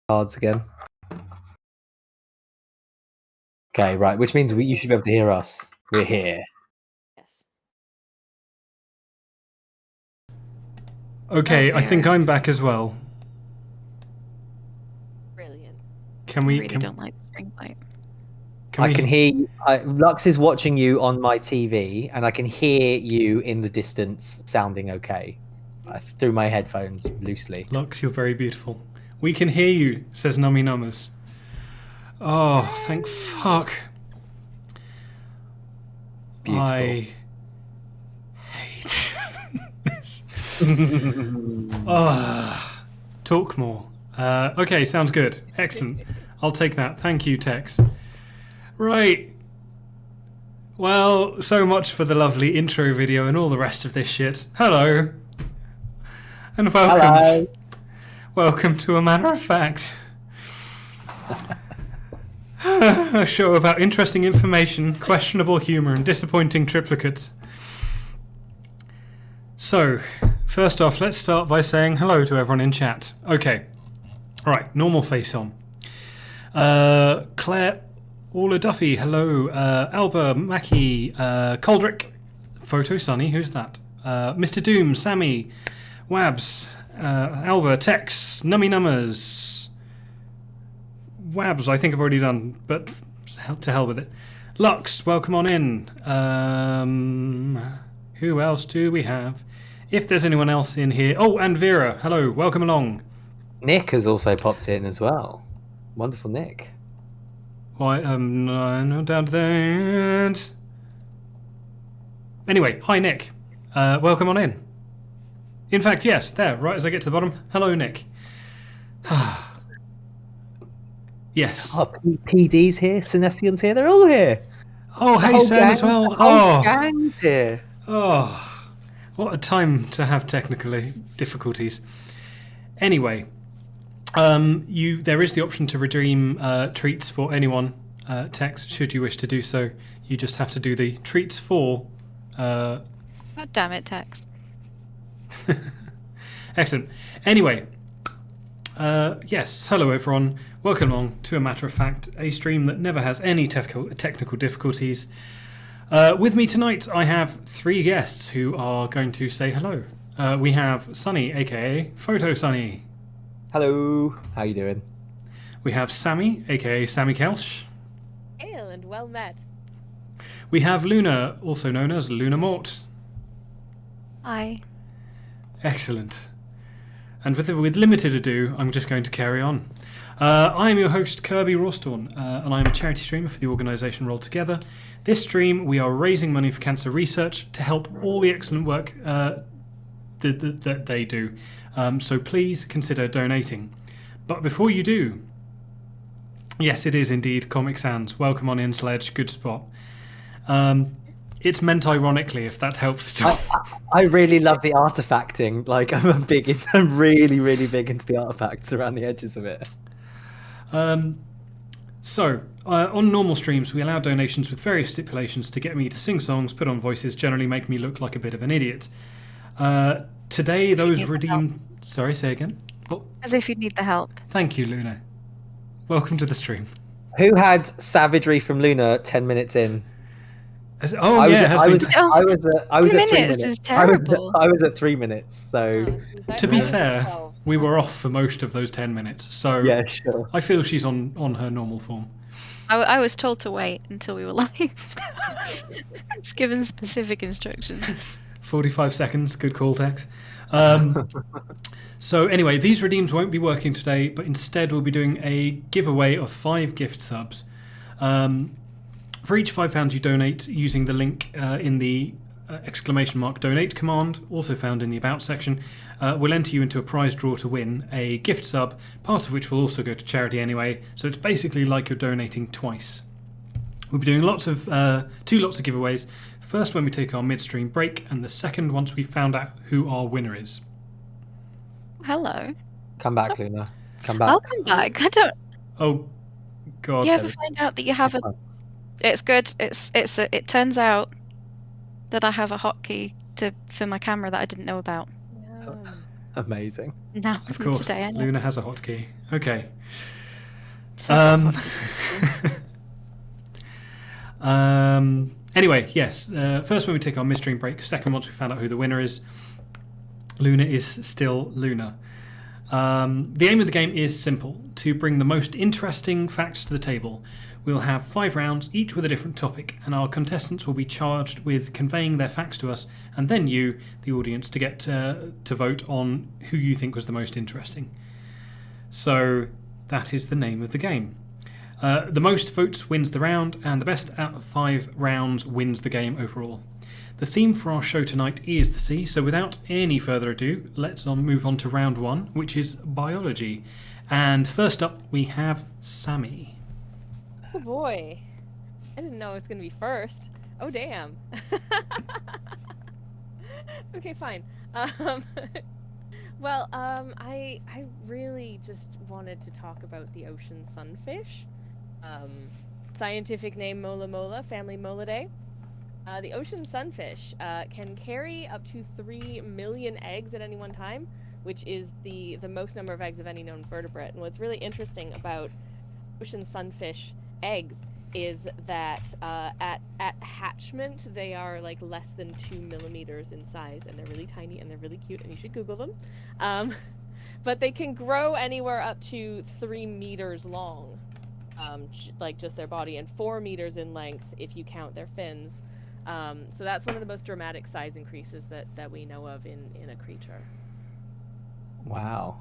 cards again. Okay, right, which means you should be able to hear us. We're here. Yes. Okay, I think I'm back as well. Brilliant. Can we? I really don't like the string pipe. I can hear you. Lux is watching you on my TV, and I can hear you in the distance sounding okay through my headphones loosely. Lux, you're very beautiful. We can hear you, says Nummy Numbers. Oh, thank fuck. Beautiful. I hate this. Talk more. Okay, sounds good. Excellent. I'll take that. Thank you, Tex. Right. Well, so much for the lovely intro video and all the rest of this shit. Hello. And welcome. Hello. Welcome to A Matter of Fact. A show about interesting information, questionable humour, and disappointing triplicates. So, first off, let's start by saying hello to everyone in chat. Okay. Alright, normal face on. Claire Orla Duffy, hello. Alba, Mackie, Coldrick, Photo Sunny, who's that? Mr. Doom, Sammy, Wabs, Alba, Tex, Nummy Numbers. Wabs, I think I've already done, but to hell with it. Lux, welcome on in. Who else do we have? If there's anyone else in here. Oh, and Vera, hello, welcome along. Nick has also popped in as well. Wonderful, Nick. Why, no doubt that. Anyway, hi, Nick. Welcome on in. In fact, yes, there, right as I get to the bottom. Hello, Nick. Yes. Oh, PD's here, Sinesian's here, they're all here. Oh, hey, Sam as well. Oh, gang's here. Oh, what a time to have technical difficulties. Anyway, there is the option to redeem treats for anyone, Tex, should you wish to do so. You just have to do the treats for... God damn it, Tex. Excellent. Anyway, yes, hello everyone. Welcome along to A Matter of Fact, a stream that never has any technical difficulties. With me tonight, I have three guests who are going to say hello. We have Sunny, aka Photo Sunny. Hello, how you doing? We have Sammy, aka Sammy Kelsch. Hail and well met. We have Luna, also known as Luna Mort. Hi. Excellent. And with limited ado, I'm just going to carry on. I am your host, Kirby Rawstorn, and I'm a charity streamer for the organisation Roll Together. This stream, we are raising money for cancer research to help all the excellent work that they do. So please consider donating. But before you do, yes, it is indeed Comic Sans. Welcome on in, Sledge. Good spot. It's meant ironically, if that helps. I really love the artifacting. Like, I'm really, really big into the artifacts around the edges of it. So, on normal streams, we allow donations with various stipulations to get me to sing songs, put on voices, generally make me look like a bit of an idiot. Today, those redeemed... Sorry, say again? Oh. As if you'd need the help. Thank you, Luna. Welcome to the stream. Who had savagery from Luna 10 minutes in? Oh, yeah, it has been... I was at 3 minutes. Is terrible. I was at 3 minutes, so... To be fair, we were off for most of those 10 minutes, so yeah, sure. I feel she's on her normal form. I was told to wait until we were live. It's given specific instructions. 45 seconds, good call, Tex. So anyway, these redeems won't be working today, but instead we'll be doing a giveaway of 5 gift subs. For each £5 you donate using the link in the !donate command, also found in the About section, we'll enter you into a prize draw to win a gift sub, part of which will also go to charity anyway, so it's basically like you're donating twice. We'll be doing 2 lots of giveaways, first when we take our midstream break, and the second once we've found out who our winner is. Hello. Come back, Luna. Come back. I'll come back. I don't... Oh, God. Do you ever find out that you have a... It's good. It turns out that I have a hotkey for my camera that I didn't know about. Amazing. No, Of course, today I know. Luna has a hotkey. Okay. So Anyway, yes. First, when we take our mystery break. Second, once we found out who the winner is, Luna is still Luna. The aim of the game is simple: to bring the most interesting facts to the table. We'll have 5 rounds, each with a different topic, and our contestants will be charged with conveying their facts to us, and then you, the audience, to get to vote on who you think was the most interesting. So that is the name of the game. The most votes wins the round, and the best out of 5 rounds wins the game overall. The theme for our show tonight is the sea, so without any further ado, let's move on to round 1, which is biology. And first up, we have Sammy. Oh boy. I didn't know it was going to be first. Oh damn. Okay, fine. I really just wanted to talk about the ocean sunfish. Scientific name Mola mola, family Molidae. The ocean sunfish can carry up to 3 million eggs at any one time, which is the most number of eggs of any known vertebrate. And what's really interesting about ocean sunfish eggs is that at hatchment they are like less than 2 millimeters in size, and they're really tiny and they're really cute, and you should Google them. But they can grow anywhere up to 3 meters long, like just their body, and 4 meters in length if you count their fins. So that's one of the most dramatic size increases that we know of in a creature. Wow.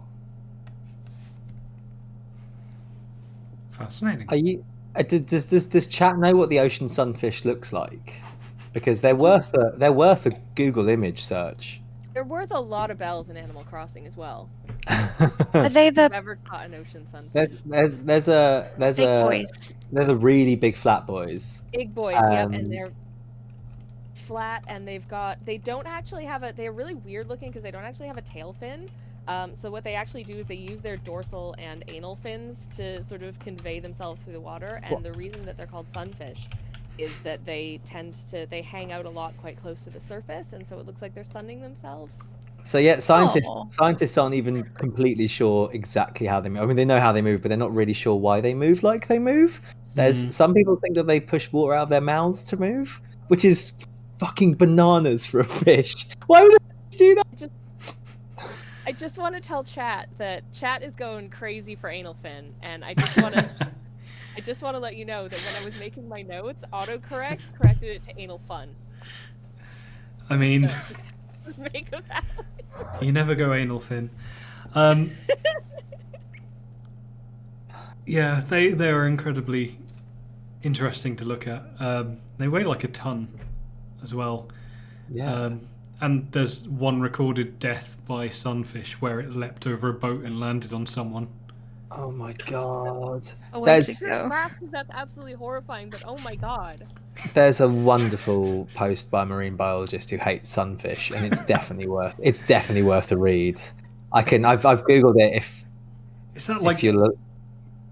Fascinating. Are you? Does chat know what the ocean sunfish looks like? Because they're worth a Google image search. They're worth a lot of bells in Animal Crossing as well. are they If you've the ever caught an ocean sunfish? there's big boys? they're the really big flat boys. Big boys, yep, and Um, they're flat, and they're really weird looking because they don't actually have a tail fin. So what they actually do is they use their dorsal and anal fins to sort of convey themselves through the water, and the reason that they're called sunfish is that they hang out a lot quite close to the surface, and so it looks like they're sunning themselves. So yeah, Oh. scientists aren't even completely sure exactly how they move. I mean, they know how they move, but they're not really sure why they move like they move. There's some people think that they push water out of their mouths to move, which is fucking bananas for a fish. Why would a fish do that? I just want to tell chat that chat is going crazy for anal fin, and I just want to let you know that when I was making my notes, autocorrect corrected it to anal fun. I mean, So just make of that. you never go anal fin. Yeah, they are incredibly interesting to look at. They weigh like a ton as well. Yeah. And there's one recorded death by sunfish where it leapt over a boat and landed on someone. Oh my god. A There's ways ago. That's absolutely horrifying, but oh my god. there's a wonderful post by a marine biologist who hates sunfish, and it's definitely worth a read. I've googled it Is that like if you look.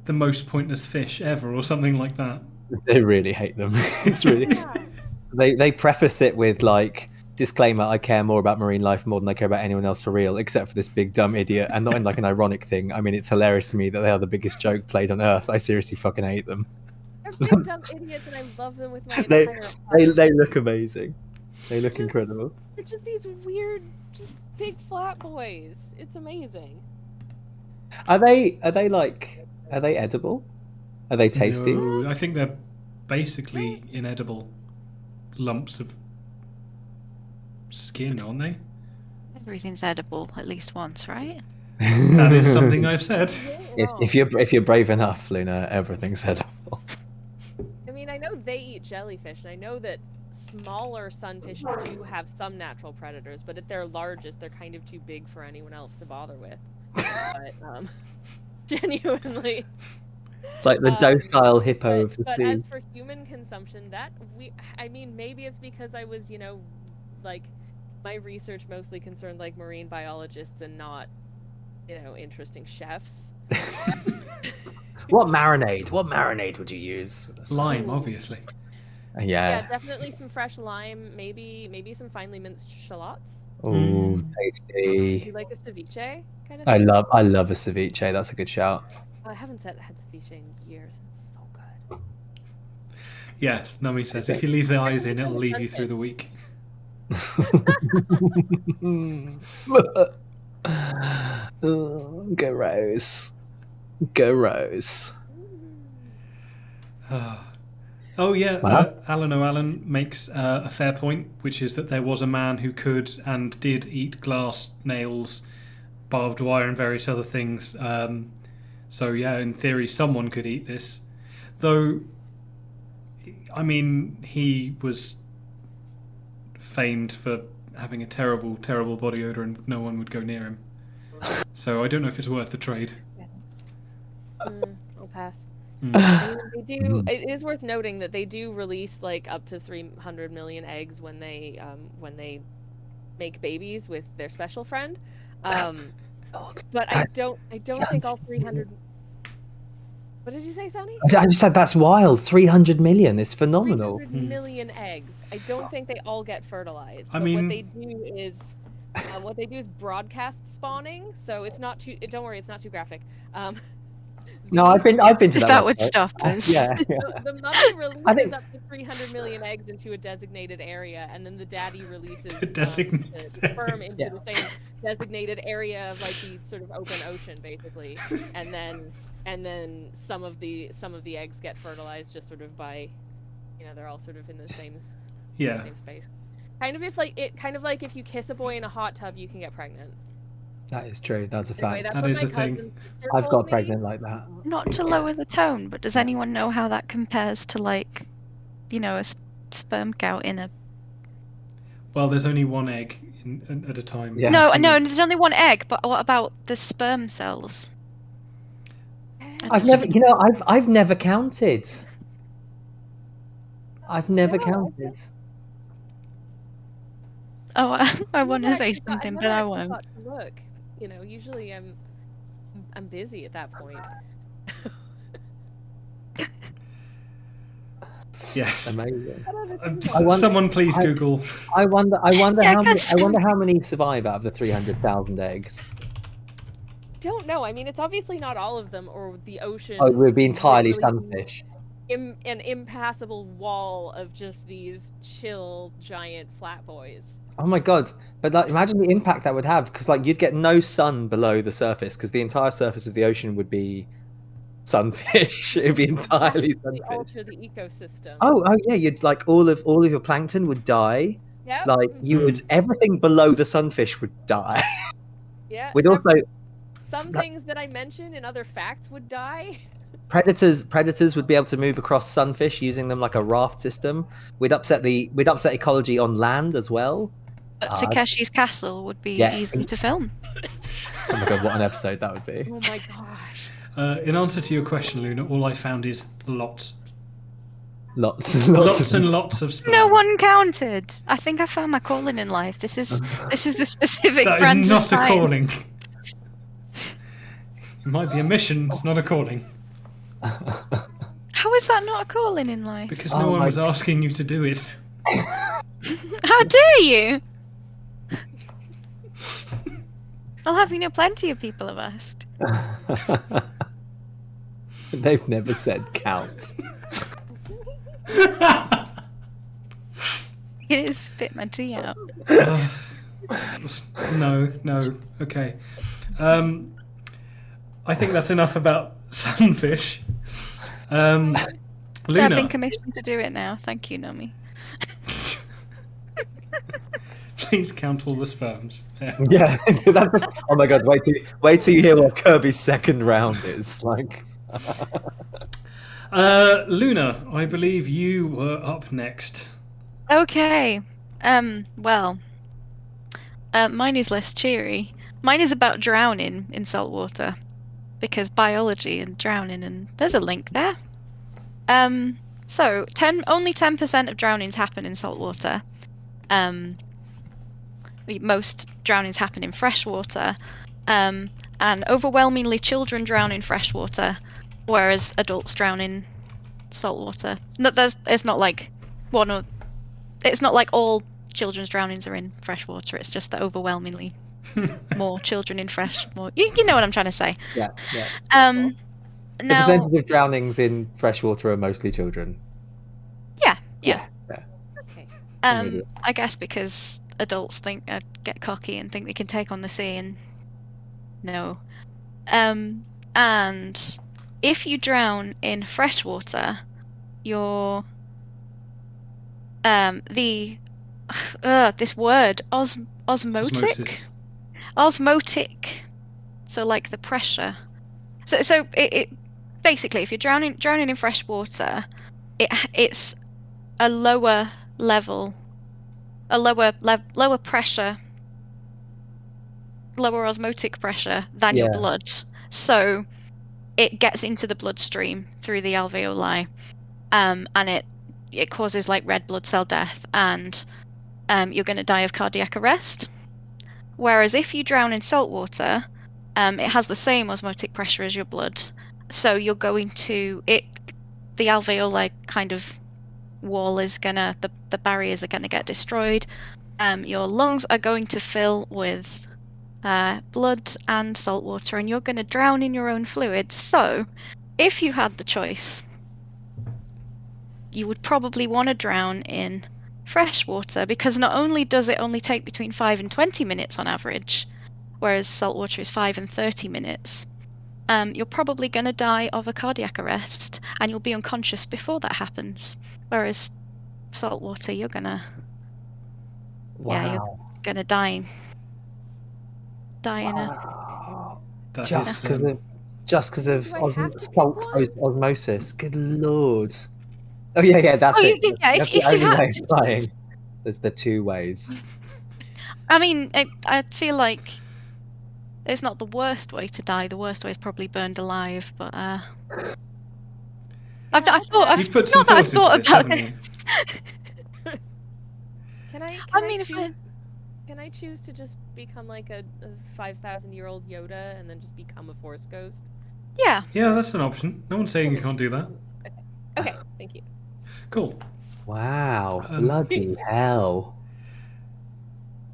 the most pointless fish ever or something like that? They really hate them. It's really Yeah. they preface it with like, disclaimer, I care more about marine life more than I care about anyone else for real, except for this big dumb idiot, and not in like an ironic thing. I mean, it's hilarious to me that they are the biggest joke played on earth. I seriously fucking hate them. They're big dumb idiots, and I love them with my They entire heart. they look amazing. They look Just- incredible. They're just these weird, just big flat boys. It's amazing. Are they edible? Are they tasty? No, I think they're basically inedible lumps of skin, aren't they? Everything's edible at least once, right? That is something I've said. If you're brave enough, Luna, everything's edible. I mean, I know they eat jellyfish, and I know that smaller sunfish do have some natural predators, but at their largest, they're kind of too big for anyone else to bother with. But genuinely. Like the docile hippo of the But sea. as for human consumption, I mean, maybe it's because I was, like, my research mostly concerned like marine biologists and not, interesting chefs. What marinade would you use? Lime, obviously. Yeah, Yeah. definitely some fresh lime, maybe some finely minced shallots. Oh, Do tasty. you like a ceviche kind of thing? I love a ceviche. That's a good shout. I haven't had ceviche in years. It's so good. Yes, Nami says, if you leave the eyes in, it'll leave you through the week. Gross. Gross. Oh yeah, Wow. Alan O'Allen makes a fair point, which is that there was a man who could and did eat glass, nails, barbed wire, and various other things. So yeah, in theory, someone could eat this. Though, I mean, he was famed for having a terrible, terrible body odor, and no one would go near him. So I don't know if it's worth the trade. I'll pass. Mm. I mean, they do. It is worth noting that they do release like up to 300 million eggs when they make babies with their special friend. But I don't think all 300. What did you say, Sonny? I just said that's wild. 300 million is phenomenal. 300 million eggs. I don't think they all get fertilized. I But mean- what they do is broadcast spawning. So it's not too. Don't worry, it's not too graphic. No, I've been to If that would website. stop us. Yeah. The mummy releases think- up to 300 million eggs into a designated area, and then the daddy releases Designated the sperm into Yeah. the same designated area of like the sort of open ocean, basically. And then some of the eggs get fertilized just sort of by, they're all sort of in the same Yeah. same space. Kind of like if you kiss a boy in a hot tub, you can get pregnant. That is true. That's a Anyway, fact. that's That what is my a thing. cousin's sister I've told got me. pregnant like that. Not to lower the tone, but does anyone know how that compares to like, a sperm count in a? Well, there's only one egg at a time. Yeah. No, there's only one egg. But what about the sperm cells? I've never counted. I've never No, counted. Oh, I want to I've say actually got- something, I've but never I actually won't. got to look. Usually I'm busy at that point. Yes. Amazing. Someone please I- Google. I wonder Yeah, how many, catch I wonder him. how many survive out of the 300,000 eggs. Don't know. I mean, it's obviously not all of them, or the ocean. Oh, it would be entirely literally sunfish. An impassable wall of just these chill giant flat boys. Oh my god! But like, imagine the impact that would have, because like you'd get no sun below the surface, because the entire surface of the ocean would be sunfish. It'd be entirely They sunfish. alter the ecosystem. Oh yeah, you'd like all of your plankton would die. Yep. Like you would, everything below the sunfish would die. Yeah. We'd also Some things that I mentioned in other facts would die. predators would be able to move across sunfish using them like a raft system. We'd upset ecology on land as well. But Takeshi's castle would be Yeah. easy to film. Oh my god, what an episode that would be! Oh my gosh. In answer to your question, Luna, all I found is lots. Lots and lots, and lots of sperm. No one counted. I think I found my calling in life. This is the specific That brand is of not a science. calling. It might be a mission, it's not a calling. How is that not a calling in life? Because Oh no one my- was asking you to do it. How dare you? I'll have plenty of people have asked. They've never said count. It is spit my tea out. No, okay. I think that's enough about sunfish. I've been Luna, commissioned to do it now. Thank you, Nomi. please count all the sperms. Yeah. Yeah, oh my god! Wait till you hear what Kirby's second round is like. Luna, I believe you were up next. Okay. Well. Mine is less cheery. Mine is about drowning in salt water. Because biology and drowning, and there's a link there. So only 10% of drownings happen in salt water. Most drownings happen in freshwater. And overwhelmingly children drown in freshwater, whereas adults drown in saltwater. It's not like one or it's not like all children's drownings are in freshwater. It's just that overwhelmingly more children in fresh. You know what I'm trying to say. Yeah, yeah. The Now, percentage of drownings in freshwater are mostly children. yeah. Okay. I guess because adults get cocky and think they can take on the sea, and no. And if you drown in freshwater, you're this word osmotic. Osmotic. So like the pressure. So it basically, if you're drowning in fresh water, it's a lower level, lower pressure, lower osmotic pressure than your blood. So it gets into the bloodstream through the alveoli, and it causes like red blood cell death, and you're going to die of cardiac arrest. Whereas if you drown in salt water, it has the same osmotic pressure as your blood, so you're going to the alveoli kind of wall is gonna the barriers are gonna get destroyed. Your lungs are going to fill with blood and salt water, and you're going to drown in your own fluids. So, if you had the choice, you would probably want to drown in fresh water, because not only does it only take between 5 and 20 minutes on average, whereas salt water is 5 and 30 minutes, you're probably going to die of a cardiac arrest, and you'll be unconscious before that happens. Whereas salt water, you're going to... Wow. Yeah, you're going to die in a... Just because of Do I have to pick salt one? osmosis. Good lord. Oh yeah, that's it. That's the only way of dying. There's the two ways. I mean, I feel like it's not the worst way to die. The worst way is probably burned alive, but I've thought. You've put some thought into this, haven't you? Can I choose to just become like a 5,000-year-old Yoda and then just become a Force ghost? Yeah. Yeah, that's an option. No one's saying you can't do that. Okay, thank you. Cool. Wow. Bloody hell.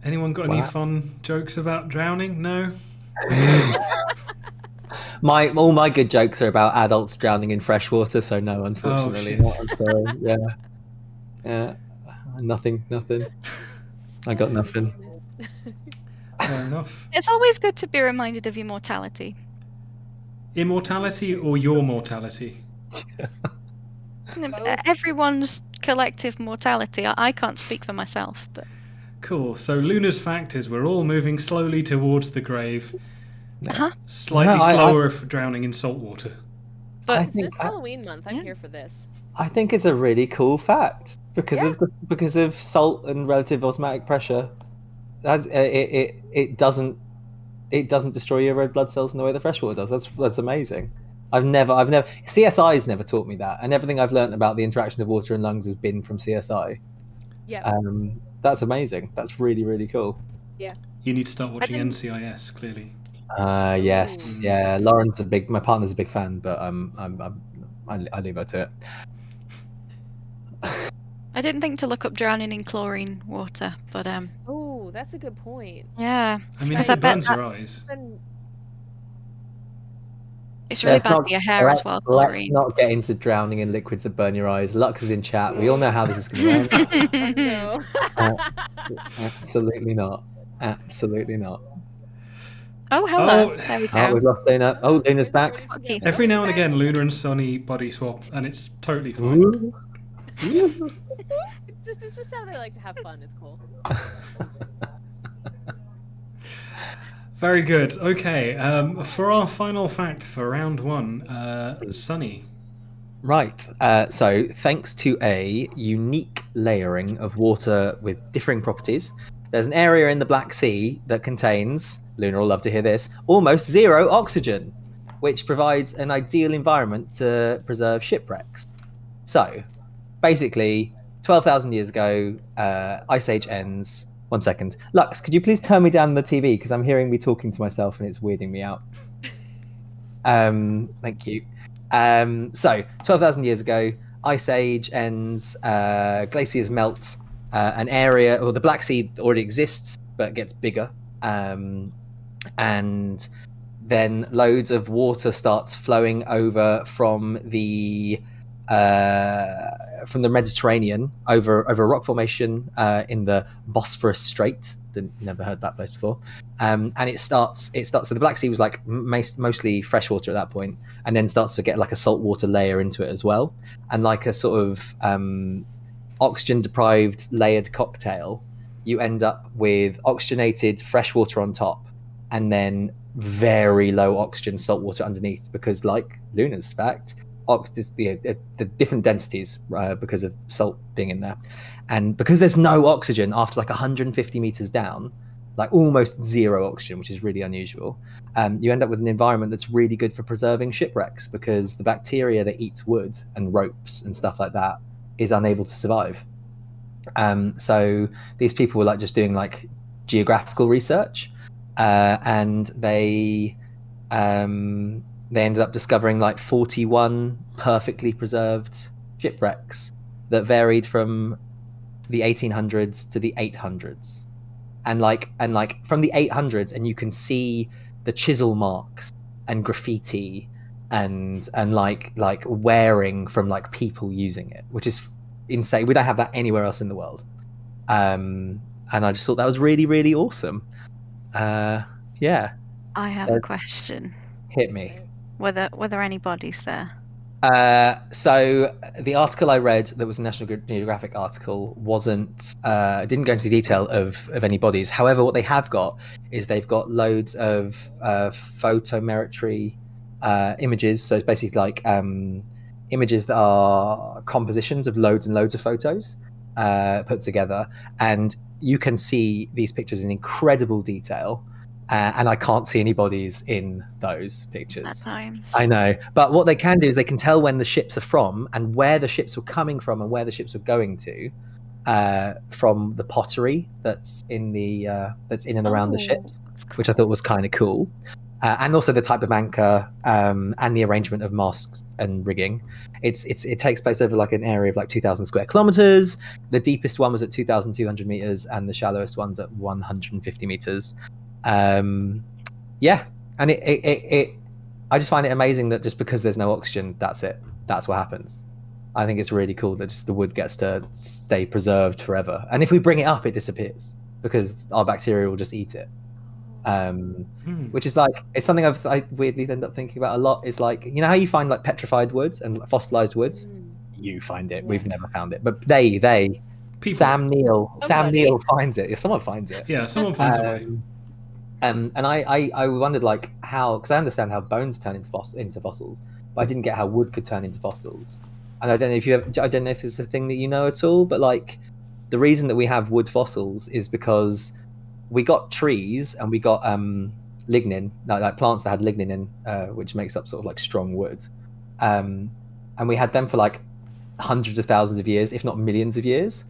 Anyone got any fun jokes about drowning? No? All my good jokes are about adults drowning in fresh water, so no, unfortunately. Oh, not. I'm sorry. Yeah. Nothing. I got nothing. Fair enough. It's always good to be reminded of your mortality. Immortality or your mortality? Everyone's collective mortality. I can't speak for myself, but... Cool. So Luna's fact is we're all moving slowly towards the grave. Slightly slower for drowning in salt water. But it's Halloween month. I'm here for this. I think it's a really cool fact because of salt and relative osmotic pressure. It doesn't destroy your red blood cells in the way the freshwater does. That's amazing. I've never CSI's never taught me that, and everything I've learned about the interaction of water and lungs has been from CSI. Yeah. That's amazing. That's really, really cool. Yeah. You need to start watching NCIS, clearly. Yes, yeah. Lauren's my partner's a big fan, but I leave her to it. I didn't think to look up drowning in chlorine water, but Oh, that's a good point. yeah. I mean, if it burns your eyes. It's really bad for your hair as well, chlorine. Let's not get into drowning in liquids that burn your eyes. Lux is in chat. We all know how this is going to end. No. Absolutely not. Absolutely not. Oh, hello. Oh, there we Oh, go. we've lost Luna. Oh, Luna's back. Okay. Every now and again, Luna and Sunny body swap, and it's totally fine. Ooh. It's just how they like to have fun. It's cool. Very good. Okay, for our final fact for round one, Sunny. Right. So, thanks to a unique layering of water with differing properties, there's an area in the Black Sea that contains, Luna will love to hear this, almost zero oxygen, which provides an ideal environment to preserve shipwrecks. So, basically, 12,000 years ago, Ice Age ends. 1 second. Lux, could you please turn me down the TV? Because I'm hearing me talking to myself and it's weirding me out. Thank you. So, 12,000 years ago, Ice Age ends, glaciers melt, an area, or the Black Sea already exists but gets bigger, and then loads of water starts flowing over from the Mediterranean over a rock formation in the Bosphorus Strait. Never heard that place before. And it starts. So the Black Sea was like mostly freshwater at that point, and then starts to get like a saltwater layer into it as well, and like a sort of oxygen deprived layered cocktail. You end up with oxygenated freshwater on top, and then very low oxygen saltwater underneath, because like Luna's fact, the different densities because of salt being in there, and because there's no oxygen after like 150 meters down, like almost zero oxygen, which is really unusual. You end up with an environment that's really good for preserving shipwrecks, because the bacteria that eats wood and ropes and stuff like that is unable to survive. So these people were like just doing like geographical research, and they ended up discovering like 41 perfectly preserved shipwrecks that varied from the 1800s to the 800s, and like from the 800s, and you can see the chisel marks and graffiti and like wearing from like people using it, which is insane. We don't have that anywhere else in the world. And I just thought that was really, really awesome. Yeah. I have a question. Hit me. Were there any bodies there? So the article I read, that was a National Geographic article, didn't go into the detail of any bodies. However, what they have got is they've got loads of photometry images. So it's basically like images that are compositions of loads and loads of photos put together, and you can see these pictures in incredible detail. And I can't see any bodies in those pictures. At times. I know. But what they can do is they can tell when the ships are from and where the ships were coming from and where the ships were going to, from the pottery that's in and around the ships, Cool. which I thought was kind of cool. And also the type of anchor and the arrangement of masts and rigging. It takes place over like an area of like 2,000 square kilometers. The deepest one was at 2,200 meters, and the shallowest one's at 150 meters. Yeah, and I just find it amazing that just because there's no oxygen, that's what happens. I think it's really cool that just the wood gets to stay preserved forever, and if we bring it up, it disappears because our bacteria will just eat it. Which is like, it's something I weirdly end up thinking about a lot. Is like, you know how you find like petrified woods and fossilized woods? You find it. Yeah. We've never found it, but they people. Sam Neill finds it. Yeah, someone finds it. Yeah, someone finds a way. And I wondered like how, because I understand how bones turn into fossils, but I didn't get how wood could turn into fossils. And I don't know if it's a thing that you know at all, but like the reason that we have wood fossils is because we got trees and we got lignin, like plants that had lignin in, which makes up sort of like strong wood, and we had them for like hundreds of thousands of years, if not millions of years.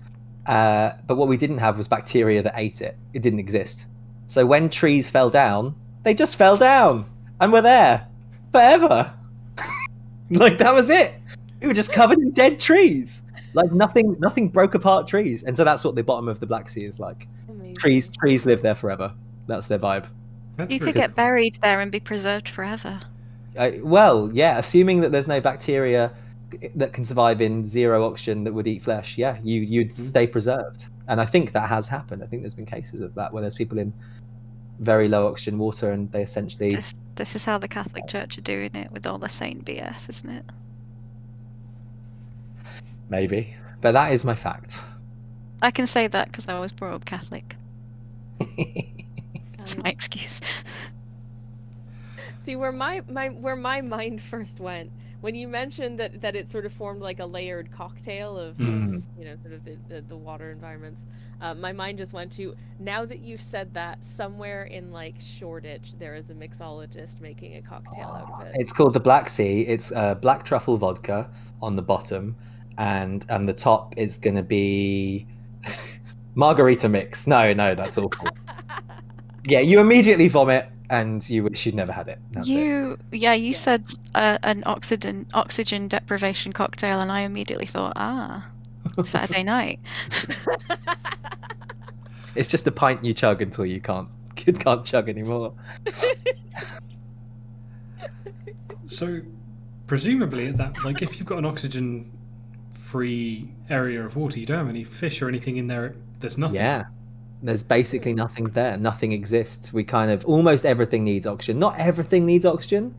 But what we didn't have was bacteria that ate it. It didn't exist. So when trees fell down, they just fell down and were there forever. Like that was it. We were just covered in dead trees. Like nothing broke apart trees. And so that's what the bottom of the Black Sea is like. Amazing. Trees live there forever. That's their vibe. You could get buried there and be preserved forever. Well, yeah, assuming that there's no bacteria that can survive in zero oxygen that would eat flesh, yeah, you'd stay preserved. And I think that has happened. I think there's been cases of that where there's people in very low oxygen water and they essentially... This is how the Catholic Church are doing it with all the saint BS, isn't it? Maybe. But that is my fact. I can say that because I was brought up Catholic. That's my excuse. See, where my mind first went, when you mentioned that it sort of formed like a layered cocktail of sort of the water environments, my mind just went to, now that you've said that, somewhere in like Shoreditch there is a mixologist making a cocktail out of it. It's called the Black Sea. It's black truffle vodka on the bottom, and the top is going to be margarita mix. No, that's awful. Yeah, you immediately vomit. and you wish you'd never had it. That's it. You said an oxygen deprivation cocktail, and I immediately thought, Saturday night. It's just a pint you chug until you can't chug anymore. So, presumably, at that, like, if you've got an oxygen-free area of water, you don't have any fish or anything in there. There's nothing. Yeah. There's basically nothing there. Nothing exists. We kind of almost everything needs oxygen. Not everything needs oxygen.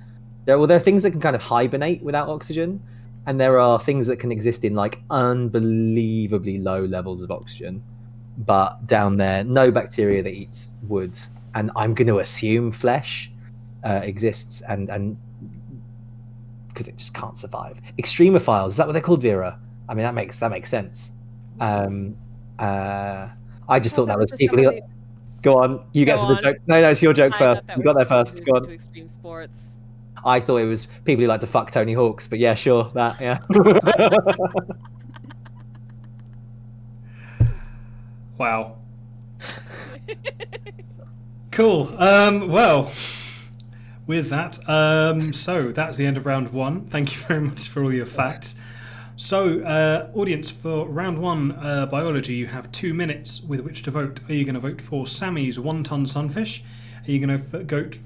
There are things that can kind of hibernate without oxygen, and there are things that can exist in like unbelievably low levels of oxygen. But down there, no bacteria that eats wood, and I'm going to assume flesh exists, and because it just can't survive. Extremophiles, is that what they're called, Vera? I mean, that makes sense. I just thought that was people who... Go on, you get to the joke. No, it's your joke first. You got there first. Go on. Extreme sports. I thought it was people who like to fuck Tony Hawks, but yeah, sure, that, yeah. Wow. Cool. Well, with that, so that's the end of round 1. Thank you very much for all your facts. So, audience, for round 1 biology, you have 2 minutes with which to vote. Are you going to vote for Sammy's 1-ton sunfish? Are you going to vote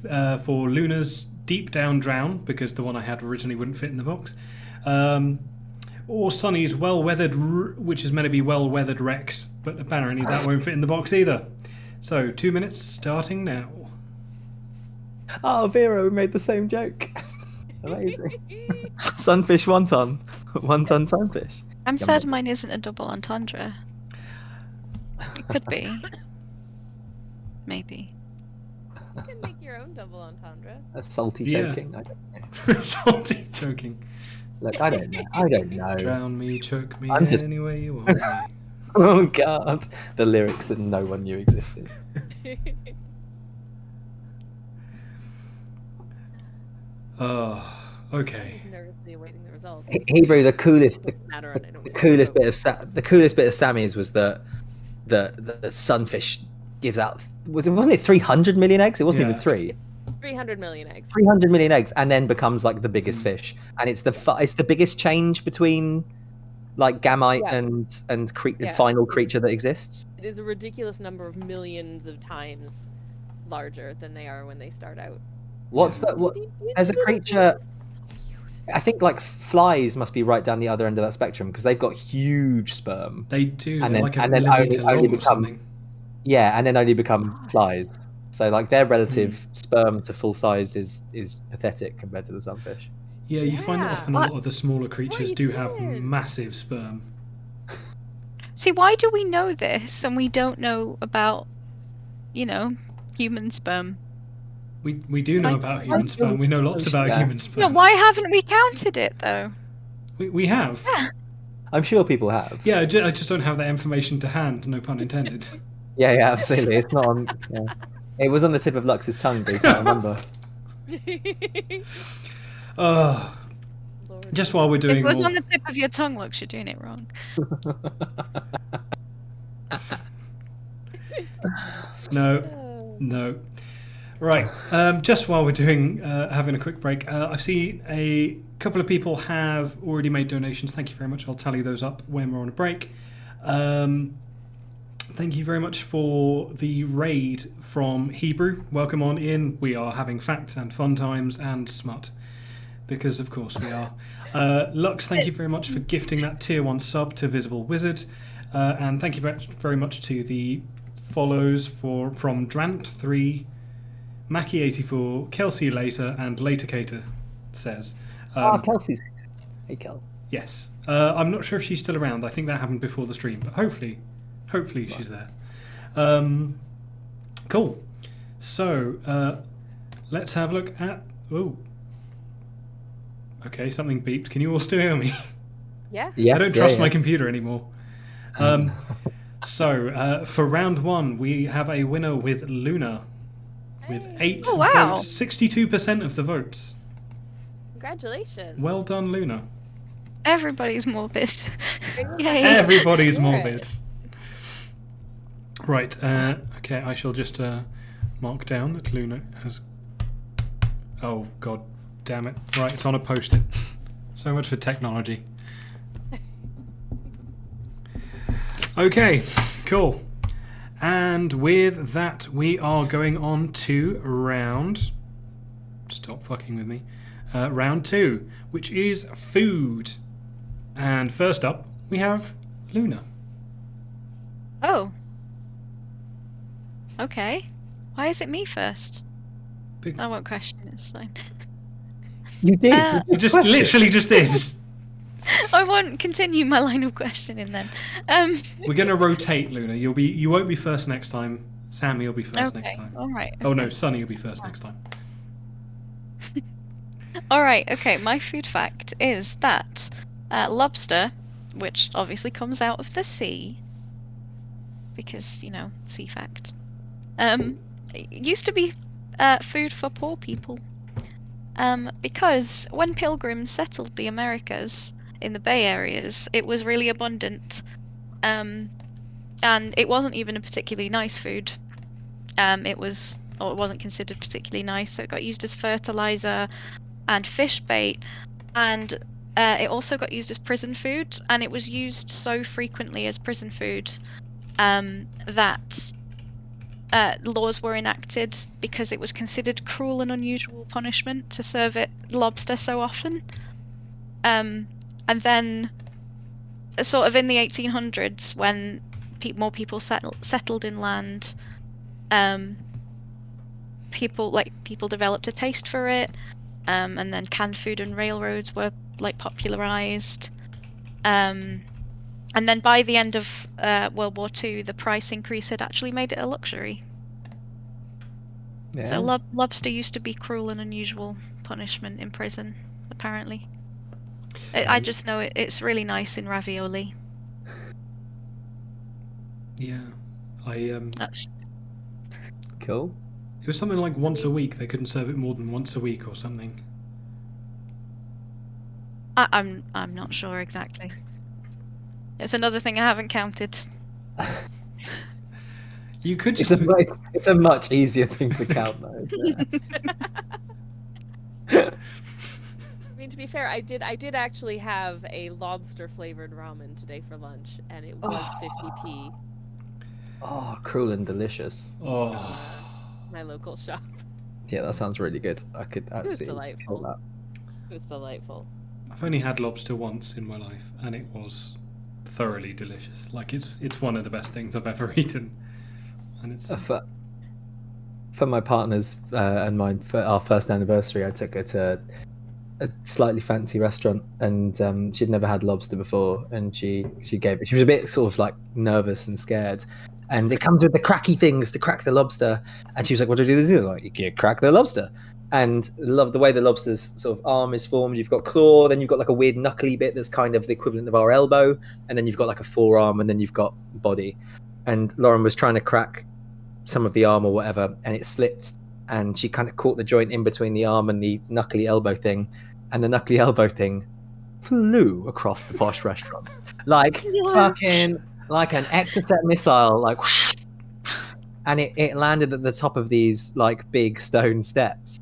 for Luna's deep down drown, because the one I had originally wouldn't fit in the box? Or Sunny's well-weathered, which is meant to be well-weathered Rex, but apparently that won't fit in the box either. So, 2 minutes starting now. Oh, Vera, we made the same joke. Amazing. Sunfish 1 ton. 1 ton sunfish. I'm sad mine isn't a double entendre. It could be. Maybe. You can make your own double entendre. A salty joking. I don't know. Salty joking. Look, I don't know. Drown me, choke me, I'm just... any way you want me. Oh, God. The lyrics that no one knew existed. Oh, okay. Just nervously awaiting the results. Hebrew, the coolest bit of Sammy's was that the sunfish gives out, wasn't it 300 million eggs? It wasn't even 3. 300 million eggs. 300 million eggs, and then becomes like the biggest fish, and it's the biggest change between like gamete and final creature that exists. It is a ridiculous number of millions of times larger than they are when they start out. What's that? What as a creature? I think like flies must be right down the other end of that spectrum, because they've got huge sperm. They do, and then like only become only become flies. So like their relative sperm to full size is pathetic compared to the sunfish. Yeah, you find that often a lot of the smaller creatures do have massive sperm. See, why do we know this and we don't know about, human sperm? We do know about human sperm. We know lots about human sperm. Yeah, why haven't we counted it though? We have. Yeah. I'm sure people have. Yeah, I just don't have that information to hand. No pun intended. Yeah, absolutely. It's not on. Yeah. It was on the tip of Lux's tongue, but he can't remember. Just while we're doing. It was on the tip of your tongue, Lux. You're doing it wrong. No. Right. Just while we're doing having a quick break, I've seen a couple of people have already made donations. Thank you very much. I'll tally those up when we're on a break. Thank you very much for the raid from Hebrew. Welcome on in. We are having facts and fun times and smut, because of course we are. Lux, thank you very much for gifting that tier 1 sub to Visible Wizard, and thank you very much to the follows from Drant3, Mackie84, Kelsey Later, and Later Cater says. Kelsey's. Hey, Kel. Yes. I'm not sure if she's still around. I think that happened before the stream, but hopefully she's there. Cool. So, let's have a look at... Oh. Okay, something beeped. Can you all still hear me? Yeah. Yes, I don't trust my computer anymore. So, for round 1, we have a winner with Luna. With 8 votes. 62% of the votes. Congratulations. Well done, Luna. Everybody's morbid. Yay. Everybody's morbid. Right, okay, I shall just mark down that Luna has Oh, god damn it. Right, it's on a post-it. So much for technology. Okay, cool. And with that, we are going on to round... Stop fucking with me. Round 2, which is food. And first up, we have Luna. Oh. Okay. Why is it me first? Big- I won't question it. It's fine. You did. It just literally just is. I won't continue my line of questioning then. We're going to rotate, Luna. You won't be first next time. Sammy will be first next time. All right. Oh no, okay. Sunny will be first next time. All right. Okay. My food fact is that lobster, which obviously comes out of the sea, because sea fact, it used to be food for poor people. Because when pilgrims settled the Americas in the Bay Areas, it was really abundant, and it wasn't even a particularly nice food. It wasn't considered particularly nice, so it got used as fertilizer and fish bait, and it also got used as prison food, and it was used so frequently as prison food that laws were enacted because it was considered cruel and unusual punishment to serve it lobster so often. And then, sort of in the 1800s, when more people settled inland, people developed a taste for it, and then canned food and railroads were popularized. And then by the end of World War II, the price increase had actually made it a luxury. Yeah. So lobster used to be cruel and unusual punishment in prison, apparently. I just know it's really nice in ravioli. Yeah. That's Cool. It was something like once a week. They couldn't serve it more than once a week or something. I'm not sure exactly. It's another thing I haven't counted. You could It's just... a much easier thing to count, though. Isn't it? I mean, to be fair, I did actually have a lobster flavored ramen today for lunch, and it was 50p. Oh, cruel and delicious. Oh. My local shop. Yeah, that sounds really good. I could It was absolutely delightful. kill that. It was delightful. I've only had lobster once in my life, and it was thoroughly delicious. Like, it's one of the best things I've ever eaten. And it's... For my partner's and mine, for our first anniversary, I took her to a slightly fancy restaurant, and she'd never had lobster before, and she gave it. She was a bit sort of like nervous and scared, and it comes with the cracky things to crack the lobster, and she was like, "What do I do this?" I was like, "You crack the lobster." And the way the lobster's sort of arm is formed, you've got claw, then you've got like a weird knuckly bit that's kind of the equivalent of our elbow, and then you've got like a forearm, and then you've got body. And Lauren was trying to crack some of the arm or whatever, and it slipped, and she kind of caught the joint in between the arm and the knuckly elbow thing, and the knuckly elbow thing flew across the posh restaurant like fucking like an Exocet missile, like whoosh, and it landed at the top of these like big stone steps,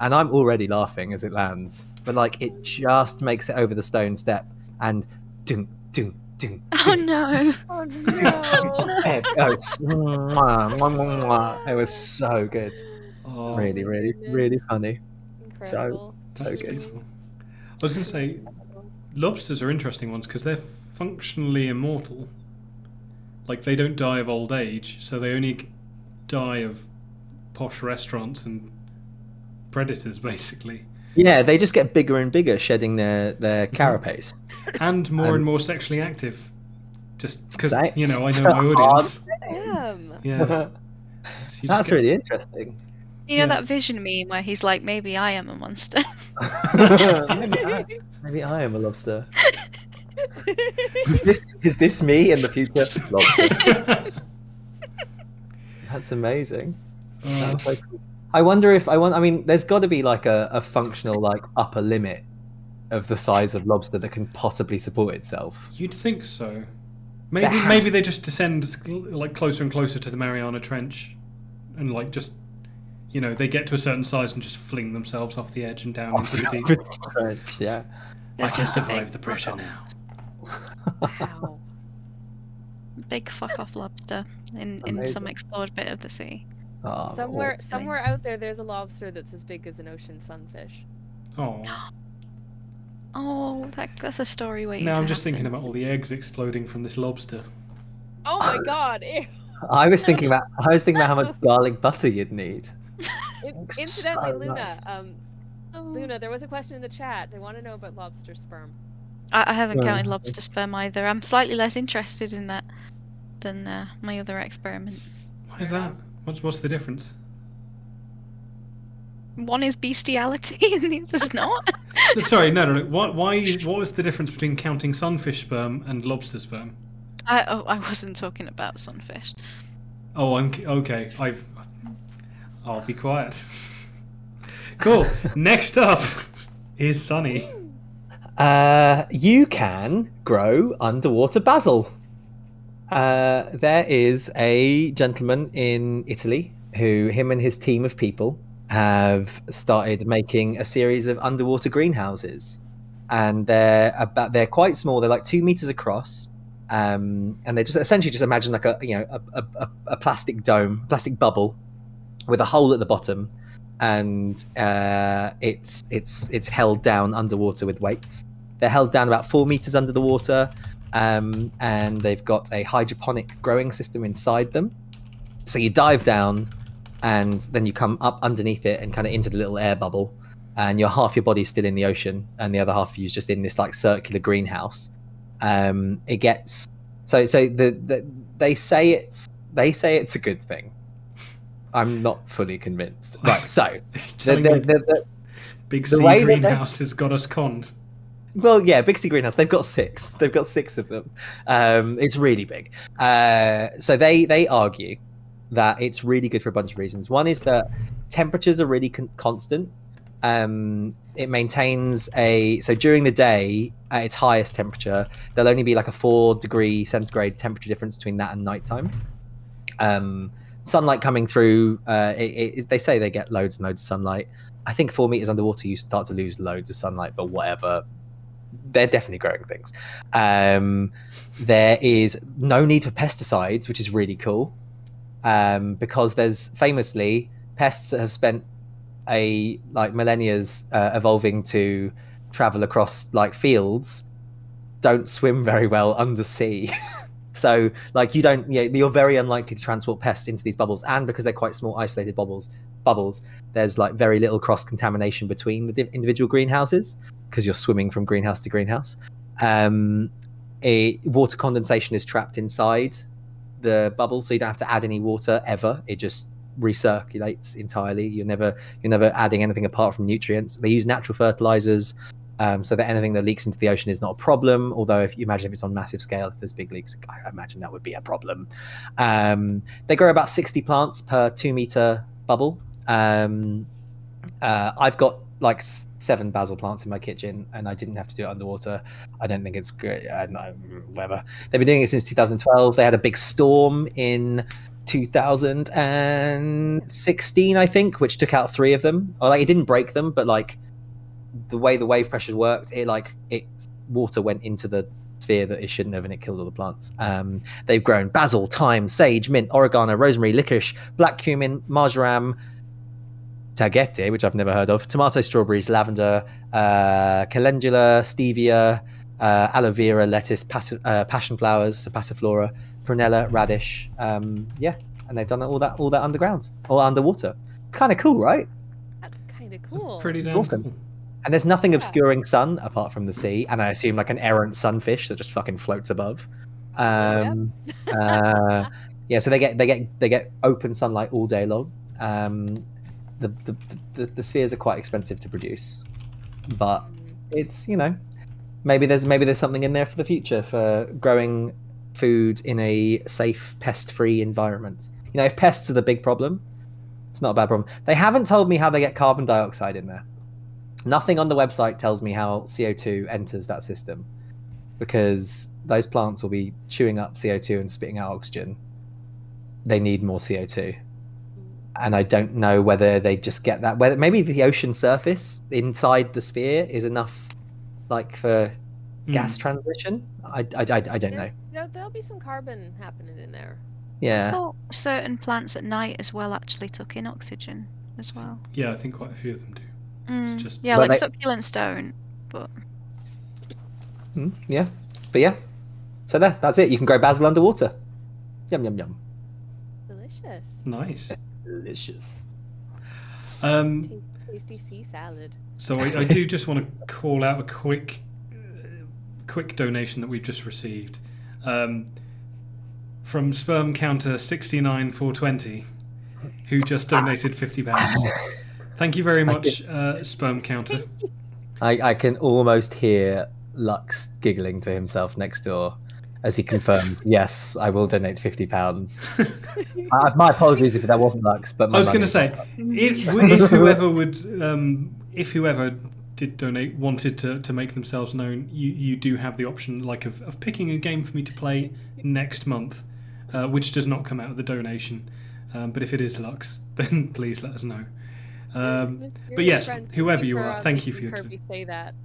and I'm already laughing as it lands, but like it just makes it over the stone step, and ding ding ding. Oh no! Oh no! It was so good. Oh, Really, my really, goodness. really funny. Incredible. So that's good. beautiful. I was going to say, lobsters are interesting ones because they're functionally immortal. Like, they don't die of old age, so they only die of posh restaurants and predators, basically. Yeah, they just get bigger and bigger, shedding their carapace. And more sexually active. Just because, Say- I know so my audience. Damn. Yeah. So you just That's get- really interesting. You know Yeah. that Vision meme where he's like, "Maybe I am a monster." Maybe I am a lobster. Is this me in the future? Lobster. That's amazing. That's so cool. I wonder if I mean, there's got to be like a functional like upper limit of the size of lobster that can possibly support itself. You'd think so. There Maybe has- they just descend like closer and closer to the Mariana Trench, and like just You know, they get to a certain size and just fling themselves off the edge and down into the deep. Yeah. I There's can just a survive the pressure now. Wow. big fuck off lobster in some Amazing. explored bit of the sea. Oh, Somewhere awesome. somewhere out there, there's a lobster that's as big as an ocean sunfish. Oh. Oh, that's a story waiting Now to I'm just thinking happen. about all the eggs exploding from this lobster. Oh my god! Ew. I was thinking about how much garlic butter you'd need. Incidentally, So Luna, Oh. Luna, there was a question in the chat. They want to know about lobster sperm. I haven't counted Yeah. lobster sperm either. I'm slightly less interested in that than my other experiment. Why is that? What's the difference? One is bestiality and the other's not. Sorry, no. What was the difference between counting sunfish sperm and lobster sperm? I wasn't talking about sunfish. Oh, I'm okay. I'll be quiet. Cool. Next up is Sunny. You can grow underwater basil. There is a gentleman in Italy who, him and his team of people, have started making a series of underwater greenhouses, and they're quite small. They're like 2 meters across, and they just essentially just imagine like a plastic dome, plastic bubble, with a hole at the bottom, and it's held down underwater with weights. They're held down about 4 meters under the water, and they've got a hydroponic growing system inside them. So you dive down, and then you come up underneath it and kind of into the little air bubble, and half your body's still in the ocean, and the other half of you is just in this like circular greenhouse. It gets so they say it's a good thing. I'm not fully convinced. Right, so Big the C way that greenhouse has got us conned. well, yeah, Big C Greenhouse. They've got 6. They've got 6 of them. It's really big. So they argue that it's really good for a bunch of reasons. One is that temperatures are really constant. It maintains so during the day at its highest temperature, there'll only be like a 4-degree centigrade temperature difference between that and nighttime. Sunlight coming through, they say they get loads and loads of sunlight. I think 4 meters underwater, you start to lose loads of sunlight, but whatever. They're definitely growing things. There is no need for pesticides, which is really cool, because there's famously pests that have spent millennia evolving to travel across like fields, don't swim very well undersea. So like you're very unlikely to transport pests into these bubbles, and because they're quite small isolated bubbles, there's like very little cross contamination between the individual greenhouses because you're swimming from greenhouse to greenhouse. Water condensation is trapped inside the bubble, so you don't have to add any water ever. It just recirculates entirely. You're never adding anything apart from nutrients. They use natural fertilizers, so that anything that leaks into the ocean is not a problem. Although if you imagine if it's on massive scale, if there's big leaks, I imagine that would be a problem. They grow about 60 plants per 2 meter bubble. I've got like 7 basil plants in my kitchen, and I didn't have to do it underwater. I don't think it's great. Whatever. They've been doing it since 2012. They had a big storm in 2016, I think, which took out 3 of them. Or like it didn't break them, but like the way the wave pressure worked, water went into the sphere that it shouldn't have, and it killed all the plants. They've grown basil, thyme, sage, mint, oregano, rosemary, licorice, black cumin, marjoram, tagetes, which I've never heard of, tomato, strawberries, lavender, calendula, stevia, aloe vera, lettuce, passion flowers, passiflora, prunella, radish. And they've done all that underground or underwater. Kind of cool, right? That's kind of cool. Pretty damn awesome. cool. And there's nothing obscuring sun apart from the sea, and I assume like an errant sunfish that just fucking floats above. So they get open sunlight all day long. The spheres are quite expensive to produce, but it's maybe there's something in there for the future for growing food in a safe, pest-free environment. If pests are the big problem, it's not a bad problem. They haven't told me how they get carbon dioxide in there. Nothing on the website tells me how CO2 enters that system, because those plants will be chewing up CO2 and spitting out oxygen. They need more CO2. and I don't know whether they just get that. Whether maybe the ocean surface inside the sphere is enough, like for gas transition. I don't know. There'll be some carbon happening in there. I Yeah. thought certain plants at night as well actually took in oxygen as well. Yeah, I think quite a few of them do. It's just Yeah, But like they- succulents don't, but Yeah, but yeah. So that's it. You can grow basil underwater. Yum yum yum. Delicious. nice. Delicious. Tasty sea salad. So I do just want to call out a quick donation that we've just received from Sperm Counter 69420, who just donated £50. Thank you very much, Sperm Counter. I can almost hear Lux giggling to himself next door as he confirmed, yes, I will donate £50. My apologies if that wasn't Lux, but I was going to say, if whoever did donate wanted to make themselves known, you do have the option of picking a game for me to play next month, which does not come out of the donation. But if it is Lux, then please let us know. But yes, whoever you are, thank you for your Kirby say that.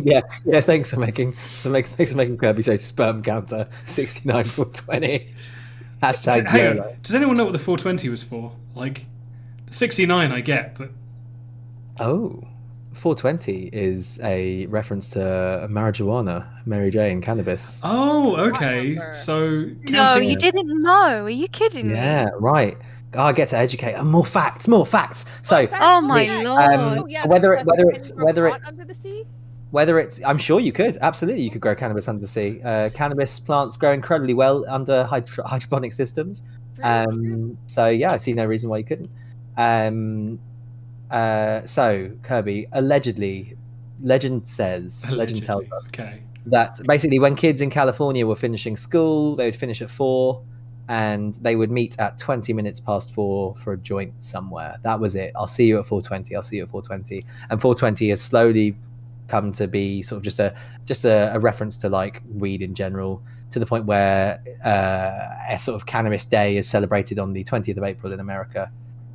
yeah. Thanks for making Kirby say sperm counter 69420. Hashtag Hang on, YOLO. does anyone know what the 420 was for? Like, the 69 I get, but Oh, 420 is a reference to marijuana, Mary Jane, cannabis. oh, okay. Whatever. So no, counting- you didn't know. Are you kidding Yeah, me? right. Oh, I get to educate. More facts. So Oh my lord! Oh yeah. whether whether it's under the sea. I'm sure you could. Absolutely, you could grow cannabis under the sea. Cannabis plants grow incredibly well under hydroponic systems. True. So yeah, I see no reason why you couldn't. So Kirby, allegedly, legend tells us Okay. that basically when kids in California were finishing school, they would finish at 4 and they would meet at 20 minutes past 4 for a joint somewhere. That was it. I'll see you at 4:20. I'll see you at 4:20. And 4:20 has slowly come to be sort of just a reference to like weed in general, to the point where a sort of cannabis day is celebrated on the 20th of April in America.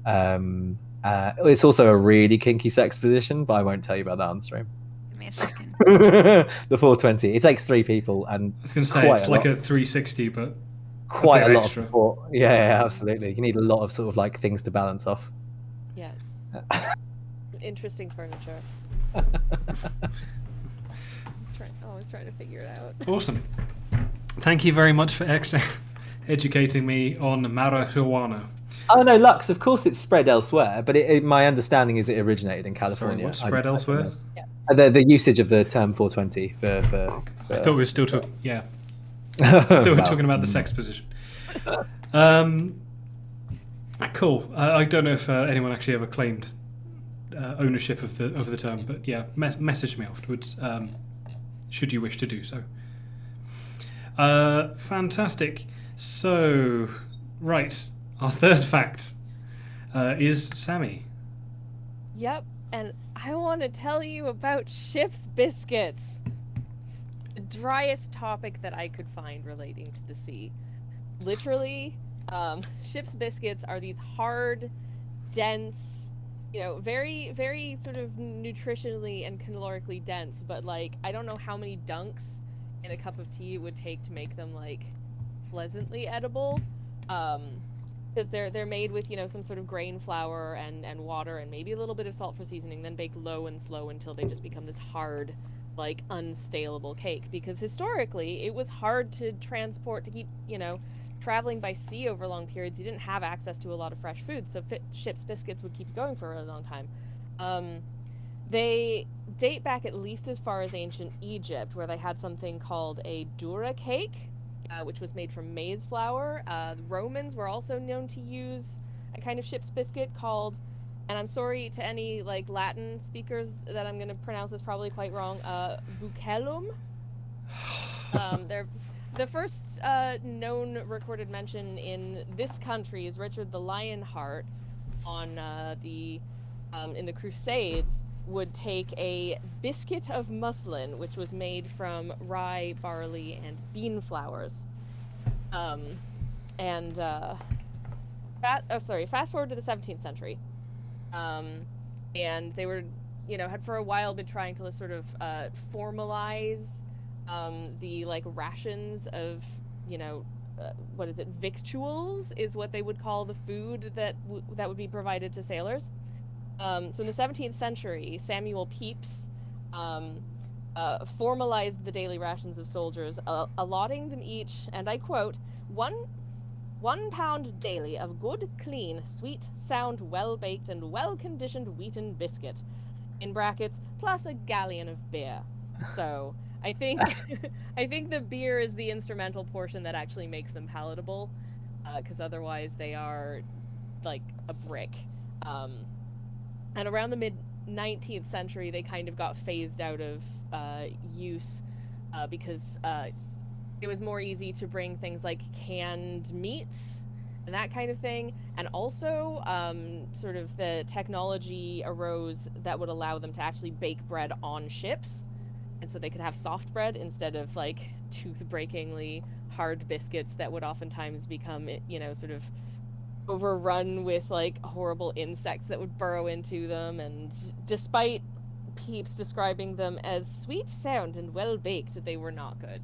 It's also a really kinky sex position, but I won't tell you about that on stream. Give me a second. The 420. It takes 3 people and I was going to say quite it's a like lot. a 360, but quite a bit lot extra. of support. Yeah, absolutely. You need a lot of sort of like things to balance off. Yeah. Interesting furniture. I was trying to figure it out. awesome. Thank you very much for educating me on marijuana. Oh no, Lux. Of course, it's spread elsewhere, but my understanding is it originated in Sorry, California. what's spread I don't elsewhere? know. The usage of the term 420 for I thought we were still talking. Yeah, I thought we were talking about the sex position. Cool. I don't know if anyone actually ever claimed ownership of the term, but yeah, message me afterwards should you wish to do so. Fantastic. So, right, our third fact is Sammy. Yep, and I want to tell you about ship's biscuits. The driest topic that I could find relating to the sea. Literally, ship's biscuits are these hard, dense, very, very sort of nutritionally and calorically dense, but like, I don't know how many dunks in a cup of tea it would take to make them like pleasantly edible. Because they're made with some sort of grain flour and water and maybe a little bit of salt for seasoning, then baked low and slow until they just become this hard, like unstalable cake. Because historically it was hard to transport, to keep traveling by sea over long periods. You didn't have access to a lot of fresh food, so ship's biscuits would keep you going for a really long time. They date back at least as far as ancient Egypt, where they had something called a dura cake, which was made from maize flour. The Romans were also known to use a kind of ship's biscuit called, and I'm sorry to any like Latin speakers that I'm going to pronounce this probably quite wrong, bucellum. The first known recorded mention in this country is Richard the Lionheart on in the Crusades would take a biscuit of muslin, which was made from rye, barley, and bean flours. About fast forward to the 17th century, and they were, had for a while been trying to sort of formalize the like rations of, what is it, victuals is what they would call the food that would be provided to sailors. So in the 17th century, Samuel Pepys formalized the daily rations of soldiers, allotting them each, and I quote, one pound daily of good, clean, sweet, sound, well-baked, and well-conditioned wheaten biscuit, in brackets, plus a galleon of beer. So I think the beer is the instrumental portion that actually makes them palatable, because otherwise they are like a brick. And around the mid-19th century, they kind of got phased out of use because it was more easy to bring things like canned meats and that kind of thing. And also, sort of the technology arose that would allow them to actually bake bread on ships. And so they could have soft bread instead of like tooth-breakingly hard biscuits that would oftentimes become, sort of overrun with like horrible insects that would burrow into them. And despite Pepys describing them as sweet, sound, and well-baked, they were not good.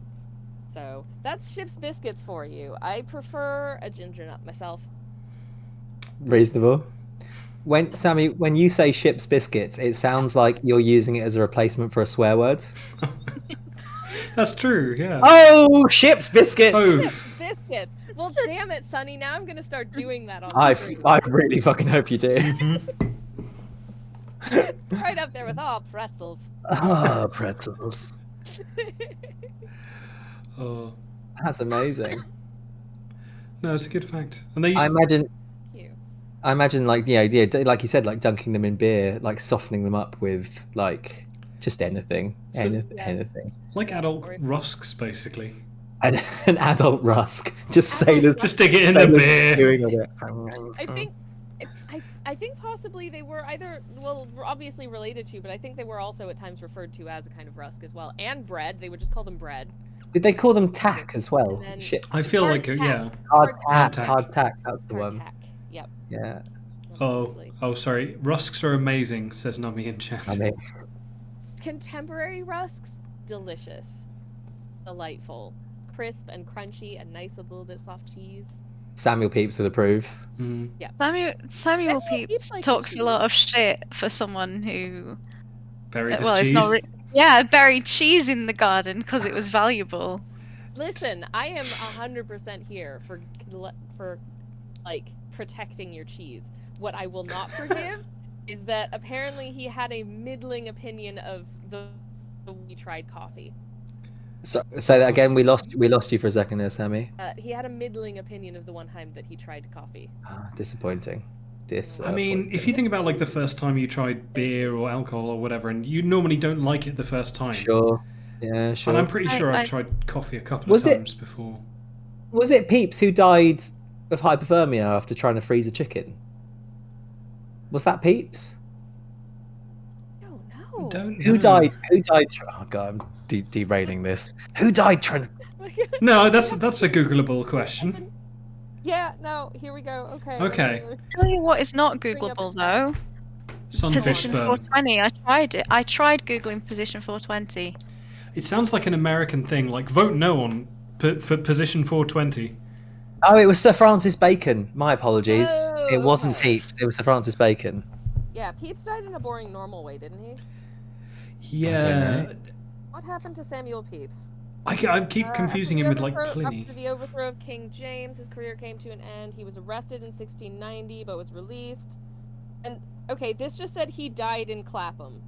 So that's ship's biscuits for you. I prefer a ginger nut myself. Reasonable. Sammy, when you say ship's biscuits, it sounds like you're using it as a replacement for a swear word. That's true, yeah. Oh, ship's biscuits! Oh. Ship's biscuits! Well, damn it, Sonny, now I'm gonna start doing that on I stream. really fucking hope you do. Right up there with pretzels. Pretzels. Oh. That's amazing. No, it's a good fact. And they I Thank you. imagine like like you said, like dunking them in beer, like softening them up with like just anything. Anything. like adult rusks, basically. An adult rusk. Just sailors. Just stick it in the beer. I think possibly they were either, well, obviously related to, but I think they were also at times referred to as a kind of rusk as well. And bread. They would just call them bread. Did they call them tack as well? Then Shit. I feel Hard like, tack. yeah. Hard Hard tack. That's the one. Tack. Yep. Yeah. Oh, sorry. Rusks are amazing, says Nami in chat. I mean, Contemporary rusks, delicious, delightful, crisp and crunchy and nice with a little bit of soft cheese. Samuel Pepys would approve. Mm. Yeah. Samuel Pepys Pepys like talks cheese. a lot of shit for someone who. Buried his Well, cheese. it's not. Buried cheese in the garden because it was valuable. Listen, I am 100% here for like protecting your cheese. What I will not forgive is that apparently he had a middling opinion of the we tried coffee. So say that again. We lost you for a second there, Sammy. He had a middling opinion of the one time that he tried coffee. Disappointing. I mean, if you think about like the first time you tried beer or alcohol or whatever, and you normally don't like it the first time. Sure. Yeah, sure. And I'm pretty sure I've tried coffee a couple of times before. Was it Pepys who died of hypothermia after trying to freeze a chicken? Was that Pepys? No. Who died? Oh god, I'm derailing this. Who died trying to? No, that's a Googleable question. Yeah, no, here we go. Okay. Tell you what is not Googleable though. Sunfish Position sperm. 420. I tried it. I tried Googling position 420. It sounds like an American thing, like vote no on for position 420. Oh, it was Sir Francis Bacon. My apologies. Oh, It wasn't okay. Pepys. It was Sir Francis Bacon. Yeah, Pepys died in a boring normal way, didn't he? Yeah. What happened to Samuel Pepys? I keep confusing him with like Pliny. After the overthrow of King James, his career came to an end. He was arrested in 1690, but was released. And okay, this just said he died in Clapham.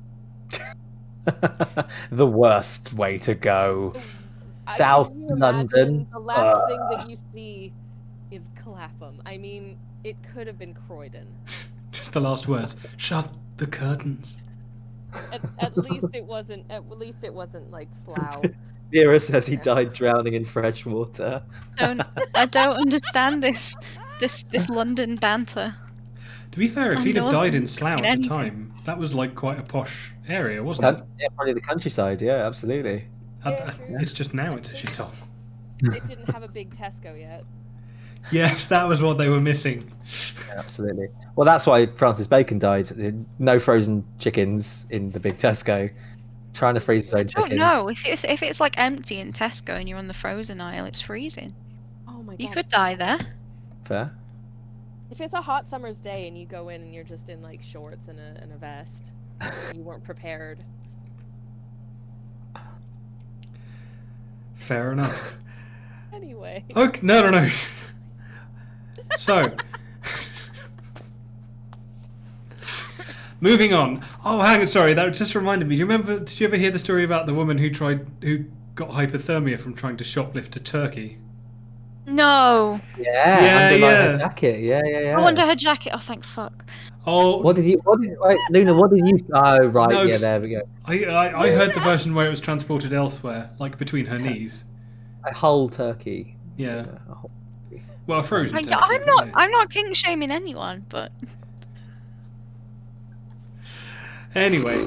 The worst way to go. South Can you London. imagine the last thing that you see is Clapham. I mean, it could have been Croydon. Just the last words. Shut the curtains. At least it wasn't. At least it wasn't like Slough. Vera says he died drowning in fresh water. I don't understand this London banter. To be fair, if he'd have not died in Slough in at the anything. time, that was like quite a posh area, wasn't it? Yeah, probably the countryside. Yeah, absolutely. Yeah, true. It's just now it's a shithole. They didn't have a big Tesco yet. Yes, that was what they were missing. Yeah, absolutely. Well, that's why Francis Bacon died. No frozen chickens in the big Tesco. Trying to freeze his own I don't chickens. know. If it's like empty in Tesco and you're on the frozen aisle, it's freezing. Oh my god. You could die there. Fair. If it's a hot summer's day and you go in and you're just in like shorts and a vest, and you weren't prepared. Fair enough. Anyway. Okay, no. So, moving on. Oh, hang on, sorry, that just reminded me. Do you remember? Did you ever hear the story about the woman who got hypothermia from trying to shoplift a turkey? No. Yeah, under yeah. her jacket. Yeah. Oh, under her jacket. Oh, thank fuck. Oh, Wait, Luna, what did you... Oh, right, No, yeah, there we go. I heard the version where it was transported elsewhere, like between her knees. A whole turkey. Yeah. A whole... Well, a frozen turkey. I'm not king shaming anyone, but Anyway,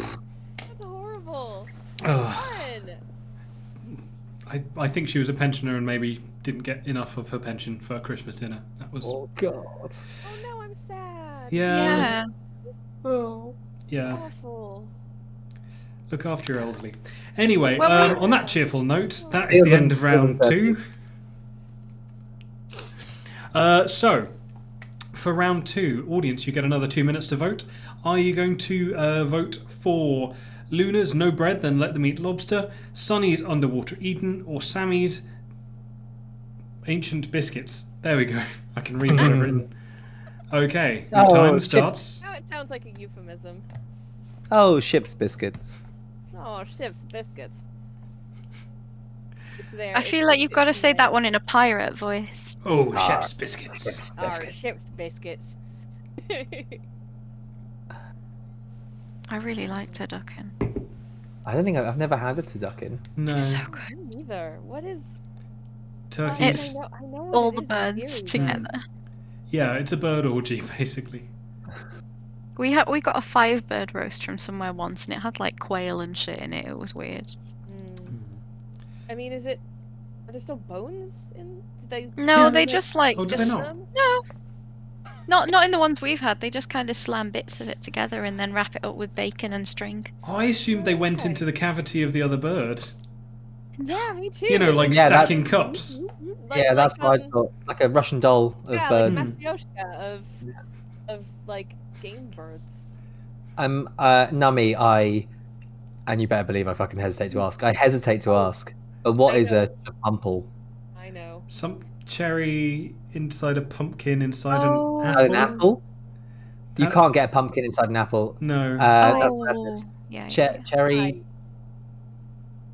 That's horrible. oh, Fun. I think she was a pensioner and maybe didn't get enough of her pension for Christmas dinner. That was Oh, God. Oh no, I'm sad. yeah. Oh. Yeah. Awful. Look after your elderly. Anyway, Well, on that cheerful note, that is the end of round 2. So, for round 2, audience, you get another 2 minutes to vote. Are you going to vote for Luna's No Bread, Then Let Them Eat Lobster, Sunny's Underwater Eden, or Sammy's Ancient Biscuits? There we go. I can read what I've written. Okay, your time starts. Now it sounds like a euphemism. Oh, ship's biscuits. Oh, ship's biscuits. It's there. I feel like you've got to say that one in a pirate voice. Oh, Shep's Biscuits. Ship's biscuits. I really liked turducken. I don't think I've never had a turducken. No. It's so good. Me neither. What is? Turkey. It's I know what all it the is in birds theory. together. Yeah, it's a bird orgy, basically. We got a 5-bird roast from somewhere once, and it had like quail and shit in it. It was weird. Mm. I mean, are there still bones in? Did they? No, Yeah, they just like Oh, do just they not? no, not in the ones we've had. They just kind of slam bits of it together and then wrap it up with bacon and string. I assumed they went into the cavity of the other bird. Yeah, me too. You know, like Yeah, that- stacking cups. Yeah, that's what I thought. Like a Russian doll of Yeah, bird. like Matryoshka of like game birds. Nummy, and you better believe I fucking hesitate to ask. I hesitate to ask. But what I is know. a pumple? I know. Some cherry inside a pumpkin inside Oh. an Oh, apple. an apple? You That- can't get a pumpkin inside an apple. No. That's Oh, madness. yeah. Cherry. Pie.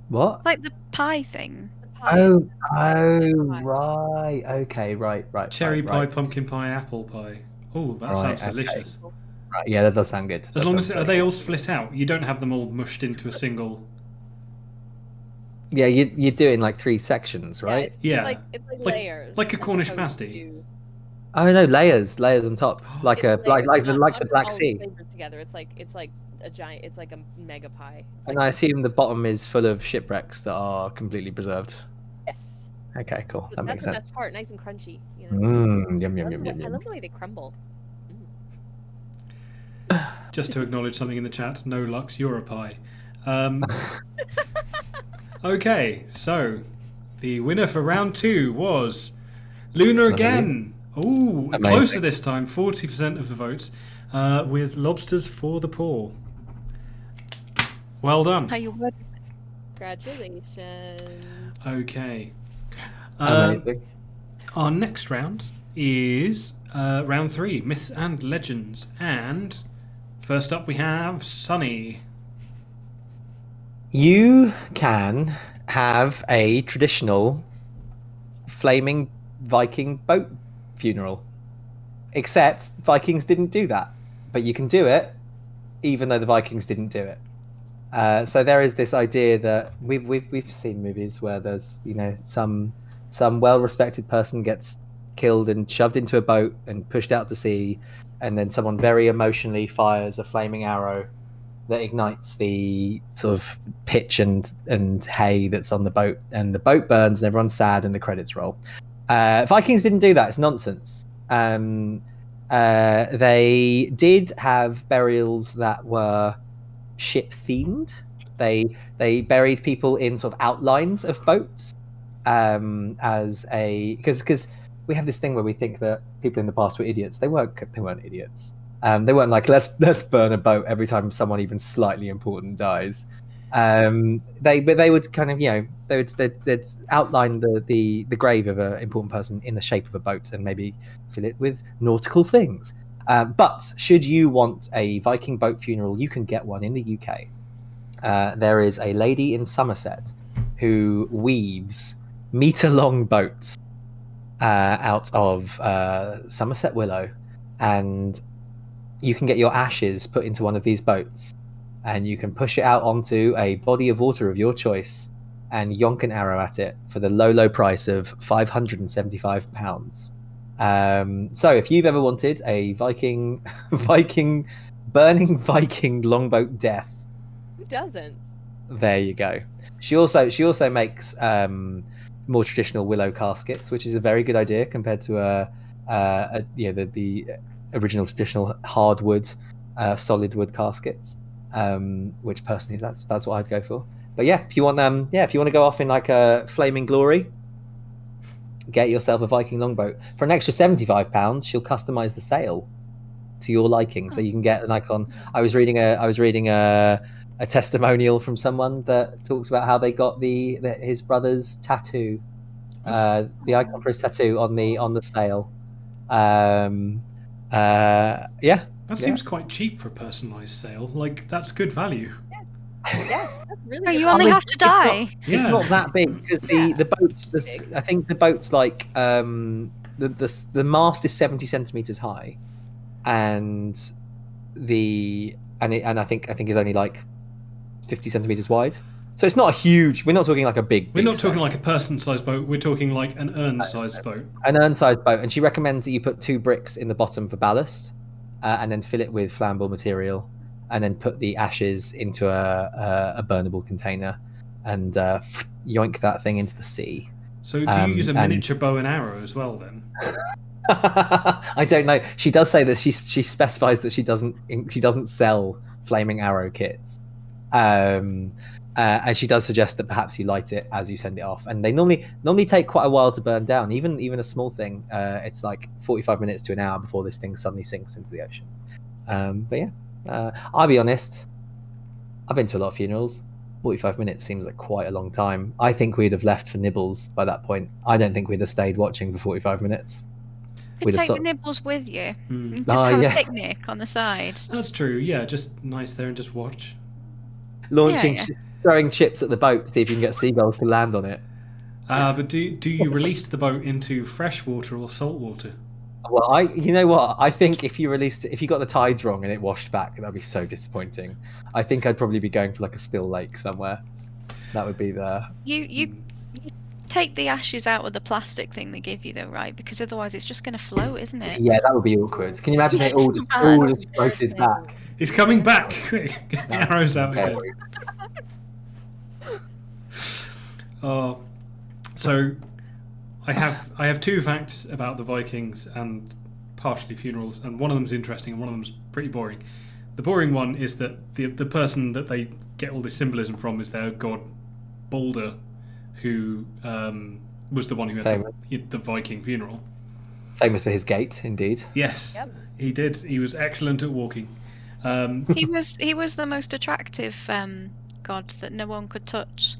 What? It's like the pie thing. The pie. Oh, Pie. right. Okay, right. Cherry right, pie, right. pumpkin pie, apple pie. Oh, that Right, sounds okay. delicious. Right, yeah, that does sound good. As That long as sounds are very they all good. split out? You don't have them all mushed into a single. Yeah, you do it in like 3 sections, right? Yeah. It's like Like- layers. like a as Cornish opposed pasty. to- Oh no, layers on top, like It's a layers, like not the Black all Sea. flavors together. It's like a giant. It's like a mega pie. It's And like- I assume the bottom is full of shipwrecks that are completely preserved. yes. Okay, cool. But That makes that's the sense. best part. Nice and crunchy. You know. Yum I yum love yum the- yum I yum. love the way they crumble. Just to acknowledge something in the chat, no Lux, you're a pie. Okay, so the winner for round 2 was Luna again. Ooh, Amazing. closer this time, 40% of the votes, with Lobsters for the Poor. Well done. How you word? Congratulations. Okay. Amazing. Our next round is round 3, Myths and Legends. And first up we have Sunny. You can have a traditional flaming Viking boat funeral. Except Vikings didn't do that. But you can do it even though the Vikings didn't do it. So there is this idea that we've seen movies where there's, you know, some well-respected person gets killed and shoved into a boat and pushed out to sea, and then someone very emotionally fires a flaming arrow that ignites the sort of pitch and hay that's on the boat, and the boat burns and everyone's sad and the credits roll. Vikings didn't do that. It's nonsense. They did have burials that were ship themed. They buried people in sort of outlines of boats, as a because we have this thing where we think that people in the past were idiots. They weren't idiots. They weren't like let's burn a boat every time someone even slightly important dies. They would kind of they'd outline the grave of an important person in the shape of a boat and maybe fill it with nautical things. But should you want a Viking boat funeral, you can get one in the UK. There is a lady in Somerset who weaves meter-long boats out of Somerset willow, and you can get your ashes put into one of these boats, and you can push it out onto a body of water of your choice and yonk an arrow at it for the low price of £575. So if you've ever wanted a Viking burning Viking longboat death, Who doesn't? there you go. She also makes more traditional willow caskets, which is a very good idea compared to the original traditional hardwood, solid wood caskets. Which personally, that's what I'd go for. But yeah, if you want to go off in like a flaming glory, get yourself a Viking longboat for an extra £75. She'll customize the sail to your liking, so you can get an icon. I was reading a testimonial from someone that talks about how they got his brother's tattoo, the icon for his tattoo on the sail. That seems quite cheap for a personalised sail. Like, that's good value. Yeah, that's really. Oh, good. you only have to die. It's not that big because the boats. I think the boat's like the mast is 70 centimeters high, and I think it's only like 50 centimeters wide. So it's not a huge. We're not talking like a big. We're not sail. talking like a person-sized boat. We're talking like an urn-sized boat. An urn-sized boat, and she recommends that you put 2 bricks in the bottom for ballast, and then fill it with flammable material, and then put the ashes into a burnable container, and yoink that thing into the sea. So do you use a miniature bow and arrow as well then? I don't know. She does say that she specifies that she doesn't sell flaming arrow kits. And she does suggest that perhaps you light it as you send it off, and they normally take quite a while to burn down. Even a small thing, it's like 45 minutes to an hour before this thing suddenly sinks into the ocean. But yeah, I'll be honest. I've been to a lot of funerals. 45 minutes seems like quite a long time. I think we'd have left for nibbles by that point. I don't think we'd have stayed watching for 45 minutes. You could take the nibbles with you. And just Oh, have yeah. a picnic on the side. That's true. Yeah, just nice there and just watch. Launching, Yeah. throwing chips at the boat, see if you can get seagulls to land on it. But do you release the boat into fresh water or salt water? Well, you know what? I think if you got the tides wrong and it washed back, that'd be so disappointing. I think I'd probably be going for like a still lake somewhere. That would be the. You take the ashes out with the plastic thing they give you though, right? Because otherwise it's just going to float, isn't it? Yeah, that would be awkward. Can you imagine it all just floated back? He's coming back. Get the arrows out again. Oh, so I have 2 facts about the Vikings and partially funerals, and one of them's interesting and one of them's pretty boring. The boring one is that the person that they get all this symbolism from is their god Balder, who was the one who had the Viking funeral. Famous for his gait, indeed. Yes, Yep. he did. He was excellent at walking. He was the most attractive god that no one could touch.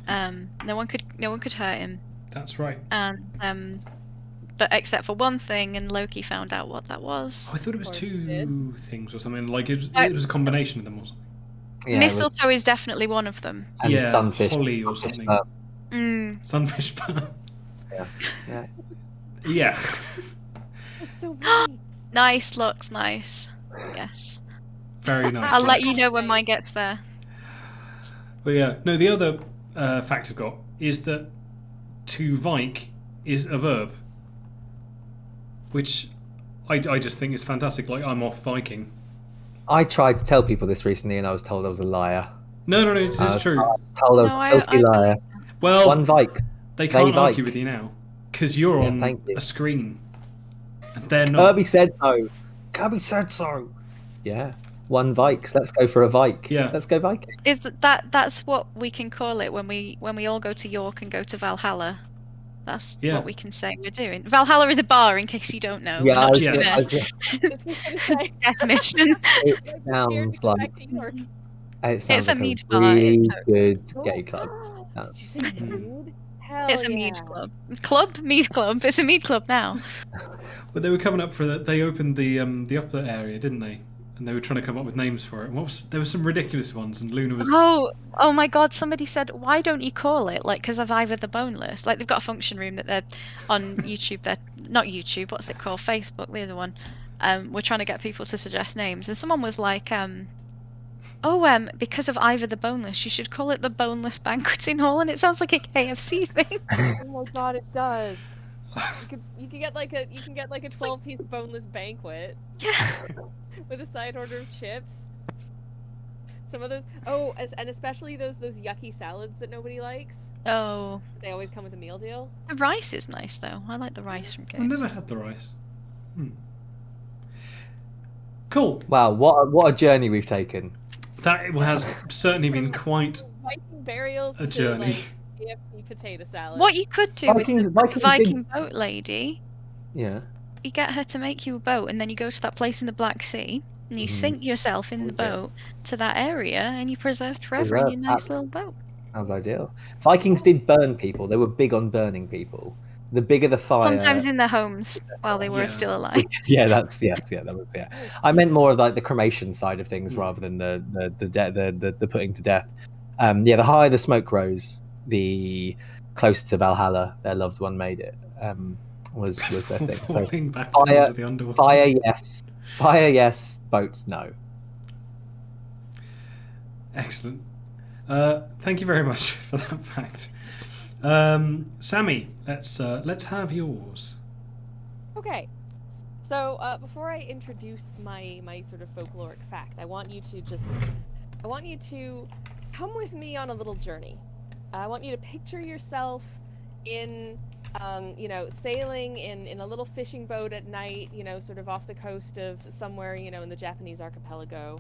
No one could hurt him. That's right. And but except for one thing, and Loki found out what that was. Oh, I thought it was Of course 2 it things or something. Like it was a combination of them or something. Yeah, Mistletoe is definitely one of them. and Yeah, sunfish, holly or something. Sunfish. Yeah. Yeah. That's so pretty. Nice, looks nice. Yes. Very nice. I'll let you yes. know when mine gets there. But yeah, no. The other fact I've got is that to Vike is a verb, which I just think is fantastic. Like, I'm off Viking. I tried to tell people this recently, and I was told I was a liar. No, it's true. Told I was No, a filthy I liar. Well, One Vike. they can't Vike. argue with you now. because you're Yeah, on thank you. a screen. And they're not. Kirby said so. Kirby said so. Yeah. One Vikes. Let's go for a Vike. Yeah. Let's go Viking. Is that's what we can call it when we all go to York and go to Valhalla? That's Yeah. what we can say we're doing. Valhalla is a bar, in case you don't know. Yeah, We're not I was just Yes. gonna- Just gonna say, definition. it like, we're scared to sounds go like back to York. it sounds It's a like mead bar. really It's a, good Oh, gay club. Did you say mood? Hell it's a yeah. mead club. Mead club. It's a mead club now. Well, they were coming up for that. They opened the upper area, didn't they? And they were trying to come up with names for it. And there were some ridiculous ones, and Luna was. Oh my God! Somebody said, "Why don't you call it like because of Ivor the Boneless?" Like they've got a function room that they're on YouTube. They're not YouTube. What's it called? Facebook. The other one. We're trying to get people to suggest names, and someone was like, because of Ivor the Boneless, you should call it the Boneless Banqueting Hall, and it sounds like a KFC thing. Oh my god, it does. You can get like a 12-piece boneless banquet Yeah. with a side order of chips. Some of those, and especially those yucky salads that nobody likes. Oh, They always come with a meal deal. the rice is nice though. I like the rice from I've KFC. never had the rice. Cool. Wow, what a journey we've taken. That has certainly been quite Viking burials a to journey. like KFC potato salad. What you could do Vikings- with the Vikings Viking boat lady, Yeah. you get her to make you a boat, and then you go to that place in the Black Sea, and you Mhm. sink yourself in the Yeah. boat to that area, and you're preserved forever in your nice little boat. Sounds ideal. Vikings did burn people. They were big on burning people. The bigger the fire. Sometimes in their homes while they were Yeah. still alive. Yeah, that was. I meant more of like the cremation side of things rather than the putting to death. The higher the smoke rose, the closer to Valhalla their loved one made it. Was their thing. So Falling back fire- into the underworld. fire yes, boats no. Excellent. Thank you very much for that fact. Sammy, let's have yours. Okay. So before I introduce my sort of folkloric fact, I want you to come with me on a little journey. I want you to picture yourself in, sailing in a little fishing boat at night, sort of off the coast of somewhere, in the Japanese archipelago.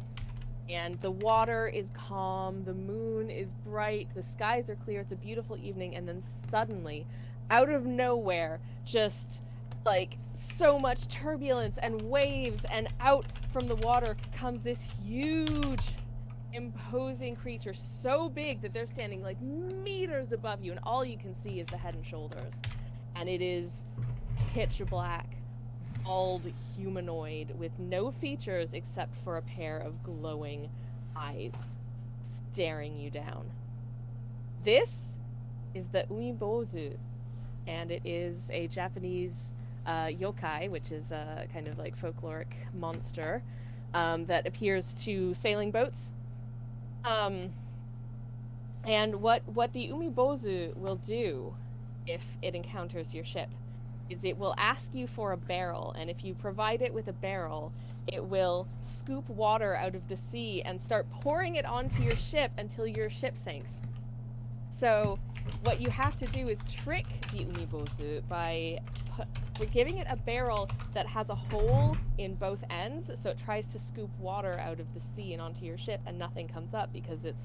And the water is calm, the moon is bright, the skies are clear, it's a beautiful evening, and then suddenly, out of nowhere, just like so much turbulence and waves, and out from the water comes this huge, imposing creature, so big that they're standing like meters above you, and all you can see is the head and shoulders. And it is pitch black. Bald humanoid with no features except for a pair of glowing eyes staring you down. This is the Umibozu, and it is a Japanese yokai, which is a kind of like folkloric monster that appears to sailing boats. And what the Umibozu will do if it encounters your ship is it will ask you for a barrel, and if you provide it with a barrel, it will scoop water out of the sea and start pouring it onto your ship until your ship sinks. So what you have to do is trick the Umibozu by giving it a barrel that has a hole in both ends, so it tries to scoop water out of the sea and onto your ship, and nothing comes up because it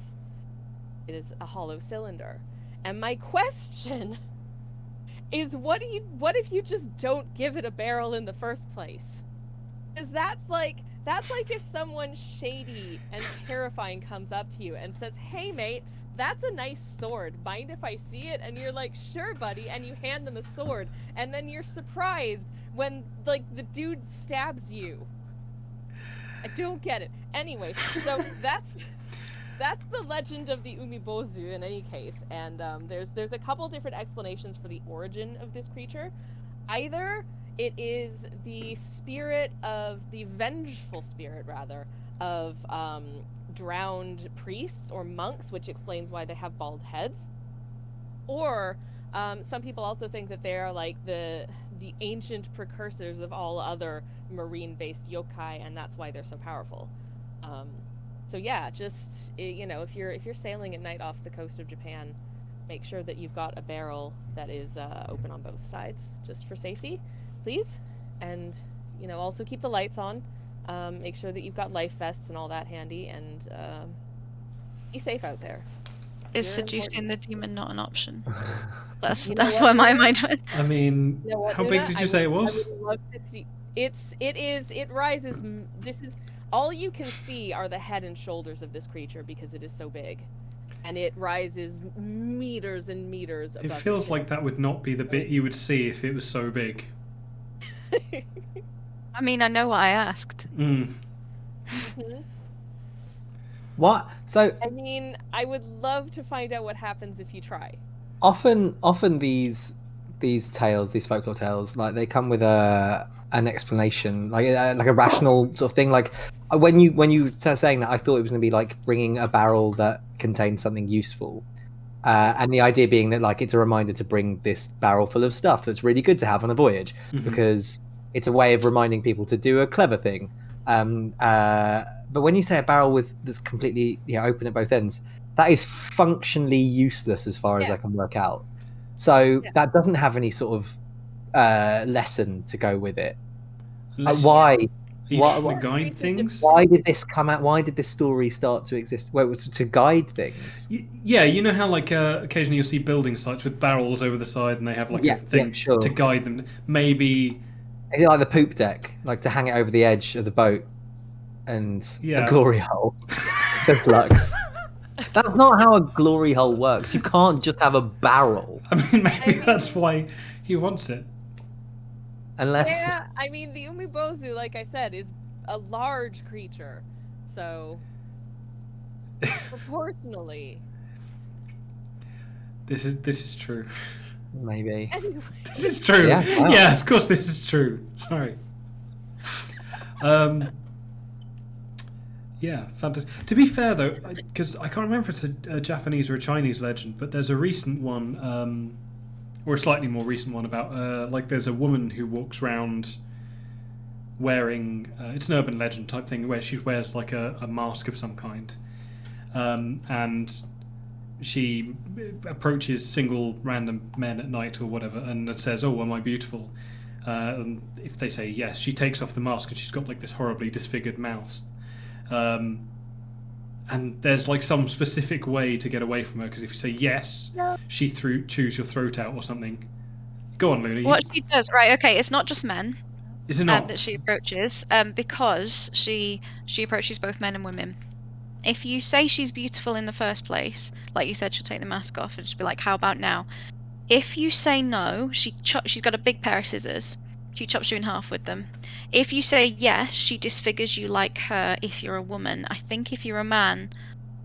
is a hollow cylinder. And my question is, what if you just don't give it a barrel in the first place? Because that's like if someone shady and terrifying comes up to you and says, "Hey mate, that's a nice sword. Mind if I see it?" And you're like, "Sure, buddy," and you hand them a sword, and then you're surprised when like the dude stabs you. I don't get it. Anyway, so that's the legend of the Umibozu in any case, and there's a couple different explanations for the origin of this creature. Either it is the vengeful spirit rather of drowned priests or monks, which explains why they have bald heads. Or some people also think that they are like the ancient precursors of all other marine-based yokai, and that's why they're so powerful. So yeah, just if you're sailing at night off the coast of Japan, make sure that you've got a barrel that is open on both sides, just for safety, please. And, you know, also keep the lights on. Make sure that you've got life vests and all that handy, and be safe out there. Is You're seducing the demon not an option? That's You know that's what, where my Luna? mind went. I mean, You know what, how big Luna? did you say it was? I would love to see. It rises. This is all you can see are the head and shoulders of this creature because it is so big, and it rises meters and meters above. It feels your like that would not be the bit you would see if it was so big. chin. I mean, I know what I asked. Mm. Mhm. What? So I mean, I would love to find out what happens if you try. often these tales, these folklore tales, like they come with an explanation, like a rational sort of thing. Like when you started saying that, I thought it was going to be like bringing a barrel that contains something useful, and the idea being that like it's a reminder to bring this barrel full of stuff that's really good to have on a voyage, because it's a way of reminding people to do a clever thing. But when you say a barrel that's completely open at both ends, that is functionally useless as far as Yeah. I can work out. So Yeah. that doesn't have any sort of lesson to go with it. Unless, Why? Are you Why- trying to guide things? Why did this come out? Why did this story start to exist? Well, it was to guide things. Yeah, you know how like occasionally you'll see building sites with barrels over the side, and they have like a thing sure. to guide them. Maybe Is it like the poop deck, like to hang it over the edge of the boat, and Yeah. a glory hole? Says Lux. That's not how a glory hole works. You can't just have a barrel I mean maybe that's why he wants it. unless. Yeah, I mean, the Umibozu, like I said, is a large creature, so proportionally. This is true. Maybe. Anyway, This is true. Yeah, wow. Yeah, of course this is true. Sorry. Yeah, fantastic. To be fair though, because I can't remember if it's a Japanese or a Chinese legend, but there's a recent one, or a slightly more recent one about like there's a woman who walks around wearing it's an urban legend type thing where she wears like a mask of some kind, and she approaches single random men at night or whatever and says, "Oh, am I beautiful?" And if they say yes, she takes off the mask and she's got like this horribly disfigured mouth. And there's like some specific way to get away from her, because if you say yes, she chews your throat out or something. Go on, Luna. What she does, right? Okay, it's not just men Is it not? that she approaches, because she approaches both men and women. If you say she's beautiful in the first place, like you said, she'll take the mask off and just be like, "How about now?" If you say no, she's got a big pair of scissors. She chops you in half with them. If you say yes, she disfigures you like her if you're a woman. I think if you're a man,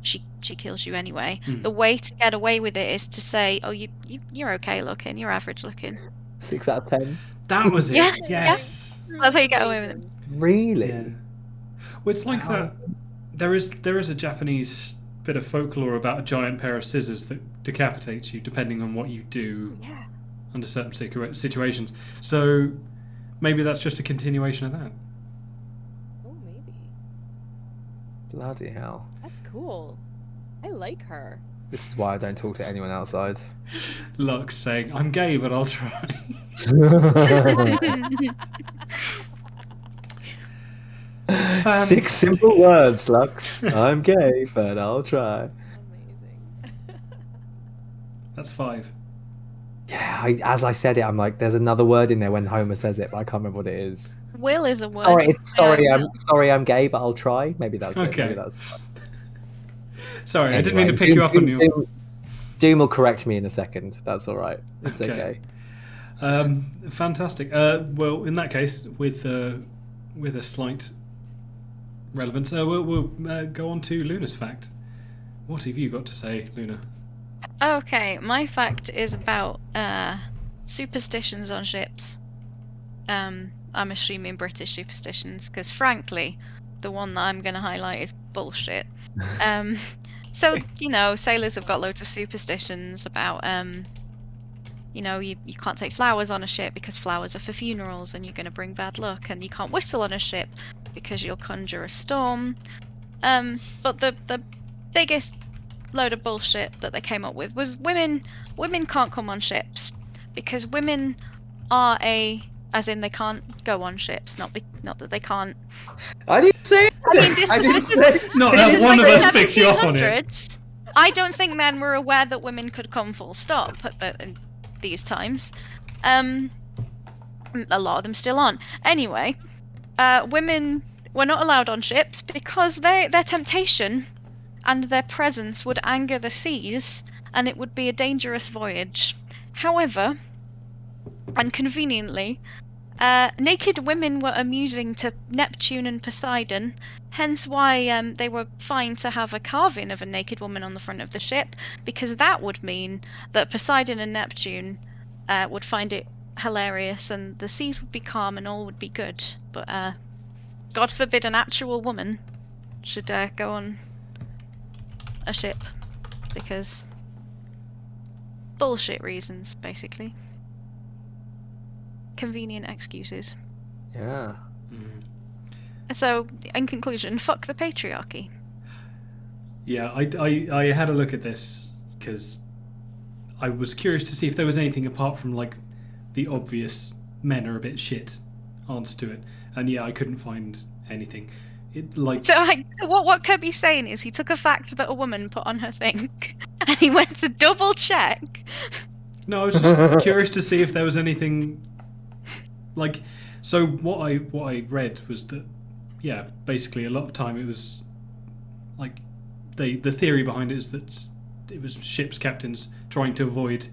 she kills you anyway. The way to get away with it is to say, "Oh, you're okay looking. You're average looking." 6 out of 10. That was it. Yeah, Yes. That's how you get away with it. Really? Yeah. Well, it's like that. There is a Japanese bit of folklore about a giant pair of scissors that decapitates you depending on what you do yeah. under certain situations. So maybe that's just a continuation of that. Oh, maybe. Bloody hell. That's cool. I like her. This is why I don't talk to anyone outside. Lux saying, "I'm gay, but I'll try." Six simple words, Lux. I'm gay, but I'll try. Amazing. That's 5. Yeah, as I said it, I'm like, there's another word in there when Homer says it, but I can't remember what it is. Will is a word. Sorry, I'm gay, but I'll try. Maybe that's it. Okay. Maybe that's Sorry, I didn't mean to pick you up on your. Doom will correct me in a second. That's all right. It's okay. Fantastic. Well, in that case, with a slight relevance, we'll go on to Luna's fact. What have you got to say, Luna? Okay, my fact is about superstitions on ships. I'm assuming British superstitions, because frankly, the one that I'm going to highlight is bullshit. So, sailors have got loads of superstitions about, you can't take flowers on a ship because flowers are for funerals and you're going to bring bad luck, and you can't whistle on a ship because you'll conjure a storm. But the biggest load of bullshit that they came up with was women can't come on ships because women are as in they can't go on ships, not that they can't. I didn't say it. I mean, this I is didn't this is say it. No, this is one like of the us picked you off on it. 1700s. I don't think men were aware that women could come full stop in these times. A lot of them still aren't. Anyway, women were not allowed on ships because their temptation and their presence would anger the seas, and it would be a dangerous voyage. However, and conveniently, naked women were amusing to Neptune and Poseidon, hence why they were fine to have a carving of a naked woman on the front of the ship, because that would mean that Poseidon and Neptune would find it hilarious and the seas would be calm and all would be good. But God forbid an actual woman should go on a ship, because bullshit reasons, basically. Convenient excuses. Yeah. So, in conclusion, fuck the patriarchy. Yeah, I had a look at this because I was curious to see if there was anything apart from like the obvious men are a bit shit answer to it, and yeah, I couldn't find anything. So what Kirby's saying is he took a fact that a woman put on her thing, and he went to double check. No, I was just curious to see if there was anything like. So what I read was that, yeah, basically a lot of time it was like the theory behind it is that it was ship's captains trying to avoid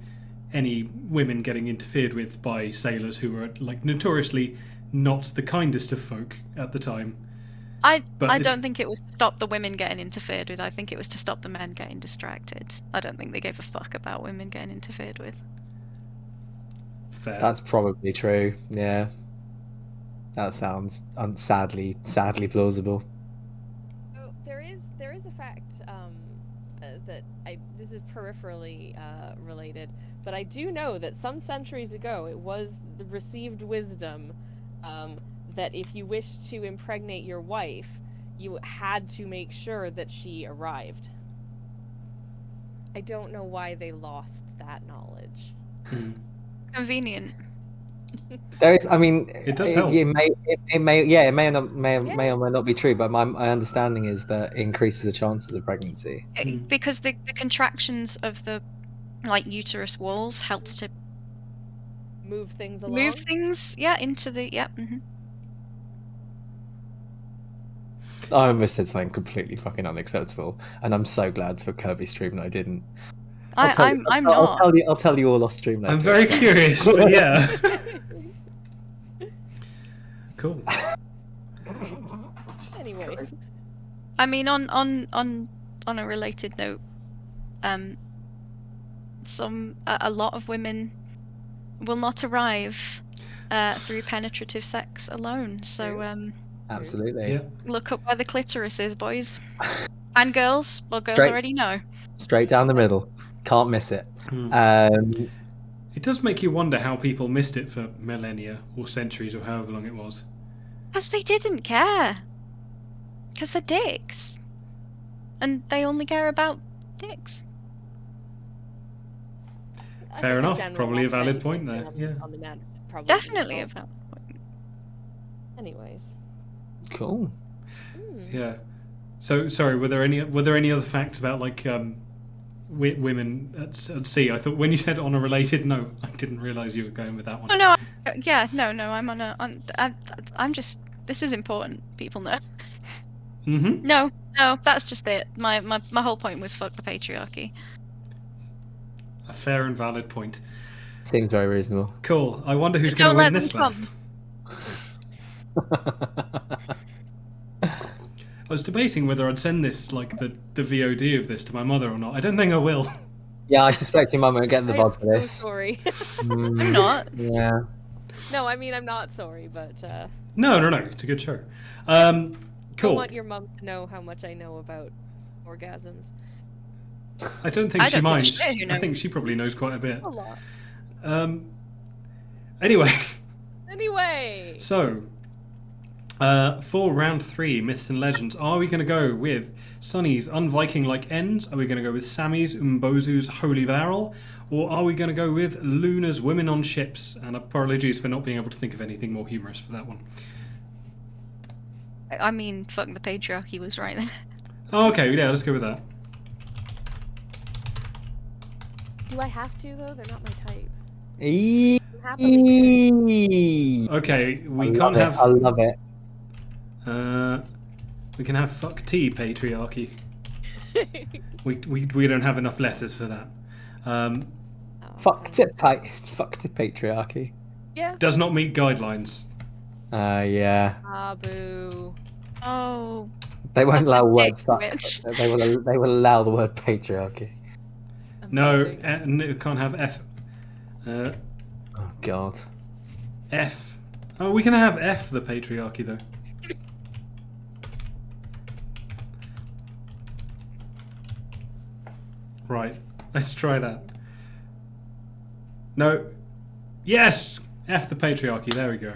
any women getting interfered with by sailors who were like notoriously not the kindest of folk at the time. I don't think it was to stop the women getting interfered with. I think it was to stop the men getting distracted. I don't think they gave a fuck about women getting interfered with. Fair. That's probably true. Yeah. That sounds sadly plausible. So there is a fact that this is peripherally related, but I do know that some centuries ago it was the received wisdom that if you wished to impregnate your wife, you had to make sure that she arrived. I don't know why they lost that knowledge. Convenient. There is, I mean, It does help. It may or may not be true, but my understanding is that it increases the chances of pregnancy. Because the contractions of the uterus walls helps to Move things along. move things, into the I almost said something completely fucking unacceptable, and I'm so glad for Kirby stream that I didn't. I'm not. I'll tell you all off stream later. I'm very curious, but yeah. Cool. Anyways, I mean, on a related note, a lot of women will not arrive through penetrative sex alone. So Absolutely. Yeah. look up where the clitoris is, boys and girls. Well, girls Straight- already know. Straight down the middle. Can't miss it. It does make you wonder how people missed it for millennia or centuries or however long it was. Because they didn't care. Because they're dicks. And they only care about dicks. I Fair think enough. general Probably a valid observation point there. on- Yeah. on the matter probably Definitely is about. Anyways. Cool. Yeah. So sorry. Were there any other facts about like women at sea? I thought when you said on a related note, I didn't realise you were going with that one. Oh no, no. I'm just. This is important. People know. Mm-hmm. No, that's just it. My whole point was fuck the patriarchy. A fair and valid point. Seems very reasonable. Cool. I wonder who's Don't going to let win them this come. round. I was debating whether I'd send this, like the VOD of this, to my mother or not. I don't think I will. Yeah, I suspect your mum won't get the I'm VOD for so this. sorry. I'm not. Yeah. No, I mean I'm not sorry, but No. It's a good show. I Cool. want your mum to know how much I know about orgasms. I don't think I she don't give a minds. shit who I knows. think she probably knows quite a bit. A lot. Anyway, Anyway. so For round 3, Myths and Legends, are we going to go with Sunny's Unviking-like Ends? Are we going to go with Sammy's Umbozu's Holy Barrel? Or are we going to go with Luna's Women on Ships? And apologies for not being able to think of anything more humorous for that one. I mean, fuck the patriarchy was right there. Oh, okay, yeah, let's go with that. Do I have to though? They're not my type. Okay, we I can't love it, have. I love it. We can have fuck T patriarchy. we don't have enough letters for that. Fuck to patriarchy. Yeah. Does not meet guidelines. Yeah. Ah, boo. Oh. They won't allow the word dick, fuck. Mitch. They will allow the word patriarchy. No, Amazing. it can't have F. Oh God. F. Oh, we can have F the patriarchy though. Right, let's try that. No. Yes! F the patriarchy, there we go.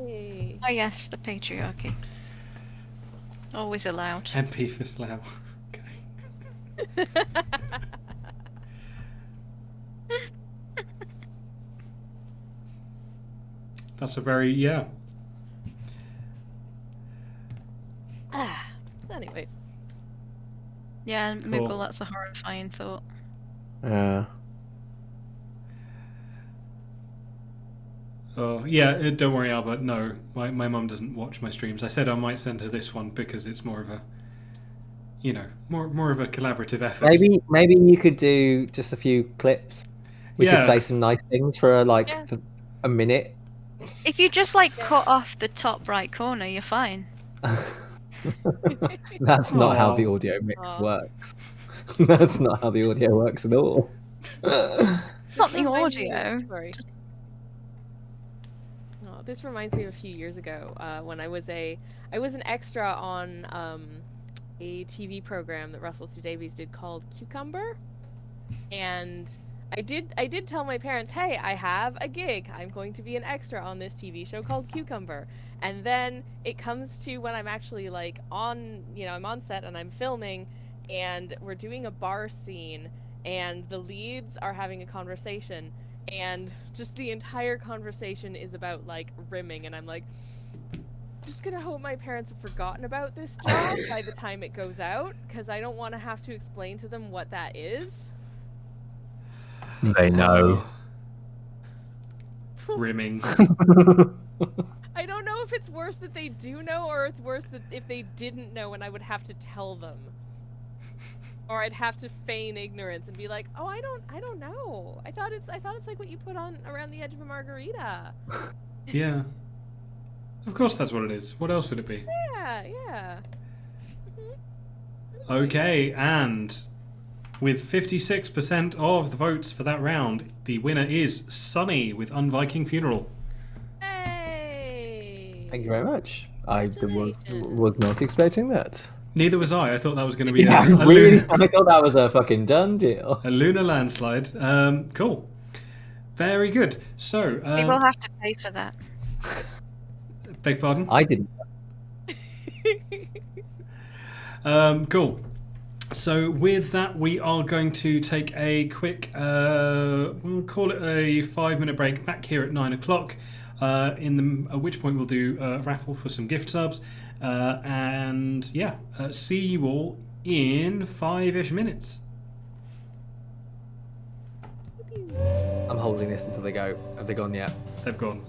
Hey. Oh yes, the patriarchy. Always allowed. MP for Slough. Okay. That's a very, yeah. Anyways. Yeah, Cool. Moogle, that's a horrifying thought. Yeah. Oh, yeah, don't worry, Albert. No, my mum doesn't watch my streams. I said I might send her this one because it's more of a, you know, more of a collaborative effort. Maybe you could do just a few clips. We Yeah. could say some nice things for Yeah. for a minute. If you just like cut off the top right corner, you're fine. That's not how the Aw. audio mix Aw. works. That's not how the audio works at all. Not the reminds me- audio. Sorry. Oh, this reminds me of a few years ago when I was an extra on a TV program that Russell T Davies did called Cucumber, and I did tell my parents, hey, I have a gig. I'm going to be an extra on this TV show called Cucumber. And then it comes to when I'm actually like on, I'm on set and I'm filming, and we're doing a bar scene, and the leads are having a conversation, and just the entire conversation is about like rimming, and I'm like, just gonna hope my parents have forgotten about this job by the time it goes out, because I don't want to have to explain to them what that is. They know. Rimming. I don't know if it's worse that they do know, or it's worse that if they didn't know and I would have to tell them. Or I'd have to feign ignorance and be like, "Oh, I don't know. I thought it's like what you put on around the edge of a margarita." Yeah. Of course that's what it is. What else would it be? Yeah. Okay, and with 56% of the votes for that round, the winner is Sunny with Unviking Funeral. Hey. Thank you very much. I Congratulations. was not expecting that. Neither was I. I thought that was going to be Yeah, a really? I thought that was a fucking done deal. a lunar landslide. Cool. Very good. So, We will have to pay for that. beg pardon? I didn't. Cool. So with that, we are going to take a quick, we'll call it a 5-minute break back here at 9 o'clock, at which point we'll do a raffle for some gift subs. And yeah, see you all in 5-ish minutes. I'm holding this until they go. Have they gone yet? They've gone.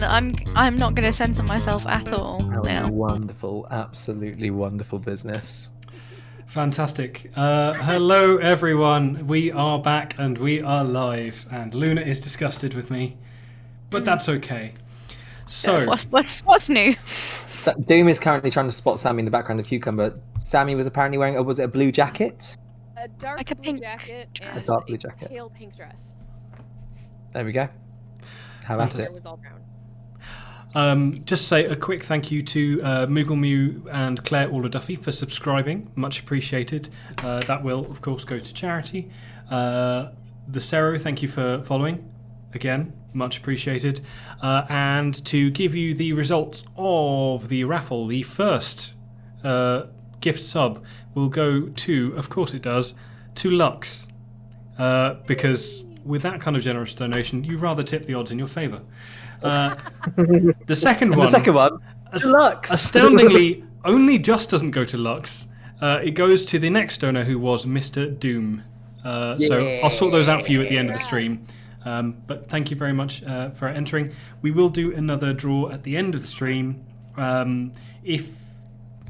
I'm not going to censor myself at all That was now. wonderful, absolutely wonderful business. Fantastic. Hello, everyone. We are back and we are live. And Luna is disgusted with me, but that's okay. So, What's new? Doom is currently trying to spot Sammy in the background of Cucumber. Sammy was apparently wearing, was it a blue jacket? A dark Like a blue pink jacket dress. and A dark blue jacket. pale pink dress. There we go. How about Fantastic. Hair it? was all brown. just say a quick thank you to Moogle Mew and Claire Orla Duffy for subscribing. Much appreciated. That will, of course, go to charity. The Cero, thank you for following. Again, much appreciated. And to give you the results of the raffle, the first gift sub will go to, of course it does, to Lux. Because with that kind of generous donation, you rather tip the odds in your favour. The second one, Lux. astoundingly, only just doesn't go to Lux. It goes to the next donor, who was Mr. Doom. So I'll sort those out for you at the end of the stream. But thank you very much for entering. We will do another draw at the end of the stream.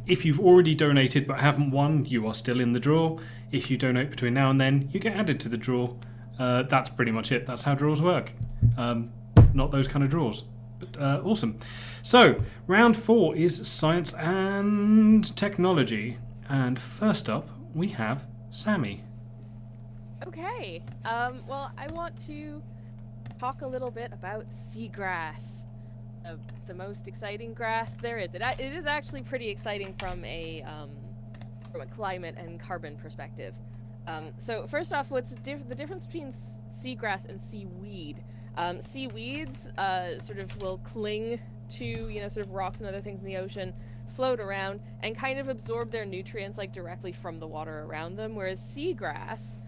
If you've already donated but haven't won, you are still in the draw. If you donate between now and then, you get added to the draw. That's pretty much it. That's how draws work. Not those kind of draws. But awesome. So, round 4 is science and technology. And first up, we have Sammy. Okay. Well, I want to talk a little bit about seagrass. The most exciting grass there is. It is actually pretty exciting from a climate and carbon perspective. So first off, what's the difference between seagrass and seaweed? Seaweeds sort of will cling to sort of rocks and other things in the ocean, float around, and kind of absorb their nutrients like directly from the water around them. Whereas seagrass,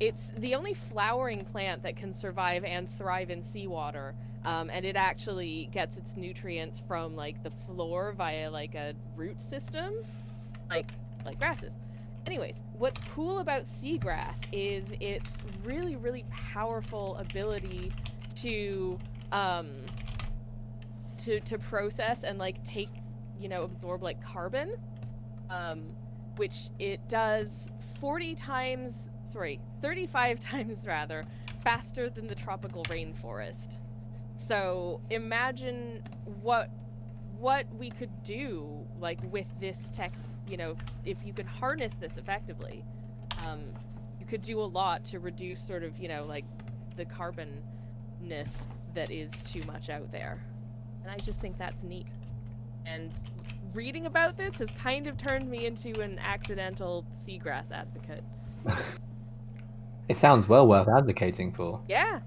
it's the only flowering plant that can survive and thrive in seawater. And it actually gets its nutrients from like the floor via like a root system, like grasses. Anyways, what's cool about seagrass is its really, really powerful ability to process and like take, absorb like carbon, which it does 35 times rather faster than the tropical rainforest. So imagine what we could do like with this tech, if you could harness this effectively. You could do a lot to reduce sort of, like the carbonness that is too much out there. And I just think that's neat. And reading about this has kind of turned me into an accidental seagrass advocate. It sounds well worth advocating for. Yeah,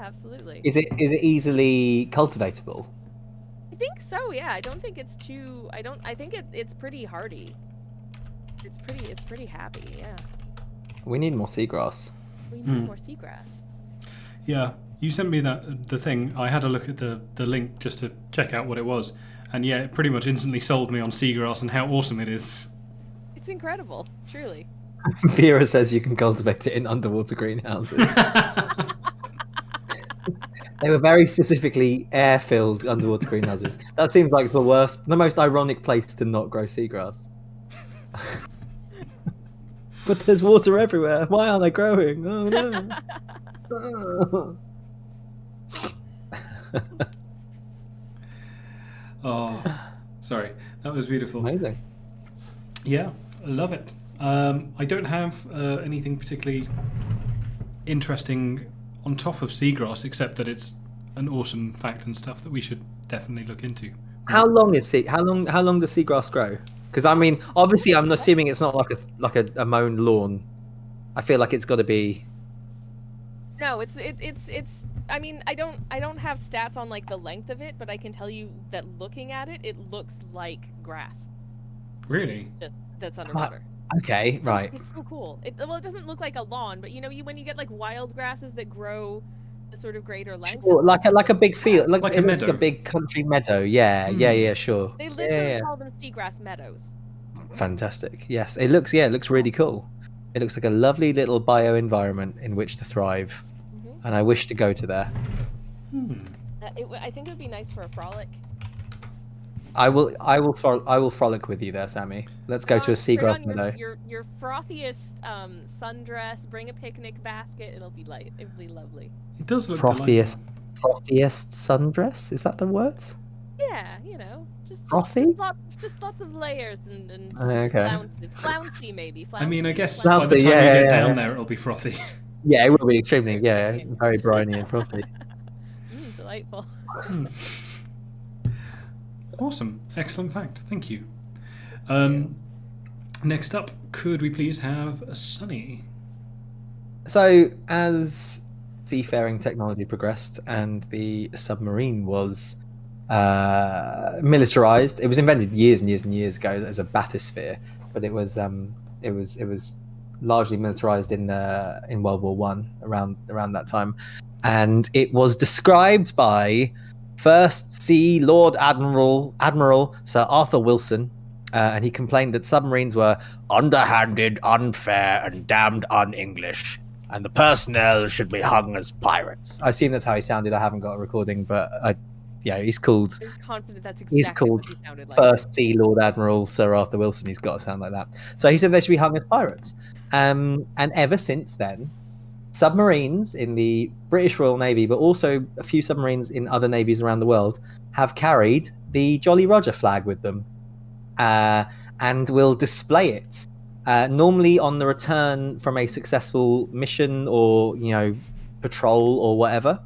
absolutely. Is it easily cultivatable? I think so, yeah. I don't think it's too... I think it's pretty hardy. It's pretty happy, yeah. We need more seagrass. We need more seagrass. Yeah, you sent me the thing. I had a look at the link just to check out what it was. And yeah, it pretty much instantly sold me on seagrass and how awesome it is. It's incredible, truly. Vera says you can cultivate it in underwater greenhouses. They were very specifically air-filled underwater greenhouses. That seems like the most ironic place to not grow seagrass. But there's water everywhere. Why aren't they growing? Oh no. Oh, sorry. That was beautiful. Amazing. Yeah, I love it. I don't have anything particularly interesting on top of seagrass, except that it's an awesome fact and stuff that we should definitely look into. How long does seagrass grow? Because I mean, obviously, I'm assuming it's not like a mown lawn. I feel like it's got to be. No, it's. I mean, I don't have stats on like the length of it, but I can tell you that looking at it, it looks like grass. Really? That's underwater. Okay, right. It's so cool. It doesn't look like a lawn, but when you get like wild grasses that grow a sort of greater length, Sure, like a big field, like a meadow, like a big country meadow. Yeah, yeah, sure. They literally call them seagrass meadows. Fantastic. Yes, it looks really cool. It looks like a lovely little bio environment in which to thrive, and I wish to go to there. I think it would be nice for a frolic. I will frolic with you there, Sammy. Let's go to a Put seagrass on meadow. your frothiest sundress. Bring a picnic basket. It'll be light. It'll be lovely. It does look delightful. Frothiest sundress? Is that the word? Yeah, just Frothy? lots of layers and Okay. flouncy maybe. I mean, I guess Flouncy, by the time yeah, we get yeah, down yeah. there, it'll be frothy. Yeah, it will be extremely, very briny and frothy. Delightful. Awesome. Excellent fact. Thank you. Next up, could we please have a Sunny? So, as seafaring technology progressed and the submarine was militarized, it was invented years and years and years ago as a bathysphere, but it was largely militarized in World War One around that time, and it was described by First Sea Lord Admiral Sir Arthur Wilson, and he complained that submarines were underhanded, unfair, and damned un-English, and the personnel should be hung as pirates. I assume that's how he sounded. I haven't got a recording, but he's called. I'm confident that's He's exactly called what he sounded like. First Sea Lord Admiral Sir Arthur Wilson. He's got to sound like that. So he said they should be hung as pirates. And ever since then, submarines in the British Royal Navy, but also a few submarines in other navies around the world, have carried the Jolly Roger flag with them, and will display it. Normally on the return from a successful mission or patrol or whatever.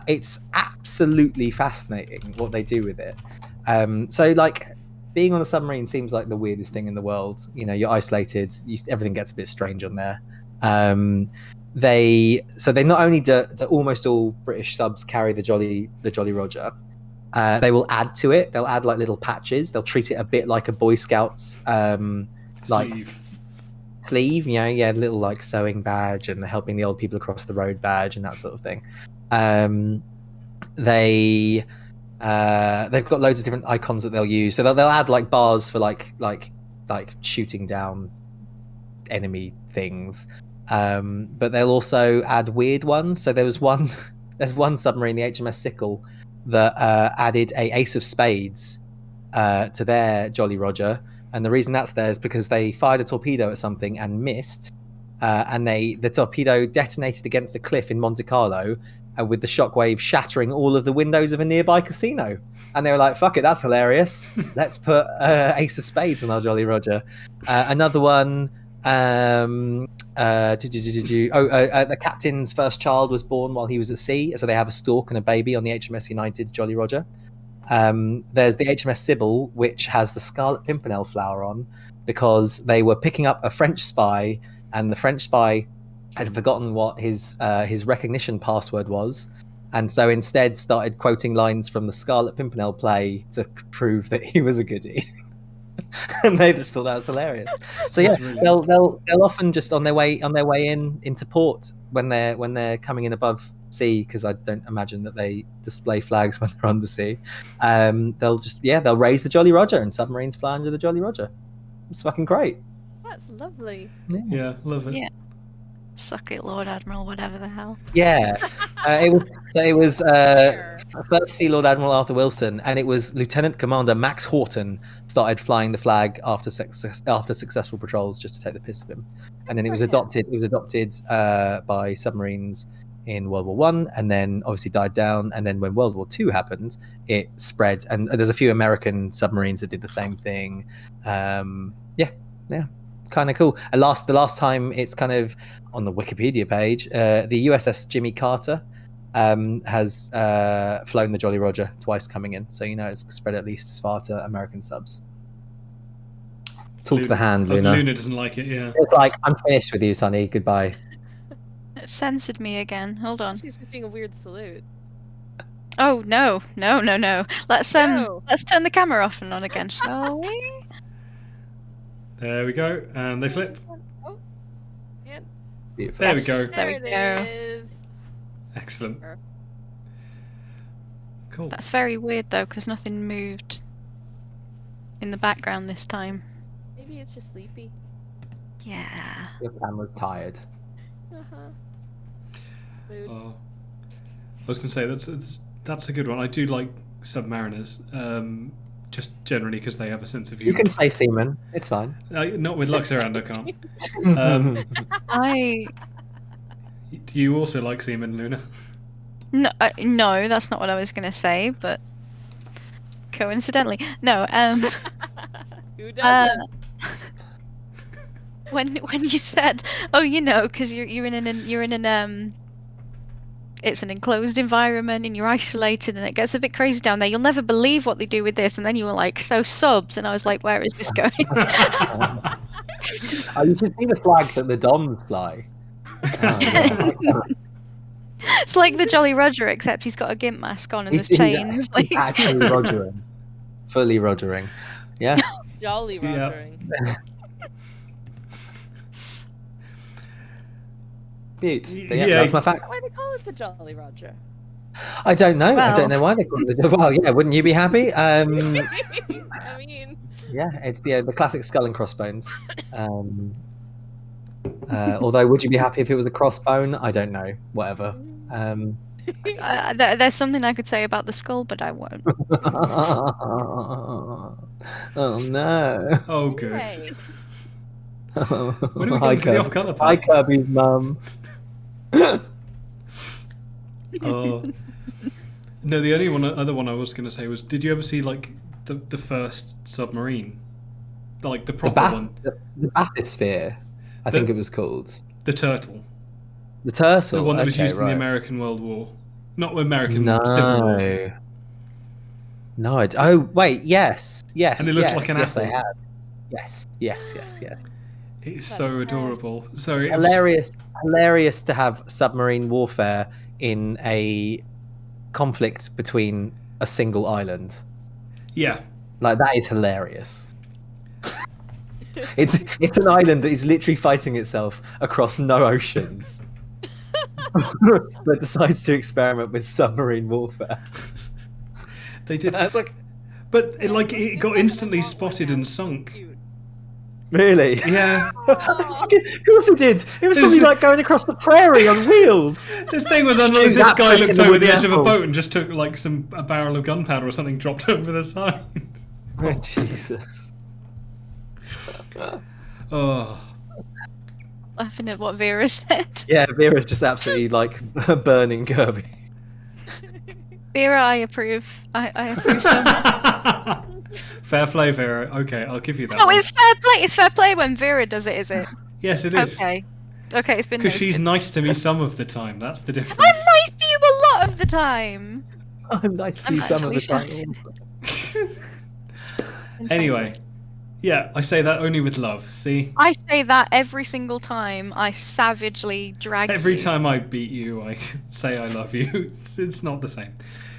It's absolutely fascinating what they do with it. So like being on a submarine seems like the weirdest thing in the world. You're isolated. Everything gets a bit strange on there. They not only do almost all British subs carry the Jolly Roger. They will add to it. They'll add like little patches. They'll treat it a bit like a Boy Scouts sleeve, little like sewing badge and helping the old people across the road badge and that sort of thing. They've got loads of different icons that they'll use. So they'll add like bars for like shooting down enemy things. But they'll also add weird ones. So there's one submarine, the HMS Sickle, that added a ace of spades to their Jolly Roger. And the reason that's there is because they fired a torpedo at something and missed. And the torpedo detonated against a cliff in Monte Carlo, with the shockwave shattering all of the windows of a nearby casino. And they were like, fuck it, that's hilarious. Let's put ace of spades on our Jolly Roger. Another one, the captain's first child was born while he was at sea, so they have a stork and a baby on the HMS United Jolly Roger. There's the HMS Sybil, which has the Scarlet Pimpernel flower on, because they were picking up a French spy, and the French spy had forgotten what his recognition password was, and so instead started quoting lines from the Scarlet Pimpernel play to prove that he was a goodie. And they just thought that was hilarious. So yeah, really they'll often just on their way into port when they're coming in above sea, because I don't imagine that they display flags when they're undersea. They'll raise the Jolly Roger and submarines fly under the Jolly Roger. It's fucking great. That's lovely. Yeah, love it. Yeah. Suck it, Lord Admiral, whatever the hell. Yeah, it was First Sea Lord Admiral Arthur Wilson, and it was Lieutenant Commander Max Horton started flying the flag after successful patrols, just to take the piss of him. And then it was adopted. It was adopted by submarines in World War One, and then obviously died down. And then when World War Two happened, it spread. And there's a few American submarines that did the same thing. Yeah. Kind of cool. The last time it's kind of on the Wikipedia page, the USS Jimmy Carter has flown the Jolly Roger twice coming in, so it's spread at least as far to American subs. Talk to the hand, Luna. Luna doesn't like it. Yeah, it's like, I'm finished with you, Sonny. Goodbye. It censored me again. Hold on. She's just doing a weird salute. Oh no. Let's turn the camera off and on again, shall we? There we go, and they flip. Oh, yeah. Beautiful. There we go. There it is. Excellent. Cool. That's very weird though, because nothing moved in the background this time. Maybe it's just sleepy. Yeah. Your camera's tired. Uh-huh. I was going to say that's That's a good one. I do like Submariners, just generally because they have a sense of You humour. can say seaman. It's fine. Not with Lux around, I can't. I Do you also like seamen, Luna? no, that's not what I was gonna say, but coincidentally, no. Who doesn't? When you said, oh, because you're in an it's an enclosed environment and you're isolated and it gets a bit crazy down there. You'll never believe what they do with this. And then you were like, so subs, and I was like, where is this going? Oh, you should see the flag that the Doms fly. Oh, yeah. It's like the Jolly Roger, except he's got a gimp mask on and there's He's chains. He's actually Rogering. Fully Rogering. Yeah. Jolly Yeah. Rogering. Beauts. But Yeah. that's my fact. Why they call it the Jolly Roger? I don't know. I Well. don't know why they call it the. Well, yeah. Wouldn't you be happy? I mean, Yeah, it's the classic skull and crossbones. Although, would you be happy if it was a crossbone? I don't know. Whatever. There's something I could say about the skull, but I won't. Oh no! Oh, good. hey, When are we Hi, going to the off-colour Hi, part? Kirby's mum. Oh. No, the only other one I was going to say was, did you ever see like the first submarine, like the proper one, the bathysphere, I think it was called. the turtle, The turtle. the one that was okay, used in the right. American World War, not American Civil War, No. Oh wait, yes. and it looks yes, like an yes, apple. I have. Yes. It is That's so terrible. adorable. Sorry, it was- Hilarious to have submarine warfare in a conflict between a single island. Yeah, Like that is hilarious. It's an island that is literally fighting itself across no oceans, but decides to experiment with submarine warfare. they did. That's like But it got instantly spotted and sunk. Cute. really. Yeah. Of course it did. It was This probably is- like going across the prairie on wheels. This thing was Shoot unlike this that guy prick looked in the over the wooden edge of a apple. boat and just took like a barrel of gunpowder or something dropped over the side. Oh, Jesus. Oh. Laughing at what Vera said. Yeah, Vera's just absolutely like burning Kirby. Vera, I approve. I approve so much. Fair play, Vera. Okay, I'll give you that. No, one. it's fair play. It's fair play when Vera does it, is it? Yes, it is. Okay. Okay, it's been Because she's noted. nice to me some of the time. That's the difference. I'm nice to you a lot of the time. I'm nice to I'm you some of the actually time. Anyway, yeah, I say that only with love. See, I say that every single time I savagely drag every you. time I beat you, I say I love you. It's not the same.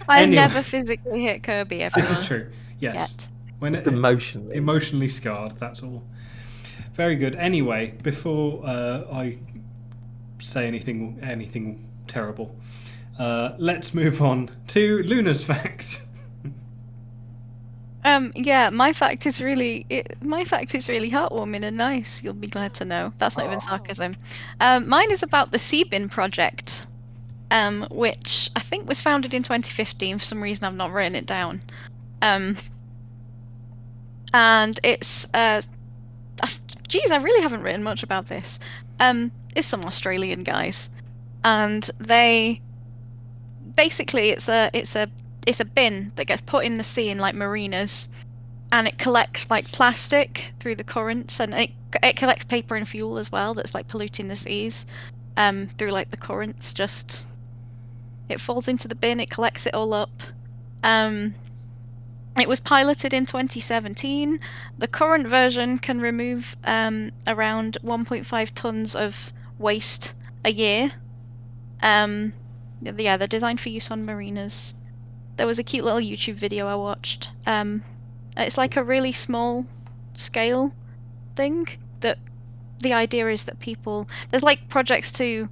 I Anyway. never physically hit Kirby ever. This is true. Yes. Yet. When Just emotionally. emotionally scarred. That's all. Very good. Anyway, before I say anything terrible, let's move on to Luna's fact. Yeah, my fact is really heartwarming and nice. You'll be glad to know. That's not even sarcasm. Mine is about the Seabin project, which I think was founded in 2015. For some reason, I've not written it down. And it's geez, I really haven't written much about this. It's some Australian guys, and they basically it's a bin that gets put in the sea in like marinas, and it collects like plastic through the currents, and it collects paper and fuel as well that's like polluting the seas through like the currents. Just it falls into the bin, it collects it all up. It was piloted in 2017. The current version can remove around 1.5 tons of waste a year. Yeah, they're designed for use on marinas. There was a cute little YouTube video I watched. It's like a really small scale thing that the idea is that there's like projects or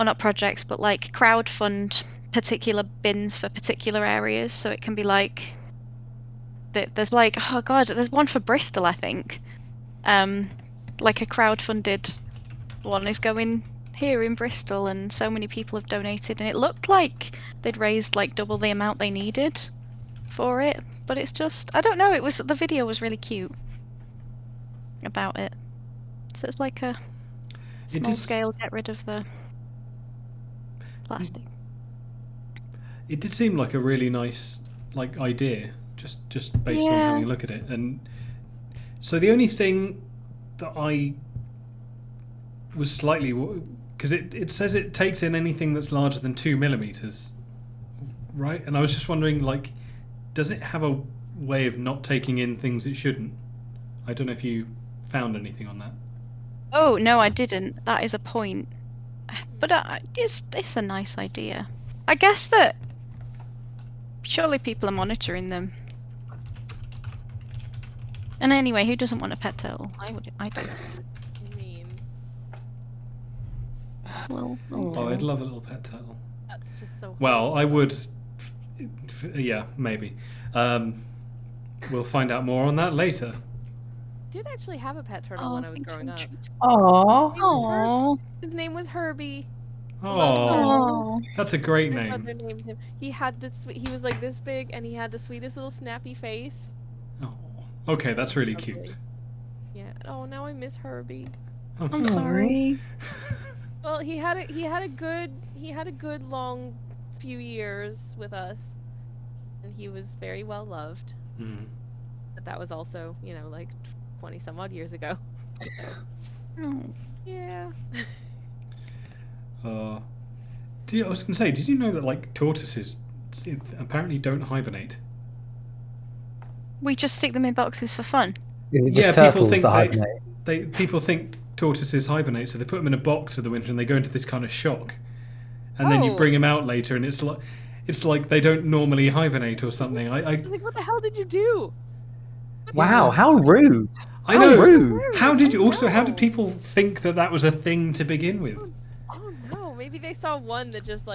not projects, but like crowdfund particular bins for particular areas. So it can be like, there's like, oh god, there's one for Bristol, I think. Like a crowdfunded one is going here in Bristol, and so many people have donated, and it looked like they'd raised like double the amount they needed for it. But it's just, I don't know. The video was really cute about it. So it's like a small scale, get rid of the plastic. It did seem like a really nice idea, just based on having a look at it. And so the only thing that I was slightly, because it says it takes in anything that's larger than 2 millimeters, right? And I was just wondering, does it have a way of not taking in things it shouldn't? I don't know if you found anything on that. Oh no, I didn't. That is a point. But it's a nice idea. I guess that surely people are monitoring them. And anyway, who doesn't want a pet turtle? I do. I mean, Little Oh, I'd love a little pet turtle. that's just so. Well, I wholesome. would. Yeah, maybe. We'll find out more on that later. Did actually have a pet turtle when I was growing up. Aww. Oh, His name was Herbie. Oh, that's a great My name. mother named him. He had this. He was like this big, and he had the sweetest little snappy face. Oh, okay, that's really Lovely. cute. Yeah. Oh, now I miss Herbie. I'm sorry. Well, he had a good long few years with us, and he was very well loved. Mm. But that was also, 20 some odd years ago. Oh. Yeah. I was going to say, did you know that tortoises apparently don't hibernate? We just stick them in boxes for fun. Is it just people turtles think that hibernate? people think tortoises hibernate, so they put them in a box for the winter and they go into this kind of shock, and then you Oh. bring them out later and it's like they don't normally hibernate or something. I was like, what the hell did you do? Wow, how rude. I How know. rude. How did you I also? How know. did people think that was a thing to begin with? Oh no, maybe they saw one that just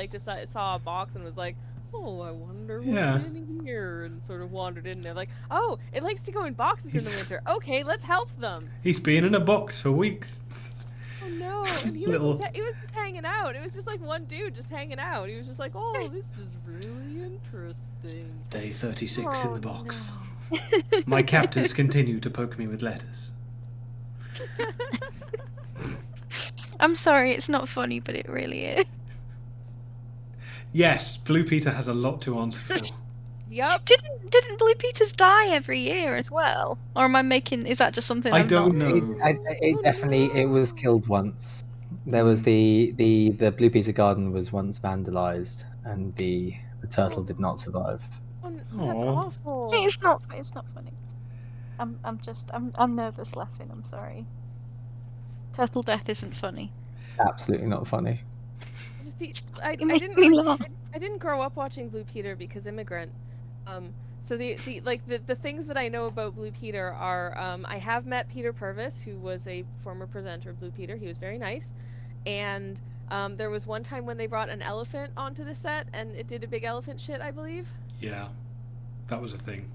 saw a box and was like, oh, I wonder what's Yeah. in here, and sort of wandered in. They're like, oh, it likes to go in boxes in the winter. Okay, let's help them. He's been in a box for weeks. Oh no, and he Little- was just hanging out. It was just like one dude just hanging out. He was just like, oh, this is really interesting. Day 36 in the box. no. My captors continue to poke me with letters. I'm sorry, it's not funny, but it really is. Yes, Blue Peter has a lot to answer for. Yup. Didn't Blue Peters die every year as well? Or am I making? Is that just something I I'm don't not- know. It definitely it was killed once. There was the Blue Peter Garden was once vandalized, and the turtle did not survive. Oh, that's Aw. awful. It's not. It's not funny. I'm nervous laughing. I'm sorry. Turtle death isn't funny. Absolutely not funny. I It makes didn't me laugh. I didn't grow up watching Blue Peter because immigrant. So the things that I know about Blue Peter are I have met Peter Purvis, who was a former presenter of Blue Peter. He was very nice, and there was one time when they brought an elephant onto the set, and it did a big elephant shit, I believe. Yeah, that was a thing.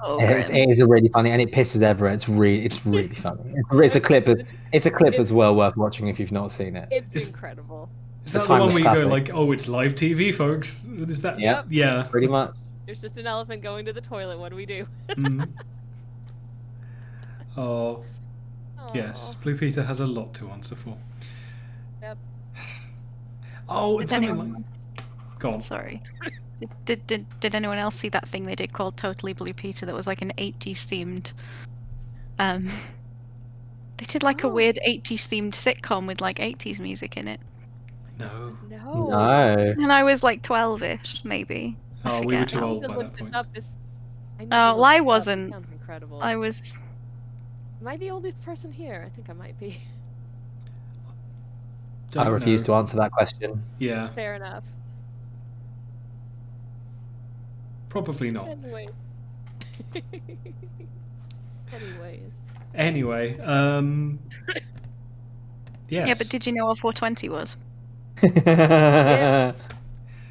Oh, It is a really funny, and it pisses Everett. It's really funny. It's a clip. It's a clip that's well worth watching if you've not seen it. It's incredible. Is The that the one timeless where you go classic. oh, it's live TV, folks? Is that? Yep. Yeah. Pretty much. There's just an elephant going to the toilet. What do we do? Mhm. Oh, yes. Aw. Blue Peter has a lot to answer for. Yep. Oh, Did it's something anyone? like. Go on. Sorry. Did anyone else see that thing they did called Totally Blue Peter that was like an 80s themed they did like a Oh. weird 80s themed sitcom with like 80s music in it. No. No. No. And I was like 12ish maybe. I Oh, we were forget. too I old need to by look that this point. up. I need Oh, to well, look I this up. This wasn't. sounds incredible. I was Am I the oldest person here? I think I might be. I Don't refuse know. to answer that question. Yeah, Fair enough. probably not. Anyway. Anyways. Anyway, yes. Yeah, but did you know what 420 was?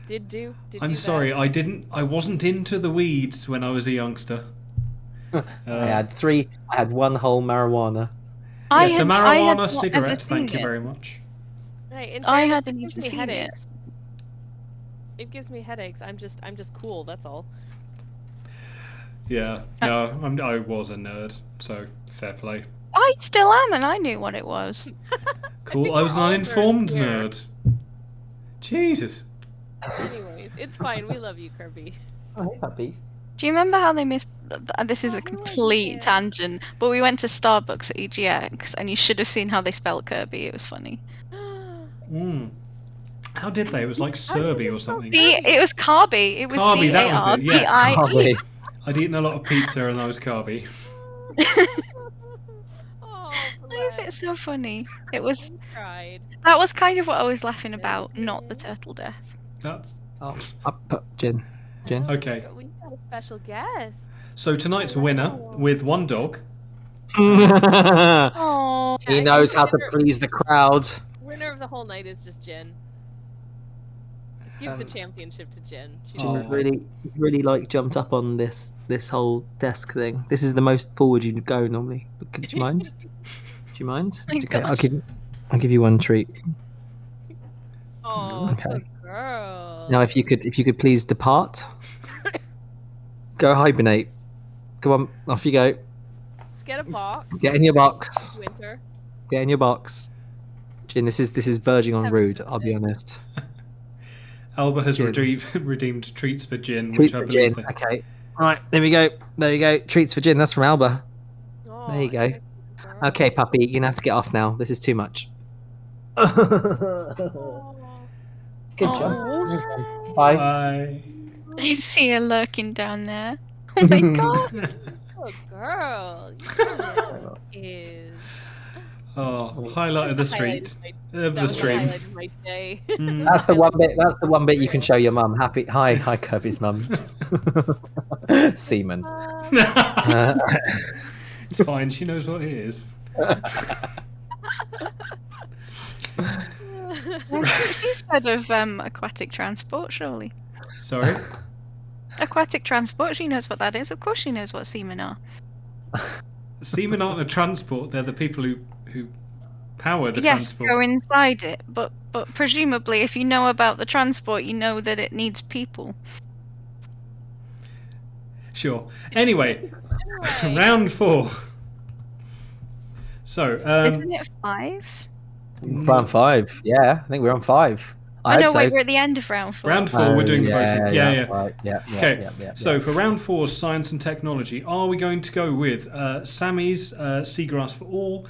Did do I'm that. sorry, I wasn't into the weeds when I was a youngster. I had one whole marijuana. Yes, a I had marijuana not ever cigarette, thank seen you it. very much. Hey, in I fairness, hadn't it gives even me seen it. headaches. It gives me headaches. I'm just cool. That's all. Yeah. No, I was a nerd, so fair play. I still am, and I knew what it was. Cool. think I we're was an all nerds uninformed here. nerd. Jesus. Anyways, it's fine. We love you, Kirby. Oh, hey, puppy. Do you remember how they missed? This is Oh, a who was complete it? tangent, but we went to Starbucks at EGX, and you should have seen how they spelled Kirby. It was funny. Mm. How did they? It was like Serby or something. See, it was Carby. It was Carby, that was it, yes. Carby. Sorry. I'd eaten a lot of pizza and I was carby. Oh, Why is it so funny? It was. We tried. That was kind of what I was laughing about, not the turtle death. That's Oh, up, Jin. Jin. okay. We got a special guest. So tonight's winner with one dog. Oh, He knows how to please the crowd. Winner of the whole night is just Jen. Just give the championship to Jen. She's Oh. perfect. Really like jumped up on this whole desk thing. This is the most forward you go normally. But could you mind? Do you mind? My Okay, gosh. I'll give you one treat. Oh, Okay. good girl. Now, if you could please depart, go hibernate. Come on, off you go. Let's get a box. Get in your box. Winter. Get in your box. Jin, this is verging on rude. I'll be honest. Alba has Gin. redeemed treats for Gin, Treats which I for believe Jin. Okay. Right, there we go. There you go. Treats for Jin. That's from Alba. Oh, There you go. excellent girl. Okay, puppy, you're gonna have to get off now. This is too much. Good job. Oh. Bye. Bye. I see her lurking down there. Oh my god. Good girl. You is. Oh, highlight of the street. Of That the was the stream. highlight of my day. Mm. That's the one bit. That's the one bit you can show your mum. Hi, Kirby's mum. Seaman. It's fine. She knows what it is. She said of aquatic transport, surely. Sorry. Aquatic transport, she knows what that is. Of course she knows what seamen are. Seamen aren't a transport. They're the people who power the Yes, transport. go inside it, but presumably if you know about the transport, you know that it needs people. Sure. Anyway, Anyway, round 4. So, Isn't it 5? Round 5. Yeah, I think we're on 5. I Oh hope no, so. wait, we're at the end of round 4. round 4, we're doing the voting. Yeah. Right. Yeah. Okay, so for round 4, science and technology, are we going to go with Sammy's Seagrass for All,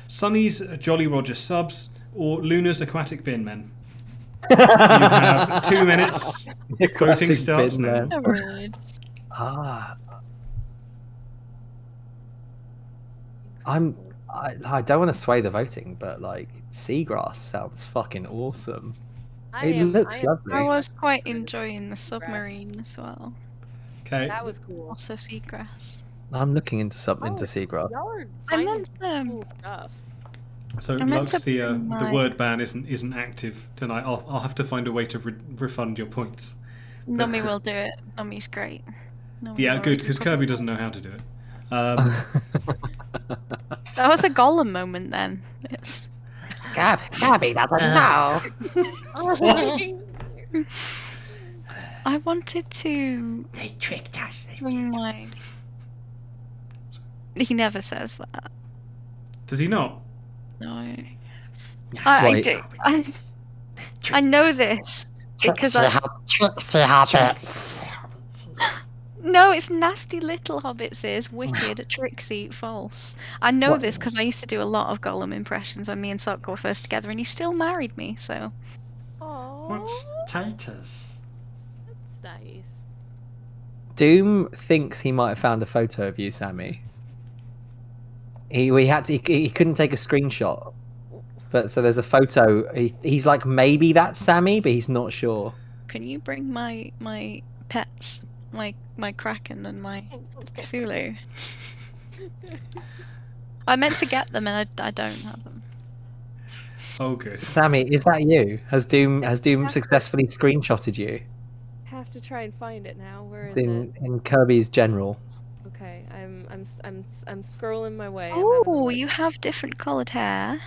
Sunny's Jolly Roger Subs, or Luna's Aquatic Bin Men? You have 2 minutes. Voting starts now. So rude. I don't want to sway the voting, but like seagrass sounds fucking awesome. It looks lovely. I was quite enjoying the submarine as well. Okay. That was cool. Also seagrass. I'm looking into something to seagrass. Y'all are I finding meant cool stuff. So I meant Lux, to the bring my- word ban isn't active tonight. I'll have to find a way to refund your points. Nummy will do it. Nummy's great. Nummy's Yeah, already good, because done Kirby it. doesn't know how to do it. That was a Gollum moment then. It's... Gabby doesn't know. I wanted to They tricked us. bring my... He never says that. Does he not? No. I Wait. do. I know this because I... Trixie Hobbits. No, it's nasty little hobbits is wicked, tricksy, false. I know this because I used to do a lot of Gollum impressions when me and Sok were first together, and he still married me. So What's Taters. That's nice. Doom thinks he might have found a photo of you, Sammy. He couldn't take a screenshot, but so there's a photo. He's like, maybe that's Sammy, but he's not sure. can you bring my pets, my Kraken and my Cthulhu? I meant to get them and I don't have them. Oh, good. Sammy, is that you? Has Doom successfully screenshotted you Have to try and find it now. Where is in Kirby's general? it? Okay, I'm scrolling my way. I'm Oh, having a you have different coloured hair.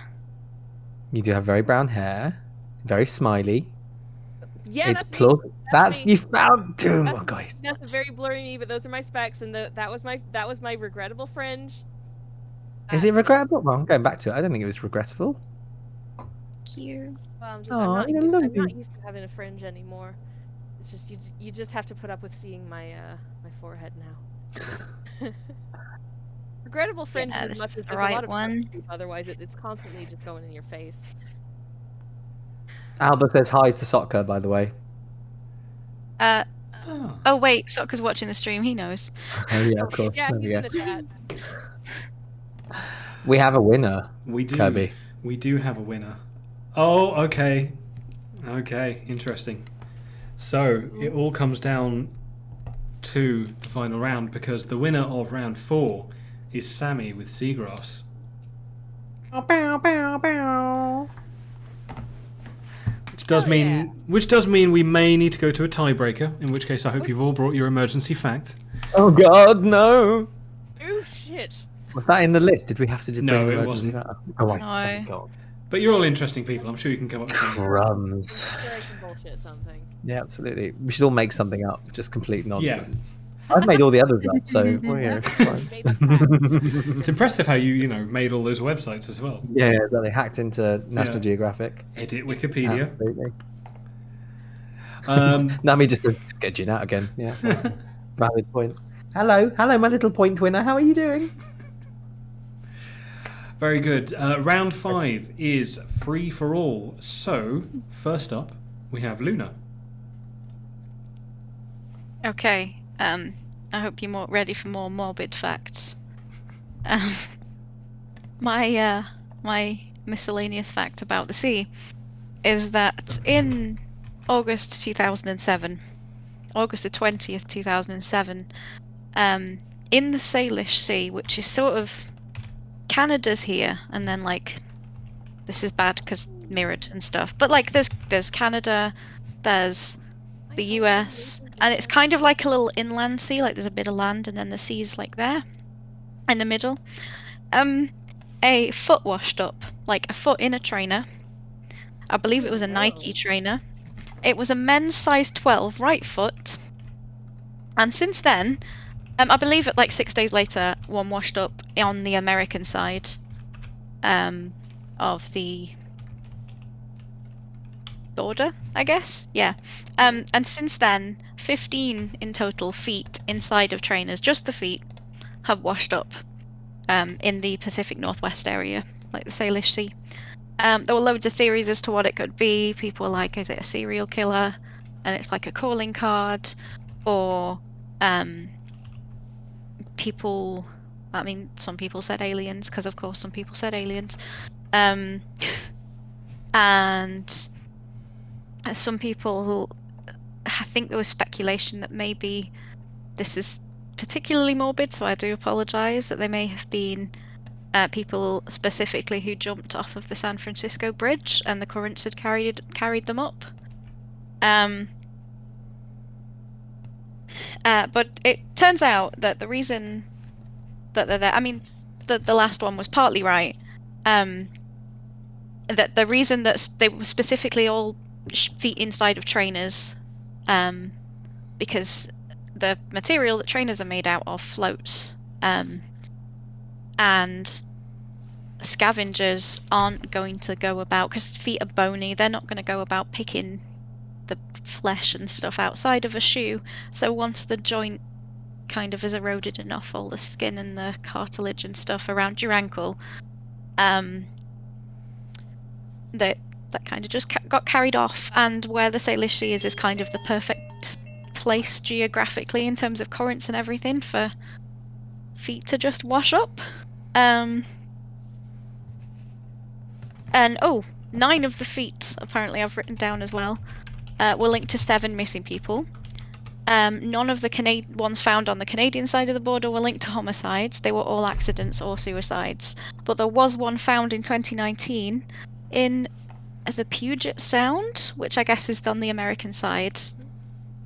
You do have very brown hair. very smiley. Yeah, It's that's me. plausible. That's me. you found two That's- more guys. That's a very blurry me, but those are my specs, and that was my regrettable fringe. Is it regrettable? Well, I'm going back to it. I don't think it was regrettable. Cute. Well, Aw, I'm you're not lovely. used to having a fringe anymore. It's just you just have to put up with seeing my my forehead now. Regrettable fringe Yeah, as this much is as the there's a right lot of one. upkeep, otherwise it's constantly just going in your face. Alba says hi to Soccer, by the way. Oh. Oh wait, Sokka's watching the stream. He knows. Oh yeah, of course. Yeah, There we he's go. in the chat. We have a winner. We do. Kirby. We do have a winner. Oh, okay. Okay, interesting. So it all comes down to the final round because the winner of round 4 is Sammy with Seagrass. Which does mean we may need to go to a tiebreaker. In which case, I hope you've all brought your emergency fact. Oh God, no! Oh shit! Was that in the list? Did we have to just No, bring it an emergency? wasn't. Oh, I No. thank God. But you're all interesting people. I'm sure you can come up with something. Crumbs. I'm sure I can bullshit something. Yeah, absolutely. We should all make something up. Just complete nonsense. I've made all the others up, so well, yeah, it's fine. Made up facts. It's impressive how you made all those websites as well. Yeah, exactly. Hacked into National Yeah. Geographic. Edit Wikipedia. Absolutely. Um, No, I mean just to get Gin out again. Yeah. fine. Valid point. Hello, my little point winner. How are you doing? Very good. Round 5 is free for all. So, first up, we have Luna. Okay. I hope you're more ready for more morbid facts. My miscellaneous fact about the sea is that in August 2007, August the 20th, 2007, in the Salish Sea, which is sort of Canada's here, and then like this is bad because mirrored and stuff. But like there's Canada, there's the US, and it's kind of like a little inland sea. Like there's a bit of land, and then the sea's like there, in the middle. A foot washed up, like a foot in a trainer. I believe it was a Nike trainer. It was a men's size 12 right foot, and since then, I believe it like 6 days later, one washed up on the American side, of the border, I guess. Yeah. And since then, 15 in total feet inside of trainers, just the feet, have washed up, in the Pacific Northwest area, like the Salish Sea. There were loads of theories as to what it could be. People were like, is it a serial killer? And it's like a calling card, or some people said aliens, because of course some people said aliens. And some people who, I think there was speculation that maybe this is particularly morbid, so I do apologise, that they may have been people specifically who jumped off of the San Francisco Bridge and the currents had carried them up. But it turns out that the reason that they're there, I mean, the last one was partly right. That the reason that they were specifically all feet inside of trainers, because the material that trainers are made out of floats, and scavengers aren't going to go about, because feet are bony, they're not going to go about picking the flesh and stuff outside of a shoe. So once the joint kind of is eroded enough, all the skin and the cartilage and stuff around your ankle, that kind of just got carried off. And where the Salish Sea is kind of the perfect place geographically in terms of currents and everything for feet to just wash up. And 9 of the feet, apparently I've written down as well, were linked to 7 missing people. None of the ones found on the Canadian side of the border were linked to homicides. They were all accidents or suicides. But there was one found in 2019 in the Puget Sound, which I guess is on the American side,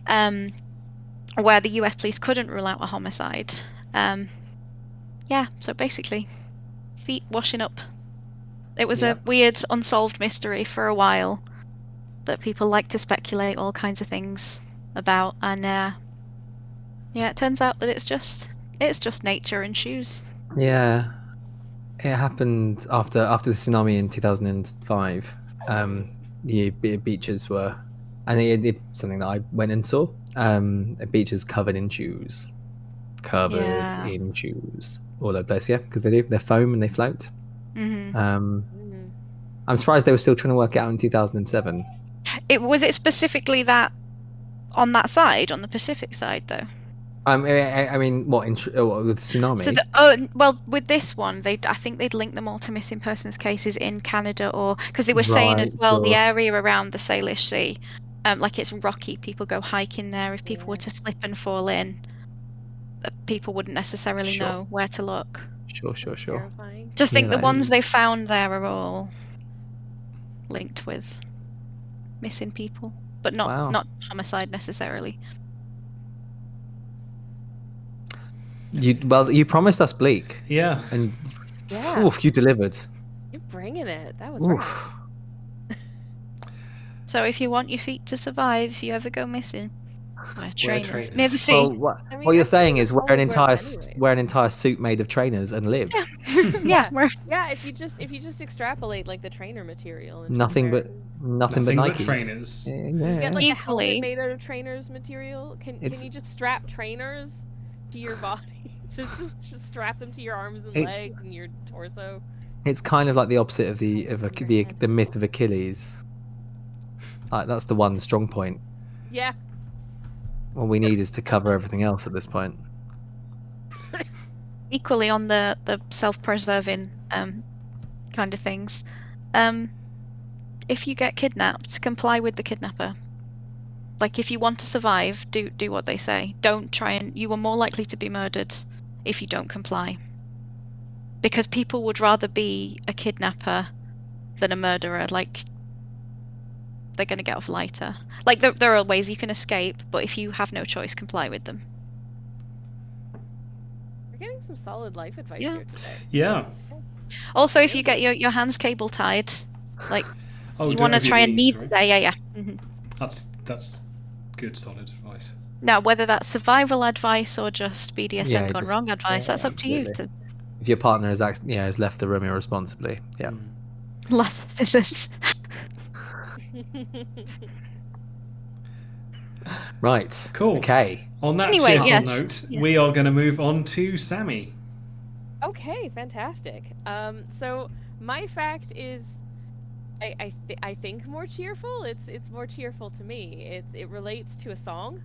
where the US police couldn't rule out a homicide. Yeah, so basically, feet washing up. It was a weird, unsolved mystery for a while. that people like to speculate all kinds of things about, and yeah, it turns out that it's just nature in shoes. Yeah, it happened after the tsunami in 2005. Beaches were, and something that I went and saw. Beaches covered in shoes, all over the place. Yeah, because they're foam and they float. Hmm. I'm surprised they were still trying to work it out in 2007. It specifically that on that side, on the Pacific side, though. I mean, what with tsunami? Well, with this one, I think they'd link them all to missing persons cases in Canada, or because they were saying as Right, well the sure. area around the Salish Sea, like it's rocky. People go hiking there. If people were to slip and fall in, people wouldn't necessarily Sure. know where to look. Sure. Terrifying. So I think Yeah, the that ones is. they found there are all linked with missing people, but Wow. not homicide necessarily. You promised us bleak, Yeah. and Yeah. oof, you delivered. You're bringing it. That was Oof. right. So if you want your feet to survive, if you ever go missing, wear trainers near the trainers. sea. Well, what I mean, what you're I saying think is it's always wear an entire suit made of trainers and live. Yeah, Yeah, if you just extrapolate like the trainer material and Nothing just but wear, nothing but Nothing but Nikes. trainers. Yeah. get like a Equally- helmet made out of trainers material. Can It's- you just strap trainers to your body? just strap them to your arms and It's- legs and your torso. It's kind of like the opposite of the Your head. the myth of Achilles. Like, that's the one strong point. Yeah. All we need is to cover everything else at this point. Equally on the self-preserving kind of things. If you get kidnapped, comply with the kidnapper. Like, if you want to survive, do what they say. Don't try and... You are more likely to be murdered if you don't comply. Because people would rather be a kidnapper than a murderer. Like, they're going to get off lighter. Like, there are ways you can escape, but if you have no choice, comply with them. We're getting some solid life advice Yeah. here today. Yeah. Also, if you get your hands cable tied, like, Oh, you do want to it over try your and knees, knee... right? Yeah. Mhm. That's good, solid advice. Now, whether that's survival advice or just BDSM Yeah, gone just- wrong advice, yeah, that's up to you. absolutely. If your partner has left the room irresponsibly, yeah. Lots of scissors. Right. Cool. Okay. On that Anyway, cheerful yes. note, Yeah. we are going to move on to Sammy. Okay, fantastic. So my fact is, I think more cheerful. It's more cheerful to me. It relates to a song,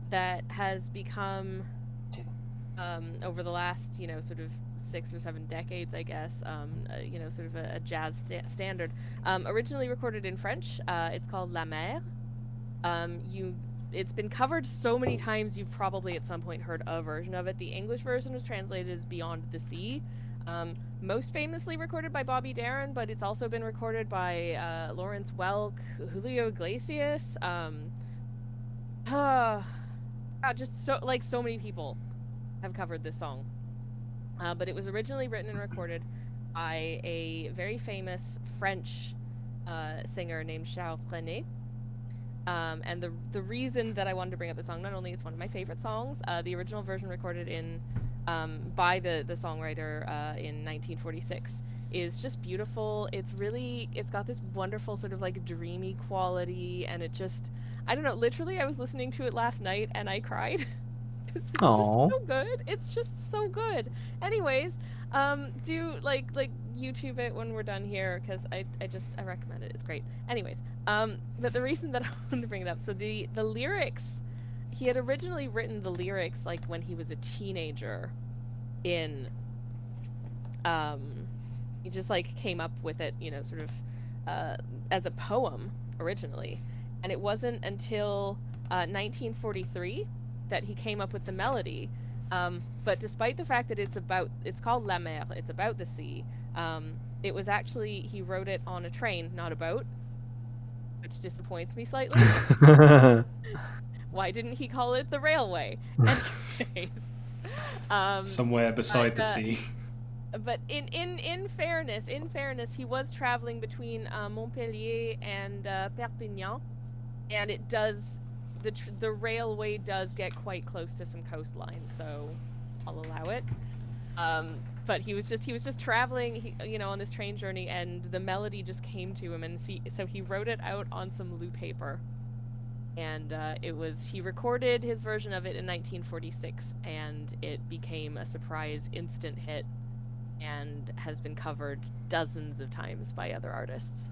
that has become, over the last sort of 6 or 7 decades, I guess, sort of a jazz standard. Originally recorded in French, it's called La Mer. It's been covered so many times you've probably at some point heard a version of it. The English version was translated as Beyond the Sea. Most famously recorded by Bobby Darin, but it's also been recorded by Lawrence Welk, Julio Iglesias, just so many people have covered this song. But it was originally written and recorded by a very famous French singer named Charles Trenet. And the reason that I wanted to bring up the song, not only it's one of my favorite songs, the original version recorded by the songwriter in 1946 is just beautiful. It's got this wonderful sort of like dreamy quality, and it just, I don't know, literally I was listening to it last night and I cried. It's just so good. It's just so good. Anyways, do like YouTube it when we're done here, because I recommend it. It's great. Anyways, but the reason that I wanted to bring it up, so the lyrics, he had originally written the lyrics like when he was a teenager in he just like came up with it, sort of as a poem originally, and it wasn't until 1943 that he came up with the melody. But despite the fact that it's called La Mer, it's about the sea, it was actually, he wrote it on a train, not a boat, which disappoints me slightly. Why didn't he call it the railway? Anyways, Somewhere beside the sea. but in fairness, he was traveling between Montpellier and Perpignan, and it does the railway does get quite close to some coastline, so I'll allow it. But he was just traveling, on this train journey, and the melody just came to him, and so he wrote it out on some blue paper, and he recorded his version of it in 1946, and it became a surprise instant hit, and has been covered dozens of times by other artists.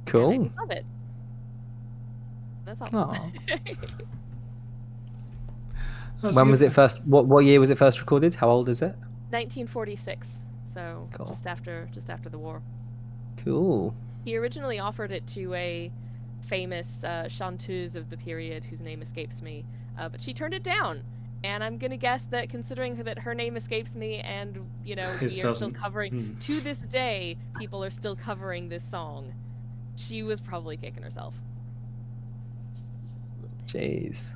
Cool. And I love it. That's all. Aw. That's When good. was it first? What year was it first recorded? How old is it? 1946. So Cool. just after the war. Cool. He originally offered it to a famous chanteuse of the period whose name escapes me, but she turned it down. And I'm gonna guess that, considering that her name escapes me, and we are still doesn't. covering to this day, people are still covering this song. She was probably kicking herself. Just a little bit. Jeez.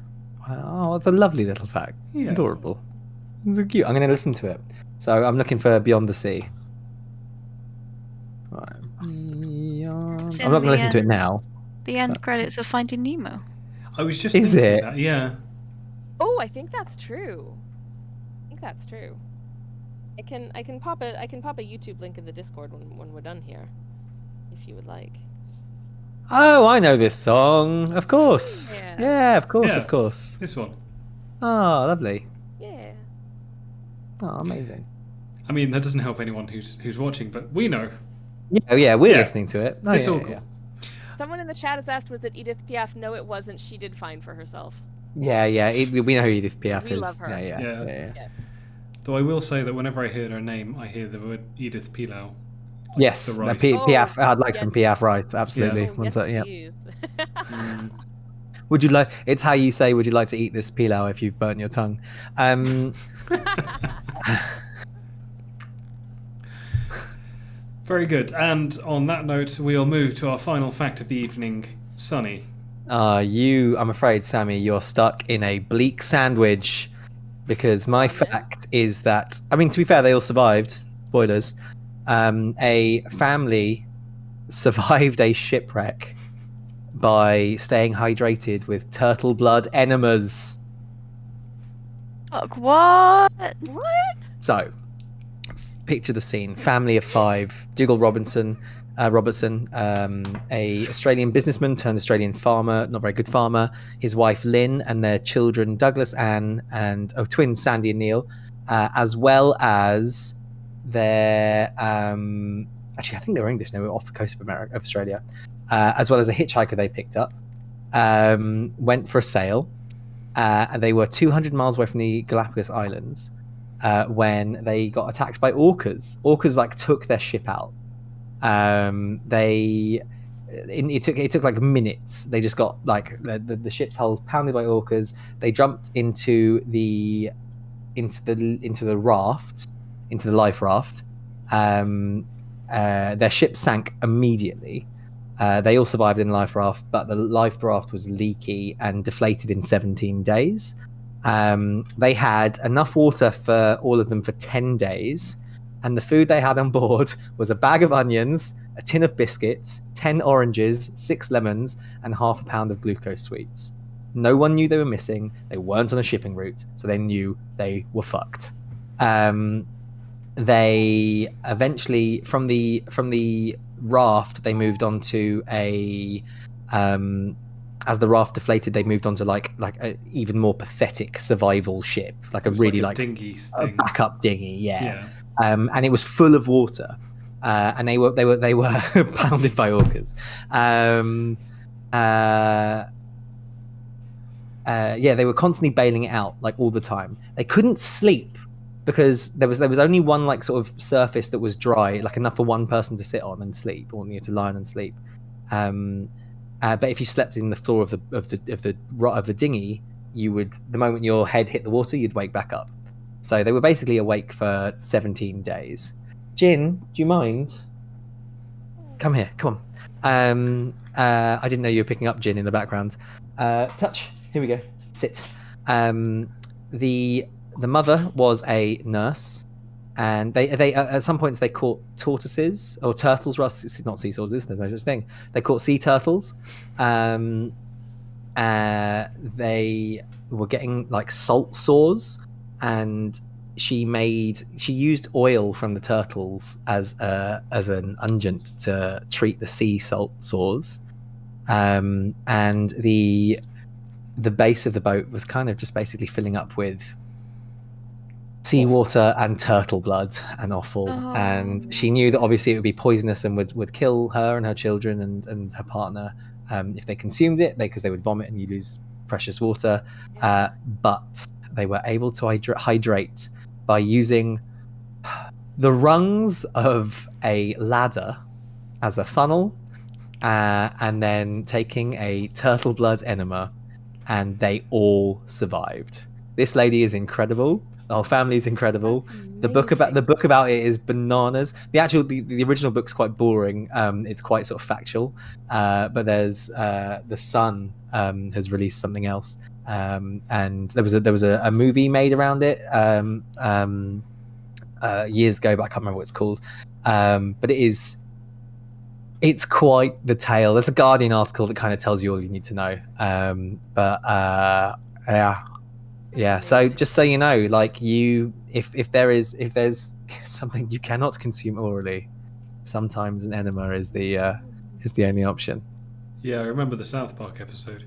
Wow, that's a lovely little fact. Yeah. Adorable. It's so cute. I'm going to listen to it. So I'm looking for Beyond the Sea. Right. I'm It's not in going to the listen to it end. now. The end credits of Finding Nemo. I was just Is thinking it? that, yeah. Oh, I think that's true. I can pop a YouTube link in the Discord when we're done here, if you would like. Oh, I know this song. Of course. Yeah. Yeah, of course, Yeah. of course. This one. Oh, lovely. Yeah. Oh, amazing. I mean, that doesn't help anyone who's watching, but we know. Yeah, we're Yeah. listening to it. Oh, It's yeah, all yeah, cool. yeah. Someone in the chat has asked, was it Edith Piaf? No, it wasn't. She did fine for herself. Yeah, we know who Edith Piaf We is. love her. Yeah, Yeah. Yeah. Though I will say that whenever I hear her name, I hear the word Edith Pilau. Yes, The the rice. Piaf. I'd like some yes. Piaf rice. Absolutely. Oh, One yes, sec, yeah. please. Mm. Would you like? It's how you say, "Would you like to eat this pilau?" If you've burnt your tongue. Very good. And on that note, we'll move to our final fact of the evening. Sunny. I'm afraid, Sammy, you're stuck in a bleak sandwich, because my Oh, man. fact is that, I mean, to be fair, they all survived. Spoilers. A family survived a shipwreck by staying hydrated with turtle blood enemas. Fuck, what? What? So, picture the scene: family of five. Dougal Robertson, a Australian businessman turned Australian farmer, not very good farmer. His wife Lynn and their children Douglas, Anne, and twins Sandy and Neil, as well as their actually I think they were English. They were off the coast of Australia, as well as a hitchhiker they picked up. Went for a sail, and they were 200 miles away from the Galapagos Islands. When they got attacked by orcas. Orcas took their ship out. It took like minutes. They just got the ship's hulls pounded by orcas. They jumped into the raft, into the life raft. Their ship sank immediately. They all survived in the life raft, but the life raft was leaky and deflated in 17 days. They had enough water for all of them for 10 days, and the food they had on board was a bag of onions, a tin of biscuits, 10 oranges, 6 lemons, and half a pound of glucose sweets. No one knew they were missing. They weren't on a shipping route, so they knew they were fucked. They eventually, from the raft, they moved on to a as the raft deflated, they moved on to like a even more pathetic survival ship, like It a was really like a dinghy a thing. backup dinghy, Yeah. and it was full of water, and they were pounded by orcas. They were constantly bailing it out all the time. They couldn't sleep because there was only one sort of surface that was dry, enough for one person to sit on and sleep, or to lie on and sleep. But if you slept in the floor of the dinghy, you would, the moment your head hit the water, you'd wake back up. So they were basically awake for 17 days. Jin, do you mind? Come here, come on. I didn't know you were picking up Jin in the background. Touch. Here we go. Sit. The mother was a nurse. and they at some points they caught tortoises or turtles. Not sea tortoises. There's no such thing. They caught sea turtles. They were getting like salt sores, and she used oil from the turtles as an unguent to treat the sea salt sores. And the base of the boat was kind of just basically filling up with seawater and turtle blood and offal. Oh. And she knew that obviously it would be poisonous and would kill her and her children and her partner if they consumed it, because they would vomit and you lose precious water. But they were able to hydrate by using the rungs of a ladder as a funnel, and then taking a turtle blood enema, and they all survived. This lady is incredible. The whole family is incredible. The book about it is bananas. The original book's quite boring. It's quite sort of factual. But there's the Sun has released something else, and there was a movie made around it years ago, but I can't remember what it's called. But it's quite the tale. There's a Guardian article that kind of tells you all you need to know. Yeah. So just so you know, like if there's something you cannot consume orally, sometimes an enema is the only option. Yeah, I remember the South Park episode.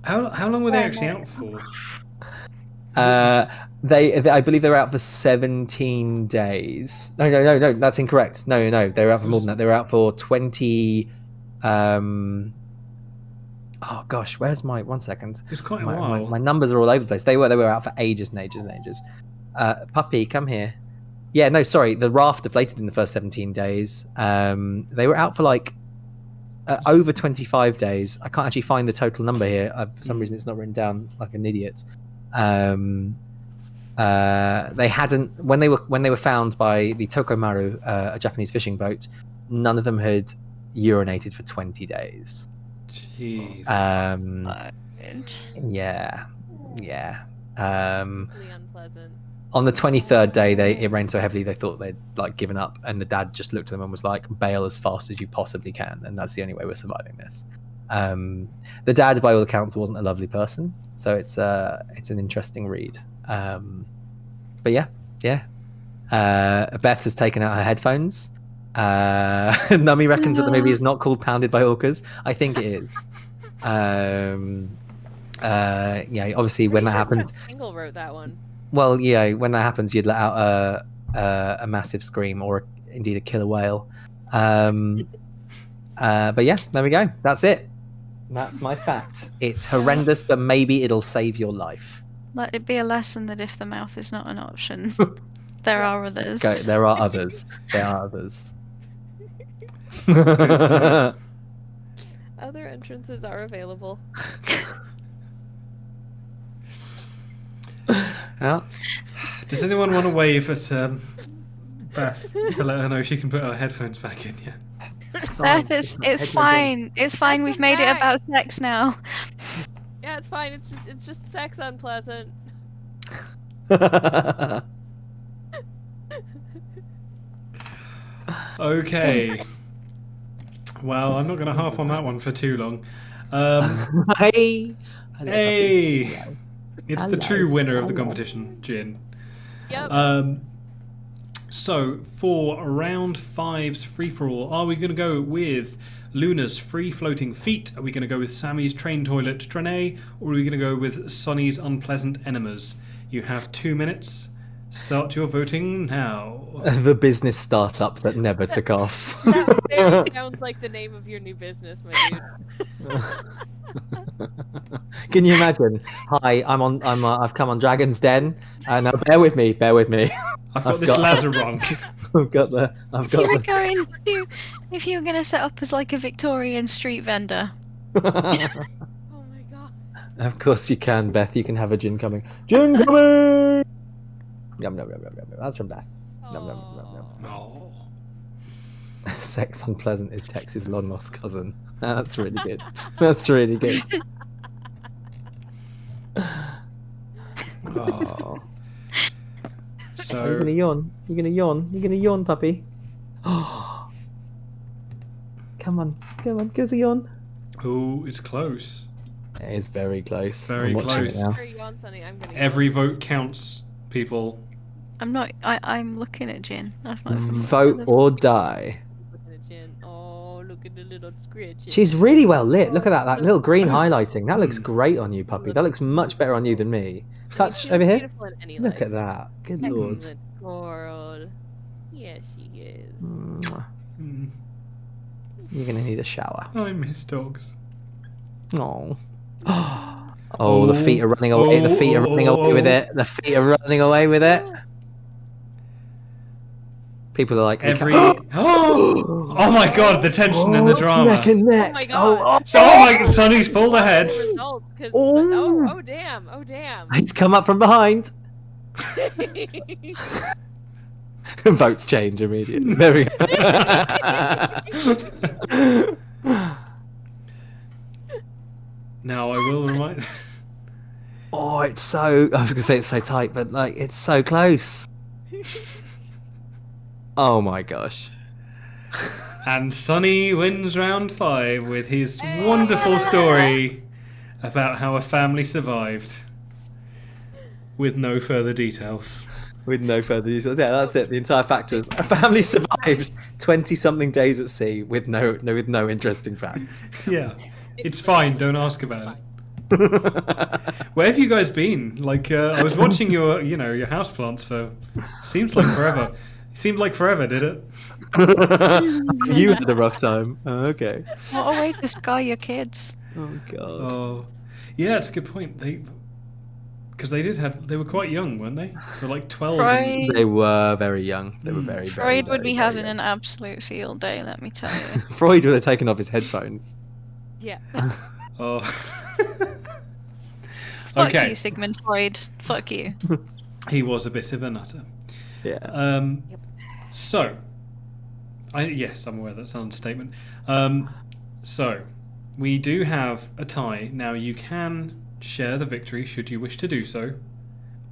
How long were they actually out for? I believe they were out for 17 days. No, that's incorrect. No, they were out for more than that. They were out for 20. Oh gosh, where's my 1 second? It was quite a while. My numbers are all over the place. They were out for ages and ages and ages. Puppy, come here. Yeah, no, sorry. The raft deflated in the first 17 days. They were out for like over 25 days. I can't actually find the total number here. For some reason, it's not written down like an idiot. They hadn't when they were found by the Tokomaru, a Japanese fishing boat. None of them had urinated for 20 days. Jeez. Yeah. Really unpleasant. On the 23rd day, it rained so heavily they thought they'd like given up, and the dad just looked at them and was like, "Bail as fast as you possibly can, and that's the only way we're surviving this." The dad, by all accounts, wasn't a lovely person, so it's an interesting read. But yeah. Beth has taken out her headphones. Nummy reckons that the movie is not called Pounded by Orcas. I think it is. Yeah, obviously when that happened, Tingle wrote that one. well, yeah, when that happens, you'd let out a massive scream or indeed a killer wail. But yeah, there we go. That's it. That's my fact. It's horrendous, but maybe it'll save your life. Let it be a lesson that if the mouth is not an option, there are others. Okay, there are others. There are others. Other entrances are available. Yeah. Does anyone want to wave at Beth to let her know she can put her headphones back in? Yeah. Beth, it's fine. It's fine. We've made it about sex now. Yeah, it's fine. It's just sex unpleasant. Okay. Well, I'm not going to harp on that one for too long. Hey. It's the true winner of the competition, Jin. Yep. So, for round 5's free-for-all, are we going to go with Luna's free-floating feet? Are we going to go with Sammy's train toilet Trene? Or are we going to go with Sonny's unpleasant enemas? You have 2 minutes. Start your voting now. The business startup that never took off. That very sounds like the name of your new business, my dude. Can you imagine? Hi, I've come on Dragon's Den. Now bear with me. I've got this ladder wrong. If you were going to set up as like a Victorian street vendor. Oh my god. Of course you can, Beth. You can have a gin coming. Gin coming! Yum, yum, yum, yum, yum. That's from Beth. Yum, yum, yum, yum. Oh. Sex unpleasant is Tex's long lost cousin. That's really good. That's really good. Oh. Are you gonna So, yawn? You gonna yawn? You gonna yawn, puppy? Oh, come on, give us a yawn. oh, it's close. It is very close. Very I'm watching close. it now. For yawn, Sonny, I'm gonna Every yawn. vote counts, people. I'm not. I'm looking at Jin. I've not even looked at Vote the- or die. Looking at Jin. Oh, look at the little scratch. She's really well lit. Look at that little green That is- highlighting. That looks great on you, puppy. That looks much better on you than me. Touch She over looks here. beautiful in any Look light. at that. Good lord. Excellent girl. Yes, she is. Mwah. Mm, You're gonna need a shower. I miss dogs. Oh. Oh, the feet are running away. The feet are running away with it. The feet are running away with it. People are like, Every. Oh my god, the tension and the it's drama. neck and neck. Oh my God. Oh my god, Sonny's pulled ahead. Results, 'cause Oh. oh damn, oh damn. He's come up from behind. Votes change immediately. There we go. Now I will remind. Oh, it's so. I was gonna say it's so tight, but like it's so close. Oh my gosh. And Sonny wins round 5 with his wonderful story about how a family survived. With no further details. With no further details. Yeah, that's it. The entire fact was a family survives 20-something days at sea with no interesting facts. Yeah. It's fine, don't ask about it. Where have you guys been? Like, I was watching your houseplants for. Seems like forever. Seemed like forever, did it? You had a rough time. Oh, okay. What a way to scar your kids. Oh god. Oh, yeah, it's a good point. Because they were quite young, weren't they? They were like 12. Freud, They were very young. They were very, very, Freud would very, be very having young. an absolute field day, let me tell you. Freud would have taken off his headphones. Yeah. Oh. Fuck Okay. you, Sigmund Freud. Fuck you. He was a bit of a nutter. Yeah. So, yes, I'm aware that's an understatement. So, we do have a tie. Now, you can share the victory should you wish to do so,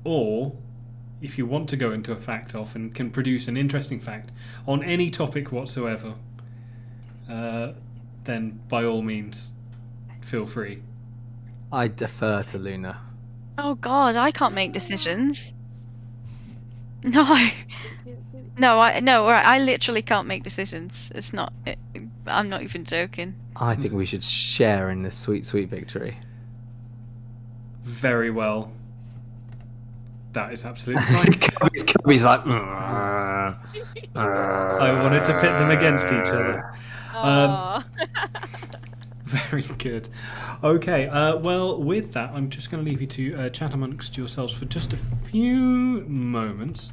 or if you want to go into a fact off and can produce an interesting fact on any topic whatsoever, then by all means, feel free. I defer to Luna. Oh god, I can't make decisions. No. I literally can't make decisions. It's not. I'm not even joking. I think we should share in this sweet, sweet victory. Very well. That is absolutely fine. Kobe's like. I wanted to pit them against each other. Aw. Very good. Okay, well, with that, I'm just going to leave you to chat amongst yourselves for just a few moments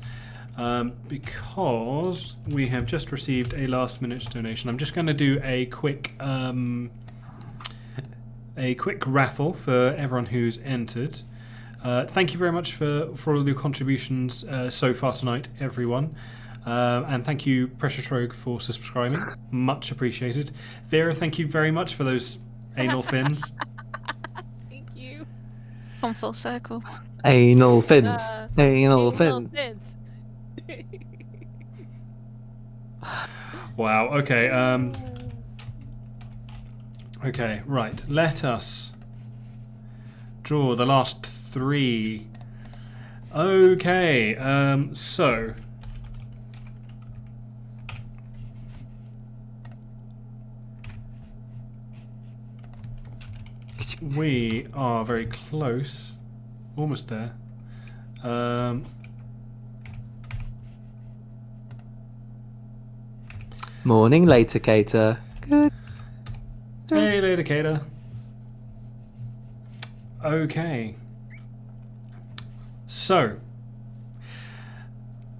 because we have just received a last-minute donation. I'm just going to do a quick raffle for everyone who's entered. Thank you very much for all your contributions so far tonight, everyone. And thank you, Precious Rogue, for subscribing. Much appreciated. Vera, thank you very much for those anal fins. Thank you. Come full circle. Anal fins. Anal Anal fins. fins. Wow, okay. Okay, right. Let us draw the last 3. Okay, so... we are very close. Almost there. Morning later, Cater. Good. Hey, later, Cater. Okay. So,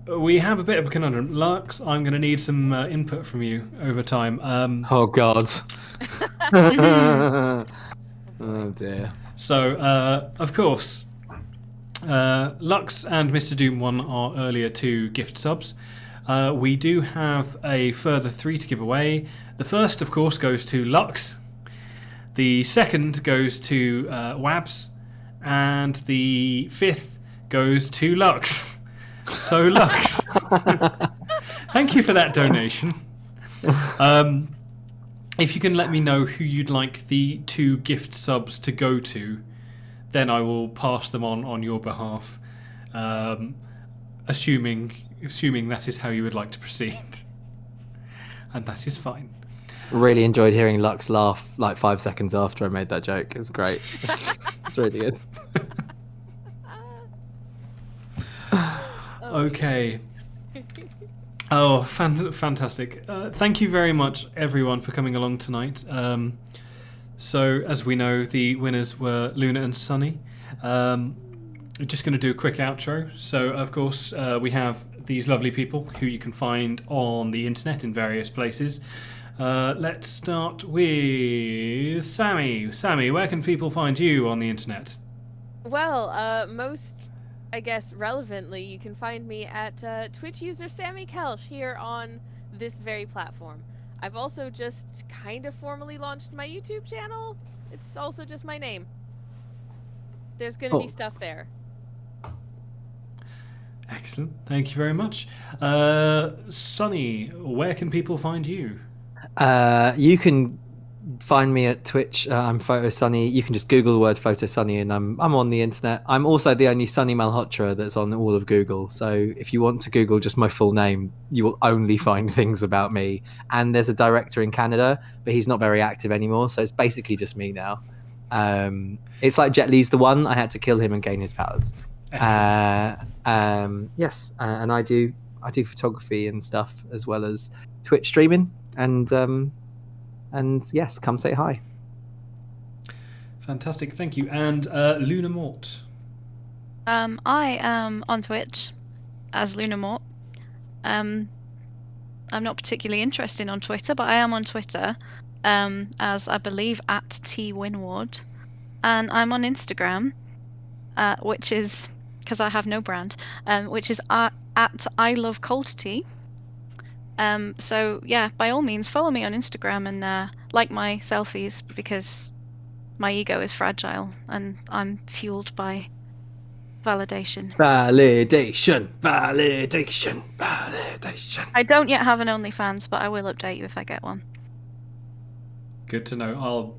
we have a bit of a conundrum. Lux, I'm going to need some input from you over time. Oh God. Oh dear. So, of course, Lux and Mr. Doom 1 are earlier 2 gift subs. We do have a further 3 to give away. The first, of course, goes to Lux. The second goes to Wabs. And the 5th goes to Lux. So, Lux, thank you for that donation. If you can let me know who you'd like the 2 gift subs to go to, then I will pass them on your behalf, assuming that is how you would like to proceed. And that is fine. Really enjoyed hearing Lux laugh like 5 seconds after I made that joke. It was great. It's really good. Okay. Oh, fantastic. Thank you very much, everyone, for coming along tonight. So, as we know, the winners were Luna and Sunny. We're just going to do a quick outro. So, of course, we have these lovely people who you can find on the internet in various places. Let's start with Sammy. Sammy, where can people find you on the internet? Well, most, I guess, relevantly, you can find me at Twitch user Sammy Kelch here on this very platform. I've also just kind of formally launched my YouTube channel. It's also just my name. There's going to be stuff there. Excellent. Thank you very much. Sunny, where can people find you? You can find me at Twitch. I'm Photo Sunny. You can just Google the word Photo Sunny, and I'm on the internet. I'm also the only Sunny Malhotra that's on all of Google. So if you want to Google just my full name, you will only find things about me. And there's a director in Canada, but he's not very active anymore. So it's basically just me now. It's like Jet Li's the one. I had to kill him and gain his powers. Yes, and I do photography and stuff as well as Twitch streaming. And yes, come say hi. Fantastic, thank you. And Luna Mort. I am on Twitch as Luna Mort. I'm not particularly interested on Twitter, but I am on Twitter as I believe at @twinward, and I'm on Instagram, which is because I have no brand, which is at I love cold tea. So yeah, by all means, follow me on Instagram and like my selfies because my ego is fragile and I'm fueled by validation. Validation. I don't yet have an OnlyFans, but I will update you if I get one. Good to know.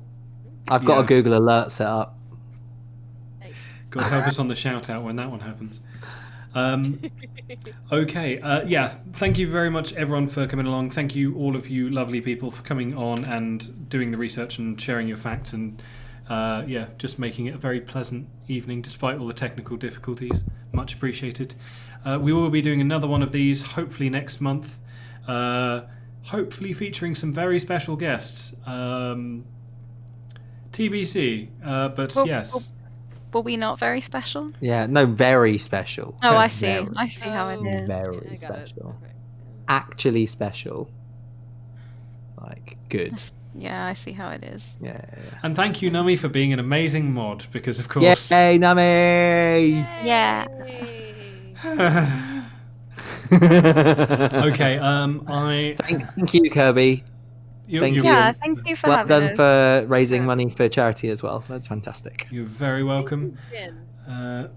I've got a Google alert set up. Nice. God help us on the shout out when that one happens. Okay, yeah, thank you very much everyone for coming along. Thank you all of you lovely people for coming on and doing the research and sharing your facts and yeah, just making it a very pleasant evening despite all the technical difficulties. Much appreciated. We will be doing another one of these hopefully next month, hopefully featuring some very special guests. TBC, but yes. Were we not very special? Yeah, no, very special. Oh, I see. Very, I see how it is. very I got it. special. Okay. Actually special. Like, good. Yeah, I see how it is. Yeah. And thank you, Nami, for being an amazing mod, because of course... Yay, Nami! Yeah. Yay. Okay, I... Thank you, Kirby. Thank you. Yeah, thank you for Well having done us. for raising money for charity as well. That's fantastic. You're very welcome.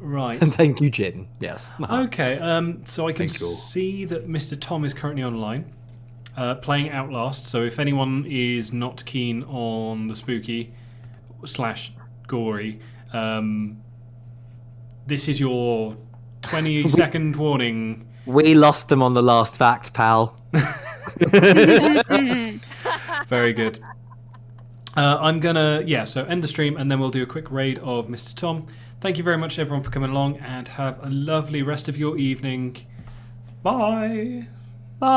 Right. And thank you, Jin. Yes. Okay, so I can Thank you. see that Mr. Tom is currently online, playing Outlast. So if anyone is not keen on the spooky / gory, this is your 20-second warning. We lost them on the last fact, pal. Very good. I'm gonna so end the stream and then we'll do a quick raid of Mr. Tom. Thank you very much everyone for coming along and have a lovely rest of your evening. Bye. Bye.